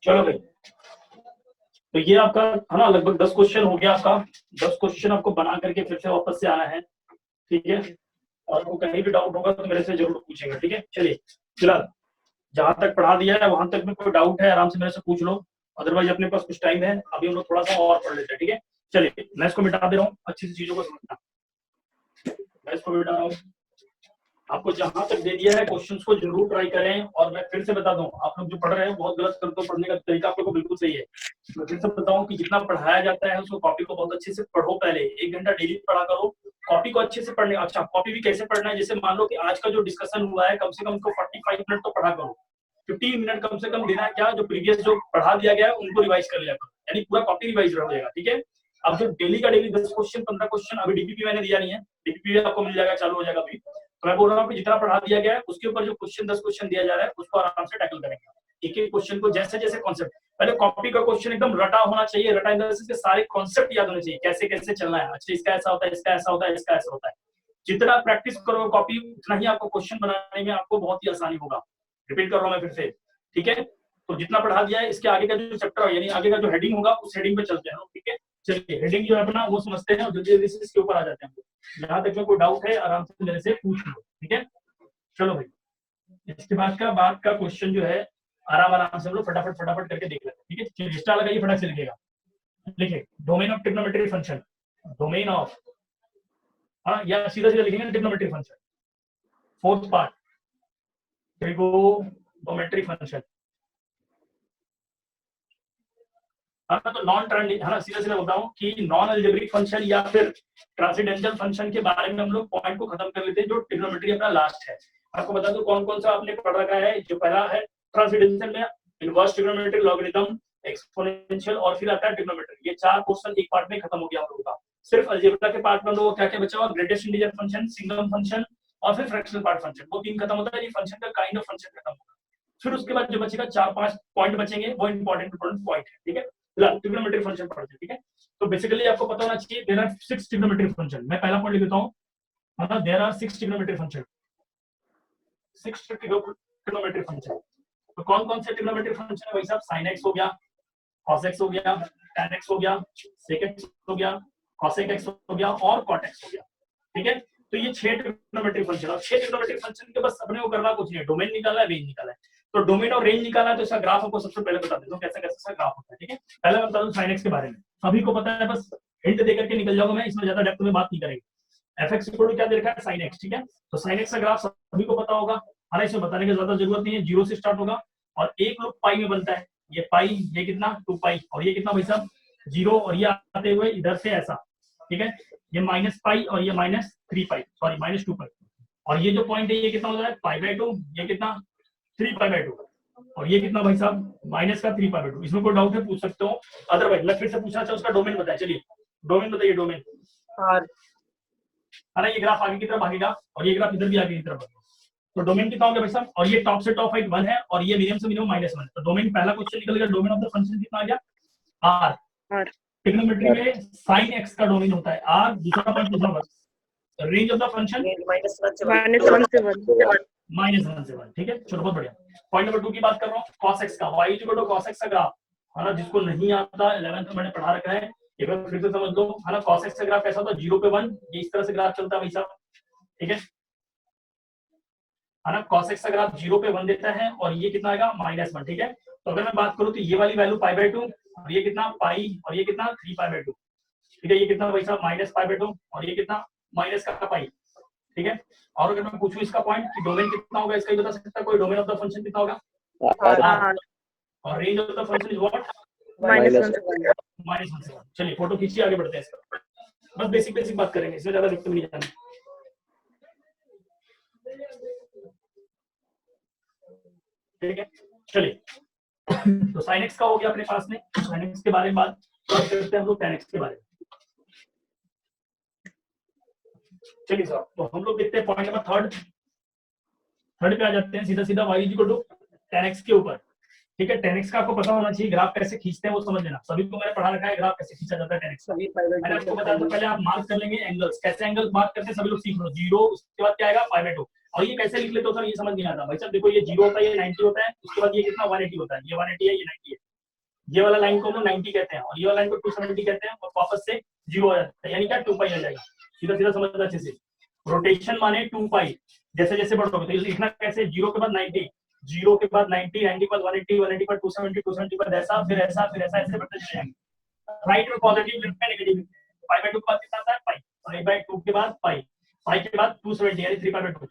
चलो भाई, तो ये आपका है ना, लगभग 10 क्वेश्चन हो गया आपका। 10 क्वेश्चन आपको बना करके फिर से वापस से आना है, ठीक है। और आपको कहीं भी डाउट होगा तो मेरे से जरूर पूछेंगे, ठीक है। चलिए फिलहाल जहां तक पढ़ा दिया है वहां तक में कोई डाउट है आराम से मेरे से पूछ लो, अदरवाइज अपने पास कुछ टाइम है, अभी हम लोग थोड़ा सा और पढ़ लेते हैं, ठीक है। चलिए मैं इसको मिटा दे रहा हूँ, अच्छी सी चीजों को समझना। मैं इसको मिटा रहा हूँ। आपको जहां तक दे दिया है क्वेश्चंस को जरूर ट्राई करें। और मैं फिर से बता दूं, आप लोग जो पढ़ रहे हैं बहुत गलत करते हो, पढ़ने का तरीका आप लोग को बिल्कुल सही है। मैं फिर से बताऊं कि जितना पढ़ाया जाता है उसको कॉपी को बहुत अच्छे से पढ़ो। पहले 1 घंटा डेली पढ़ा करो, कॉपी को अच्छे से पढ़ने। अच्छा, कॉपी भी कैसे पढ़ना है, जैसे मान लो कि आज का जो डिस्कशन हुआ है कम से कम उसको 45 मिनट तो पढ़ा करो। 15 मिनट कम से कम देना है, क्या जो प्रीवियस जो पढ़ा दिया गया है उनको रिवाइज कर लिया करो, यानी पूरा कॉपी रिवाइज रह जाएगा, ठीक है। अब जो डेली का डेली 10 क्वेश्चन 15 क्वेश्चन, अभी डीपीपी मैंने दिया नहीं है, डीपीपी आपको मिल जाएगा, चालू हो जाएगा अभी। तो मैं बोल रहा हूँ कि जितना पढ़ा दिया गया है उसके ऊपर जो क्वेश्चन 10 क्वेश्चन दिया जा रहा है उसको आराम से टैकल करेंगे। एक एक क्वेश्चन को जैसे जैसे कॉन्सेप्ट, पहले कॉपी का क्वेश्चन एकदम रटा होना चाहिए, रटा इन द सेंस के सारे कॉन्सेप्ट याद होने चाहिए, कैसे कैसे चलना है। अच्छा, इसका ऐसा होता है, इसका ऐसा होता है, इसका ऐसा होता है। जितना प्रैक्टिस करोगे कॉपी उतना ही आपको क्वेश्चन बनाने में आपको बहुत ही आसानी होगा। रिपीट कर रहा हूं मैं फिर से, ठीक है। तो जितना पढ़ा दिया है इसके आगे का जो चैप्टर यानी आगे का जो हेडिंग होगा उस हेडिंग पे चलते हैं, ठीक है। चलिए हेडिंग जो है अपना वो समझते हैं और जल्दी जल्दी से इसके ऊपर आ जाते हैं। जहां तक में कोई डाउट है आराम से मेरे से पूछ लो, ठीक है। चलो भाई इसके बाद का क्वेश्चन जो है आराम से हम लोग फटाफट करके देख लेते हैं, ठीक है। चलिए स्टार लगाइए, फटाफट से लिखिएगा। लिखिए domain of trigonometric function, domain of, हाँ या सीधा लिखेंगे trigonometric function. Fourth part trigonometric function, तो नॉन सीधा बोलता हूँ कि नॉन अलजेब्रिक फंक्शन या फिर ट्रांसेंडेंटल फंक्शन के बारे में हम लोग पॉइंट को खत्म कर लेते हैं जो ट्रिग्नोमेट्री अपना लास्ट है। आपको बता दो कौन कौन सा आपने पढ़ रखा है। जो पहला है ट्रांसेंडेंटल में इनवर्स ट्रिग्नोमेट्री, लॉगरिथम, एक्सपोनेंशियल और फिर आता है ट्रिग्नोमेट्री। ये 4 क्वेश्चन एक पार्ट में खत्म हो गया हम लोगों का। सिर्फ अलजेब्रा के पार्ट में हम लोग क्या क्या बचा हुआ, greatest integer function, single function और फिर फ्रैक्शनल पार्ट फंक्शन, वो 3 खत्म होता है। ये फंक्शन का काइंड ऑफ फंक्शन खत्म होगा। फिर उसके बाद जो बचेगा 4-5 पॉइंट बचेंगे, वो इंपॉर्टेंट पॉइंट है, ठीक है। ट्रिग्नोमेट्रिक फंक्शन पढ़ते हैं, ठीक है। तो बेसिकली आपको पता होना चाहिए देयर आर 6 ट्रिग्नोमेट्रिक फंक्शन। मैं पहला पॉइंट लिख देता हूं, there are 6 trigonometric function, 6 trigonometric function. तो कौन कौन से ट्रिग्नोमेट्रिक फंक्शन है भाई साहब? sin x हो गया, cos x हो गया, tan x हो गया, sec x हो गया, cosec x हो गया और cot x हो गया, ठीक है। तो ये 6 ट्रिग्नोमेट्रिक फंक्शन और 6 ट्रिग्नोमेट्रिक फंक्शन के बस अपने को करना कुछ नहीं है, डोमेन निकालना है, रेंज निकालना है। तो डोमेन और रेंज निकालना है तो इसका ग्राफ आपको सबसे पहले बता देता हूं कैसे कैसे इसका ग्राफ होता है, ठीक है। पहले मैं बता दूं sin x के बारे में, सभी को पता है, बस हिंट दे करके निकल जाऊंगा मैं, इसमें ज्यादा डेप्थ में बात नहीं करेंगे। fx इक्वल क्या दे रखा है? sin x, ठीक है। तो sin x का ग्राफ सभी को पता होगा, हालांकि इसमें बताने की ज्यादा जरूरत नहीं है। 0 से स्टार्ट होगा और एक लूप पाई में बनता है। ये पाई, ये कितना 2 पाई और ये कितना भाई साहब 0 और ये आते हुए इधर से ऐसा, ठीक है। ये माइनस पाई और ये -3 पाई, सॉरी -2 पाई और ये जो पॉइंट है ये कितना होता है π/2, ये कितना 3 π/2 और ये कितना भाई साहब माइनस का 3 π/2। इसमें कोई डाउट है पूछ सकते हो, अदरवाइज मैं फिर से पूछना चाहूँ उसका डोमेन बताए। चलिए डोमेन बताइए, डोमेन। अरे ये ग्राफ आगे की तरफ भागेगा और ये ग्राफ इधर भी आगे की तरफ भागेगा। तो डोमेन कितना हो गया भाई साहब? और ये टॉप से टॉप हाइट 1 है और ये मिनिमम से मिनिमम -1। तो डोमेन पहला क्वेश्चन निकल गया। डोमेन ऑफ द फंक्शन कितना आ गया? r। ट्रिग्नोमेट्री में sin x का डोमेन होता है r। दूसरा पॉइंट दूसरा बस रेंज ऑफ द फंक्शन -1 से 1, ठीक है। चलो बहुत बढ़िया। पॉइंट नंबर 2 की बात कर रहा हूँ, cos x का, y equal to cos x का ग्राफ, है ना। जिसको नहीं आता 11th में मैंने पढ़ा रखा है, एक बार फिर से समझ लो, है ना। cos x का ग्राफ कैसा होता है? 0 पे 1, ये इस तरह से ग्राफ चलता है भाई साहब, ठीक है ना। cos x का ग्राफ 0 पे 1 देता है और ये कितना आएगा -1, ठीक है। तो अगर मैं बात करूं तो ये वाली वैल्यू π/2 और ये कितना पाई और ये कितना 3 π/2, ठीक है। ये कितना भाई साहब -π/2 और ये कितना माइनस का पाई, ठीक है। और अगर मैं पूछूं इसका पॉइंट कि डोमेन कितना होगा, इसका ही बता सकता है कोई? डोमेन ऑफ द फंक्शन कितना होगा? और range of the function is what? -1 से 1। चलिए फोटो खींचिए, आगे बढ़ते हैं इसका। बस बेसिक बात करेंगे, इसमें ज्यादा दिक्कत नहीं जानी, ठीक है। चलिए तो sin x का हो गया अपने पास में। sin x के बारे में बात करते हैं हम लोग tan x के बारे में। चलिए सर, तो हम लोग देखते हैं पॉइंट नंबर 3 पे आ जाते हैं। सीधा y equal to tan x के ऊपर, ठीक है। tan x का आपको पता होना चाहिए, ग्राफ कैसे खींचते हैं वो समझ लेना। सभी को मैंने पढ़ा रखा है ग्राफ कैसे खींचा जाता है tan x का। मैंने आपको बताया था पहले आप मार्क कर लेंगे एंगल्स, कैसे एंगल्स मार्क करते हैं सभी लोग सीख लो। 0 उसके बाद क्या आएगा π/2 और ये कैसे लिख लेते हो सर? ये समझ नहीं आता भाई साहब। देखो ये 0 होता है, ये 90 होता है, उसके बाद ये कितना 180 होता है, ये 180 है, ये 90 है। ये वाला लाइन को हम लोग 90 कहते हैं और ये वाला लाइन को 270 कहते हैं और वापस से 0 आ जाता है, यानी क्या 2 पाई आ जाएगा। सीधा समझना अच्छे से। रोटेशन माने 2 पाई, जैसे जैसे बढ़ोगे तो लिखना कैसे? 0 के बाद 90, 0 के बाद 90, 90 के बाद 180, 180 पर 270, 270 पर ऐसा, फिर ऐसा, फिर ऐसा, ऐसे बढ़ते चले जाएंगे। राइट में पॉजिटिव, लेफ्ट में नेगेटिव। π/2 के बाद कितना आता है? पाई। π/2 के बाद पाई, पाई के बाद 270 यानी 3 π/2,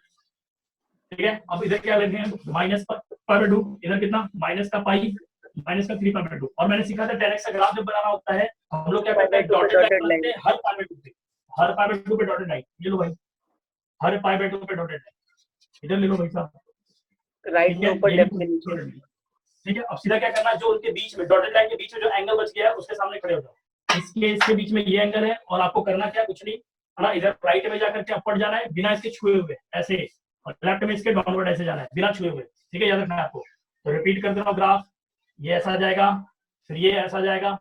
ठीक है। अब इधर क्या लेते हैं? माइनस π/2, इधर कितना माइनस का पाई, माइनस का 3 π/2। और मैंने सीखा था tan x का ग्राफ जब बनाना होता है हम लोग क्या करते हैं? डॉटेड लाइन बनाते हैं हर π/2 पे, हर π/2 पे डॉटेड लाइन। ये लो भाई, हर π/2 पे डॉटेड लाइन इधर ले लो भाई साहब, राइट में ऊपर लेफ्ट में नीचे, ठीक है। अब सीधा क्या करना है? जो उनके बीच में डॉटेड लाइन के बीच में जो एंगल बच गया है उसके सामने खड़े हो जाओ। इसके बीच में ये एंगल है और आपको करना क्या? कुछ नहीं, है ना। इधर राइट में जाकर के अपवर्ड जाना है बिना इसके छुए हुए, ऐसे, और लेफ्ट में इसके डाउनवर्ड ऐसे जाना है बिना छुए हुए, ठीक है। याद रखना है आपको। तो रिपीट कर दे रहा हूं, ग्राफ ये ऐसा जाएगा, फिर ये ऐसा जाएगा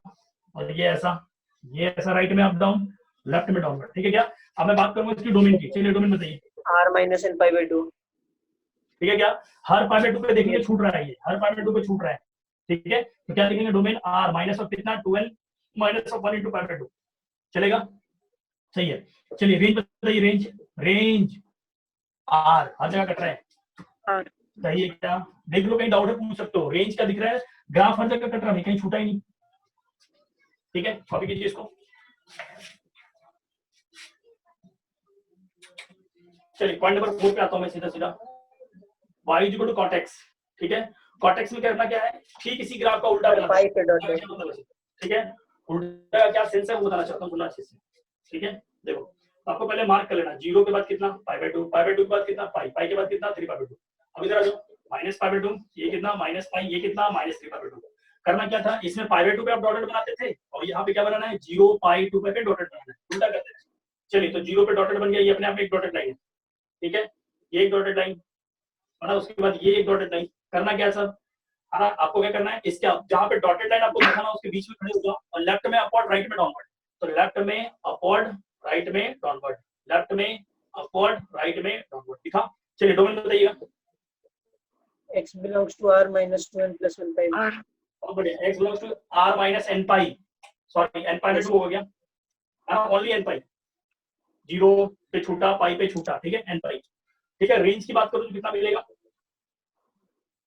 और ये ऐसा राइट में अप डाउन लेफ्ट में डाउनवर्ड, ठीक है क्या? अब मैं बात करूंगा इसकी डोमेन की, चलिए डोमेन बताइए, r minus n pi by 2. ठीक है क्या? हर पाई बाय 2 पे देखेंगे छूट रहा है, ये हर पाई बाय 2 पे छूट रहा है, ठीक है? तो क्या लिखेंगे डोमेन r माइनस ऑफ कितना 2n minus of 1 into pi by 2, चलेगा? सही है। चलिए रेंज बताइए, रेंज r हर जगह कट रहा है, R. सही है क्या? देख लो, कहीं डाउट है पूछ सकते हो, रेंज क्या दिख रहा है, ग्राफ हर जगह कट रहा है, कहीं छूटा ही नहीं, ठीक है? कॉपी कीजिए इसको। चलिए पॉइंट नंबर 4 पे आता हूं मैं सीधा y is equal to cot x, ठीक है? cot x में करना क्या है, ठीक इसी ग्राफ का उल्टा बनाना pi पे डॉट है, ठीक है? उल्टा का क्या सेंस है वो बताना चाहता हूं, सुनना अच्छे से, ठीक है? देखो आपको पहले मार्क कर लेना, 0 के बाद कितना पाई बाय 2, पाई बाय 2 के बाद कितना पाई, पाई के बाद कितना 3 पाई बाय 2। अब इधर आ जाओ, माइनस पाई बाय 2 ये कितना माइनस पाई, ये कितना माइनस 3 पाई बाय 2। करना क्या था, इसमें पाई बाय 2 पे आप डॉटेड बनाते थे और यहाँ पे क्या बनाना है 0 पाई 2 पे डॉटेड बनाना है, उल्टा करते हैं। चलिए तो 0 पे डॉटेड बन गया, ये अपने आप में एक डॉटेड लाइन है, ठीक है? ये एक डॉटेड लाइन बना, उसके बाद ये एक डॉटेड लाइन। करना क्या है सब, आपको क्या करना है, इसके जहाँ पे डॉटेड लाइन आपको दिखाना उसके बीच में खड़े हो जाओ और लेफ्ट में अपवर्ड राइट में डाउनवर्ड, तो लेफ्ट में अपवर्ड राइट में डाउनवर्ड, लेफ्ट में अपवर्ड राइट में डाउनवर्ड दिखा। चलिए डोमेन बताइएगा। x belongs to r minus 2n plus 1 pi. R. बहुत बढ़िया, x belongs to r minus n pi, sorry n pi में 2 हो गया, ओनली n pi, 0 पे छूटा पाई पे छूटा, ठीक है? n pi, ठीक है? रेंज की बात करो तो कितना मिलेगा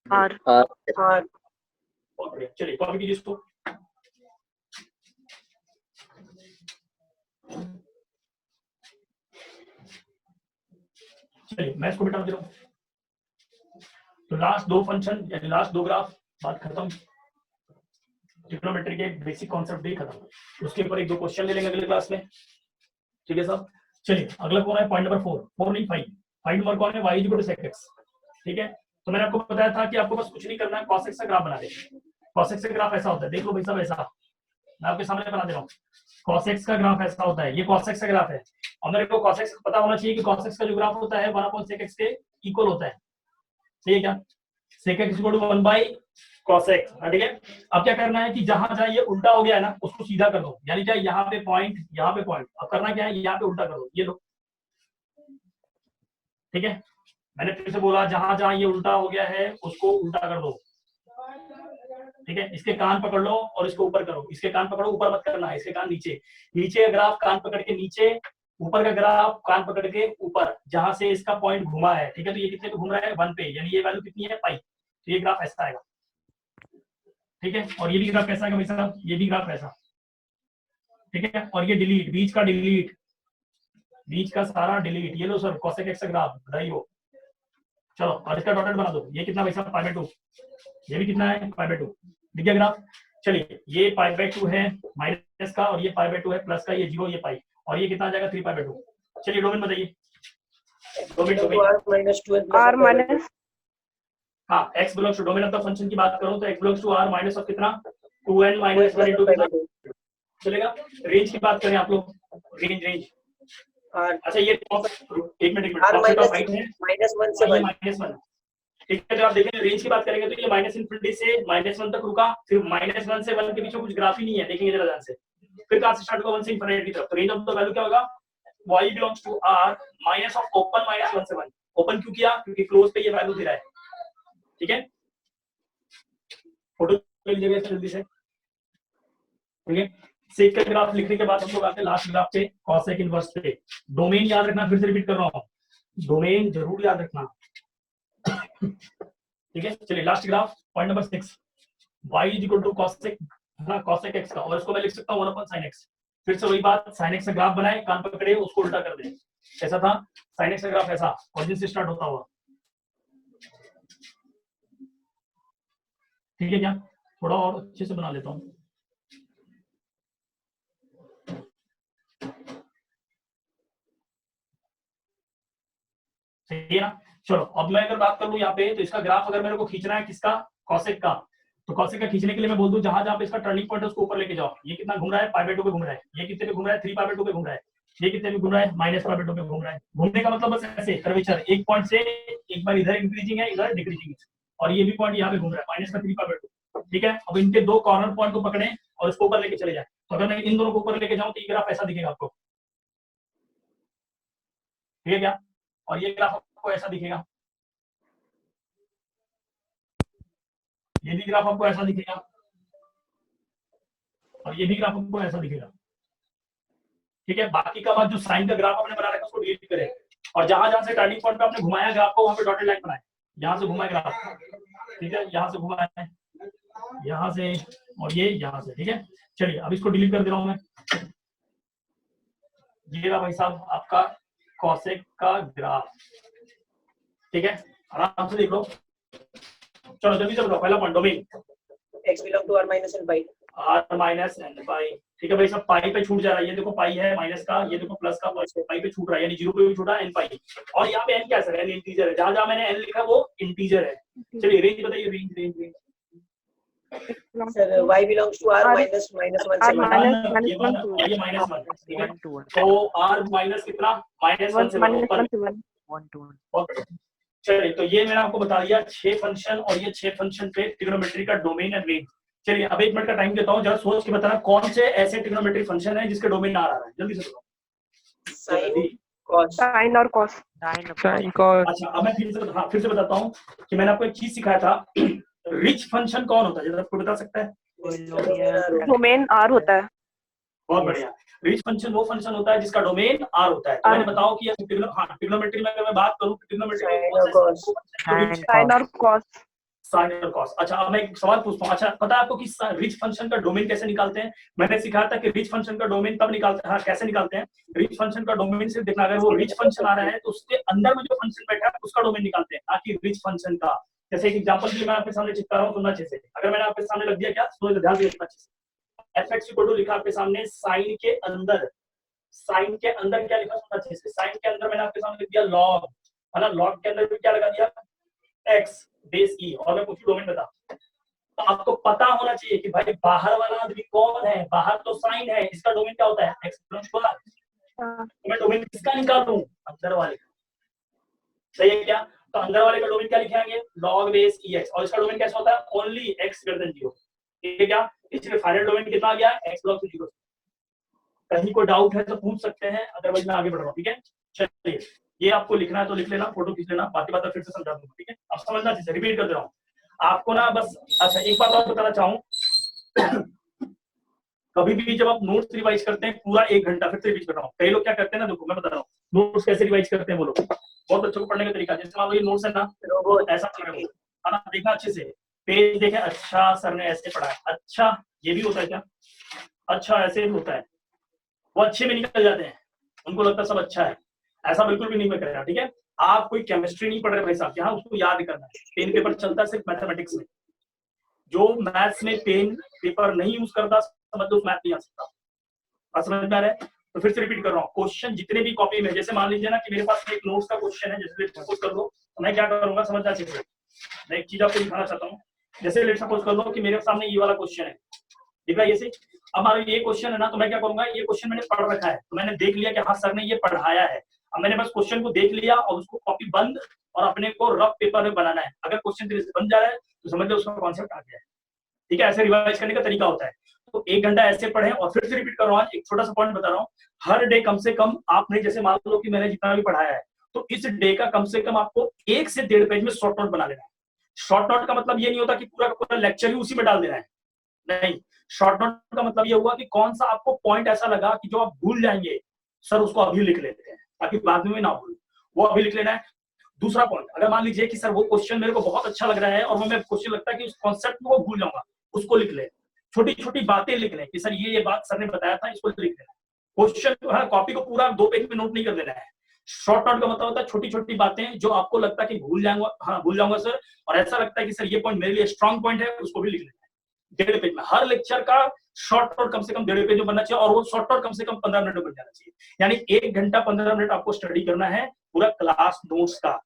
R. बहुत बढ़िया। चलिए कॉपी कीजिए इसको। चलिए मैं इसको बिठा दे रहा हूँ। तो लास्ट 2 फंक्शन यानी लास्ट 2 ग्राफ, बात खत्म, ट्रिग्नोमेट्री के बेसिक कॉन्सेप्ट भी खत्म, उसके ऊपर 1-2 क्वेश्चन ले लेंगे अगले क्लास में, ठीक है साहब? चलिए अगला कौन है, पॉइंट नंबर 4 नहीं 5 नंबर कौन है, y equal to sec x, ठीक है? तो मैंने आपको बताया था कि आपको बस कुछ नहीं करना है, cos x का ग्राफ बना देना। cos x का ग्राफ ऐसा होता है, देख लो भाई साहब, ऐसा मैं आपके सामने बना दे रहा हूँ। cos x का ग्राफ ऐसा होता है, ये cos x का ग्राफ है और मेरे को cos x पता होना चाहिए कि cos x का जो ग्राफ होता है 1/sec x के इक्वल होता है, सही है क्या? sec x equal to 1/cos x, ठीक है? अब क्या करना है कि जहां जहां ये उल्टा हो गया है ना उसको सीधा कर दो, यानी क्या यहाँ पे पॉइंट यहाँ पे पॉइंट, अब करना क्या है यहाँ पे उल्टा कर दो, ये लो, ठीक है? मैंने फिर से बोला जहां जहां ये उल्टा हो गया है उसको उल्टा कर दो, ठीक है? इसके कान पकड़ लो और इसको ऊपर करो, इसके कान पकड़ो, ऊपर मत करना है, इसके कान नीचे, नीचे ग्राफ कान पकड़ के नीचे, ऊपर का ग्राफ कान पकड़ के ऊपर, जहां से इसका पॉइंट घुमा है, ठीक है? तो ये कितने पे घूम रहा है 1 पे, यानी ये वैल्यू कितनी है पाई, तो ये ग्राफ ऐसा आएगा, ठीक है? और ये भी ग्राफ कैसा आएगा भाई साहब, ये भी ग्राफ ऐसा, ठीक है? और ये डिलीट, बीच का सारा डिलीट, ये लो सर cosec x का ग्राफ बताइए हो। चलो और इसका डॉटेड बना दो, ये कितना भाई साहब पाई बाय 2, ये भी कितना है पाई बाय 2, दिख गया ग्राफ? चलिए ये पाई बाय 2 है माइनस का और ये पाई बाय 2 है प्लस का, ये 0 ये पाई, और ये कितना आ जाएगा 3 पाई बाय 2। चलिए डोमेन बताइए, domain r minus 2n plus r minus हाँ x belongs to, domain of the function की बात करो तो x belongs to r minus of कितना 2n माइनस 1 into कितना चलेगा? रेंज की बात करें आप लोग, रेंज r. अच्छा ये एक मिनट r minus 1 से 1. -1, ठीक है? जब आप देखेंगे रेंज की बात करेंगे तो ये -∞ से -1 तक रुका, फिर -1 से 1 के बीच में कुछ ग्राफ ही नहीं है, देखेंगे जरा ध्यान से, फिर कहां से स्टार्ट होगा 1 से इनफिनिटी की तरफ। तो रेंज ऑफ द वैल्यू क्या होगा, y belongs to r minus of open -1 से 1, ओपन क्यों किया, क्योंकि क्लोज पे ये वैल्यू दे रहा है, ठीक है? फोटो ले लीजिएगा जल्दी से, ठीक है? सेक का ग्राफ लिखने के बाद हम लोग आते हैं लास्ट ग्राफ पे, cosec इनवर्स पे। डोमेन याद रखना, फिर से रिपीट कर रहा हूँ, डोमेन जरूर याद रखना, ठीक है? चलिए last graph point number 6, y is equal to cosec x का, और इसको मैं लिख सकता हूँ 1/sin x। फिर से वही बात, sin x का ग्राफ बनाए, कान पकड़े उसको उल्टा कर दे, ऐसा था sin x का ग्राफ, ऐसा ओरिजिन से स्टार्ट होता हुआ, ठीक है क्या? थोड़ा और अच्छे से बना लेता हूँ, सही है ना? चलो अब मैं अगर बात कर लूं यहाँ पे, तो इसका ग्राफ अगर मेरे को खींचना है किसका, cosec का, तो cosec का खींचने के लिए मैं बोल दूं जहां जहां पे इसका टर्निंग पॉइंट है उसको ऊपर लेके जाओ। ये कितना घूम रहा है पाई बाय 2 पे घूम रहा है, ये कितने पे घूम रहा है 3 पाई बाय 2 पे घूम रहा है, ये कितने पे घूम रहा है माइनस पाई बाय 2 पे घूम रहा है। घूमने का मतलब बस ऐसे कर्वेचर, एक पॉइंट से एक बार इधर इंक्रीजिंग है इधर डिक्रीजिंग है, और ये भी पॉइंट यहाँ पे घूम रहा है माइनस का 3 पाई बाय 2, ठीक है? अब इनके 2 कॉर्नर पॉइंट को पकड़े और इसको ऊपर लेके चले जाए, तो अगर मैं इन दोनों को ऊपर लेके जाऊं तो ये ग्राफ ऐसा दिखेगा आपको, ठीक है क्या? और ये ग्राफ आपको ऐसा दिखेगा, ये भी ग्राफ आपको ऐसा दिखेगा, और ये भी ग्राफ आपको ऐसा दिखेगा। ठीक है, बाकी का बात जो साइन का ग्राफ आपने बना रखा है उसको डिलीट करें, और जहां जहां से टर्निंग पॉइंट पे आपने घुमाया ग्राफ को वहां पे डॉटेड लाइन बनाए, यहाँ से घुमाए ग्राफ, ठीक है, यहाँ से घुमाए, यहाँ से, और ये यहाँ से। ठीक है, चलिए अब इसको डिलीट कर दे रहा हूं मैं। ये रहा भाई साहब आपका कॉसेक का ग्राफ। ठीक है, आराम से देख लो। चलो जल्दी से बताओ, पहला point domain x belong to r minus n by r minus N pi. ठीक है भाई सब पाई पे छूट जा रहा है, ये देखो पाई है माइनस का, ये देखो प्लस का, पाई पे छूट रहा है, यानी 0 पे भी छूटा एन पाई। और यहाँ पे एन क्या सर? एन इंटीजर है, जहां जहां मैंने एन लिखा वो इंटीजर है। चलिए रेंज बताइए, range range range sir y belongs to r minus 1 से ये माइनस 1। ठीक है, तो r माइनस कितना? माइनस 1 से 1। चलिए तो ये मैंने आपको बता दिया 6 फंक्शन, और ये 6 फंक्शन पे ट्रिग्नोमेट्री का डोमेन एंड रेंज। चलिए अब 1 मिनट का टाइम देता हूँ, जरा सोच के बताना कौन से ऐसे ट्रिग्नोमेट्री फंक्शन है जिसके डोमेन आ रहा है, जल्दी से बताओ। sin cos साइन और कॉस। Sine cos. अच्छा अब मैं फिर से बताता हूँ कि मैंने आपको एक चीज सिखाया था, रिच फंक्शन कौन होता है, जरा आपको बता सकता है? डोमेन आर होता है। बहुत बढ़िया। रिच फंक्शन वो फंक्शन होता है जिसका डोमेन आर होता है। तो मैंने बताओ कि ट्रिग्नोमेट्री में अगर मैं बात करूं, ट्रिग्नोमेट्री में साइन और कॉस। साइन और कॉस। अच्छा अब मैं एक सवाल पूछता हूँ, अच्छा पता है आपको कि रिच फंक्शन का डोमेन कैसे निकालते हैं? मैंने सिखाया था कि रिच फंक्शन का डोमेन तब निकालते हैं, हाँ कैसे निकालते हैं? रिच फंक्शन का डोमेन सिर्फ देखना, अगर वो रिच फंक्शन आ रहा है तो उसके अंदर में जो फंक्शन बैठा है उसका डोमेन निकालते हैं, ना कि रिच फंक्शन का। जैसे एक एग्जांपल के लिए मैं आपके सामने चिपका रहा हूँ, सुनना अच्छे से। अगर मैंने आपके सामने लग दिया क्या, तो ध्यान से अच्छे से, fx इक्वल टू लिखा आपके सामने साइन के अंदर, साइन के अंदर क्या लिखा सुनना अच्छे से, साइन के अंदर मैंने आपके सामने लिख दिया लॉग, है ना, लॉग के अंदर भी क्या लगा दिया? x बेस e, और मैं पूछूं डोमेन बता। तो आपको पता होना चाहिए कि भाई बाहर वाला आदमी कौन है, बाहर तो साइन है, इसका डोमेन क्या होता है? x plus y। तो मैं डोमेन किसका निकालूं? अंदर वाले का। सही है क्या? तो अंदर वाले का डोमेन क्या लिखेंगे? log बेस ex, और इसका डोमेन कैसा होता है? Only x greater than 0। ठीक है क्या? इसलिए फाइनल डोमेन कितना आ गया? x belongs to 0। कहीं कोई डाउट है तो पूछ सकते हैं, अदरवाइज मैं आगे बढ़ रहा हूँ। ठीक है, चलिए ये आपको लिखना है तो लिख लेना, फोटो खींच लेना, बाकी बात फिर से समझा दूंगा। ठीक है, अब समझना चाहिए, रिपीट कर दे रहा हूँ आपको ना बस। अच्छा एक बात और बताना चाहूँ, कभी भी जब आप नोट्स रिवाइज करते हैं पूरा 1 घंटा, फिर से रिवाइज कर रहा हूँ, कई लोग क्या करते हैं ना, देखो मैं बता रहा हूँ नोट्स कैसे रिवाइज करते हैं वो लोग। बहुत अच्छे को पढ़ने का तरीका, जैसे मान लो ये नोट्स है ना, ऐसा है ना, देखना अच्छे से, पेज देखे, अच्छा सर ने ऐसे पढ़ा है, अच्छा ये भी होता है क्या? अच्छा ऐसे भी होता है। वो अच्छे में निकल जाते हैं, उनको लगता है सब अच्छा है, ऐसा बिल्कुल भी नहीं मैं कर रहा। ठीक है, आप कोई केमिस्ट्री नहीं पढ़ रहे भाई साहब, यहाँ उसको याद करना है। पेन पेपर चलता है सिर्फ मैथमेटिक्स में, जो मैथ्स में पेन पेपर नहीं यूज करता समझ लो मैथ नहीं आ सकता। समझ में आ रहा है? तो फिर से रिपीट कर रहा हूँ, क्वेश्चन जितने भी कॉपी में, जैसे मान लीजिए ना कि मेरे पास एक नोट्स का क्वेश्चन है, जैसे लेट सपोज कर लो, तो मैं क्या करूंगा समझना चाहिए। मैं एक चीज आपको दिखाना चाहता हूँ, जैसे लेट सपोज कर लो कि मेरे सामने ये वाला क्वेश्चन है, ठीक है, ये से अब हमारा ये क्वेश्चन है ना, तो मैं क्या करूंगा, ये क्वेश्चन मैंने पढ़ रखा है, तो मैंने देख लिया कि हाँ सर ने ये पढ़ाया है। अब मैंने बस क्वेश्चन को देख लिया और उसको कॉपी बंद और अपने को रफ पेपर में बनाना है। अगर क्वेश्चन तेरे से बन जा रहा है तो समझ लो उसका कॉन्सेप्ट आ गया है। ठीक है, ऐसे रिवाइज करने का तरीका होता है। तो 1 घंटा ऐसे पढ़े, और फिर से रिपीट कर रहा हूँ, एक छोटा सा पॉइंट बता रहा हूँ, हर डे कम से कम आपने, जैसे मान लो कि मैंने जितना भी पढ़ाया है, तो इस डे का कम से कम आपको 1 से 1.5 पेज में शॉर्ट नोट बना लेना है। शॉर्ट नोट का मतलब ये नहीं होता कि पूरा का पूरा लेक्चर ही उसी में डाल देना है, नहीं। शॉर्ट नोट का मतलब ये हुआ कि कौन सा आपको पॉइंट ऐसा लगा कि जो आप भूल जाएंगे, सर उसको अभी लिख लेते हैं ताकि बाद में ना भूल, वो अभी लिख लेना है। दूसरा पॉइंट, अगर मान लीजिए कि सर वो क्वेश्चन मेरे को बहुत अच्छा लग रहा है और मैं क्वेश्चन लगता है कि उस कॉन्सेप्ट को भूल जाऊंगा, उसको लिख ले। छोटी छोटी बातें लिख लें कि सर ये बात सर ने बताया था, इसको लिख लेना। क्वेश्चन जो है कॉपी को पूरा 2 पेज में नोट नहीं कर देना है। शॉर्ट नोट का मतलब होता है छोटी छोटी बातें जो आपको लगता है कि भूल जाऊंगा, हाँ भूल जाऊंगा सर, और ऐसा लगता है कि सर ये पॉइंट मेरे लिए स्ट्रॉन्ग पॉइंट है, उसको भी लिख लेना है 1.5 पेज में। हर लेक्चर का शॉर्ट नोट कम से कम 1.5 पेज में बनना चाहिए, और वो शॉर्ट नोट कम से कम 15 मिनट में बन जाना चाहिए। यानी 1 घंटा 15 मिनट आपको स्टडी करना है पूरा क्लास नोट्स का,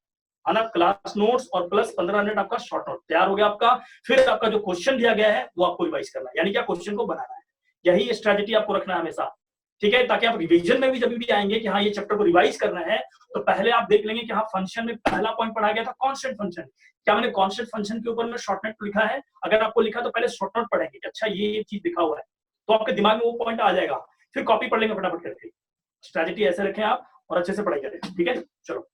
है ना, क्लास नोट्स और प्लस 15 मिनट आपका शॉर्ट नोट तैयार हो गया आपका। फिर आपका जो क्वेश्चन दिया गया है वो आपको रिवाइज करना है, यानी क्या क्वेश्चन को बनाना है। यही स्ट्रेटेजी आपको रखना है हमेशा, ठीक है, ताकि आप रिवीजन में भी जब भी आएंगे कि हाँ ये चैप्टर को रिवाइज करना है, तो पहले आप देख लेंगे कि हाँ फंक्शन में पहला पॉइंट पढ़ा गया था कांस्टेंट फंक्शन, क्या मैंने कांस्टेंट फंक्शन के ऊपर में शॉर्ट नोट लिखा है। अगर आपको लिखा तो पहले शॉर्ट नोट पढ़ेंगे, अच्छा ये चीज लिखा हुआ है, तो आपके दिमाग में वो पॉइंट आ जाएगा, फिर कॉपी पढ़ लेंगे फटाफट करके। स्ट्रेटेजी ऐसे रखें आप, और अच्छे से पढ़ाई करें, ठीक है? चलो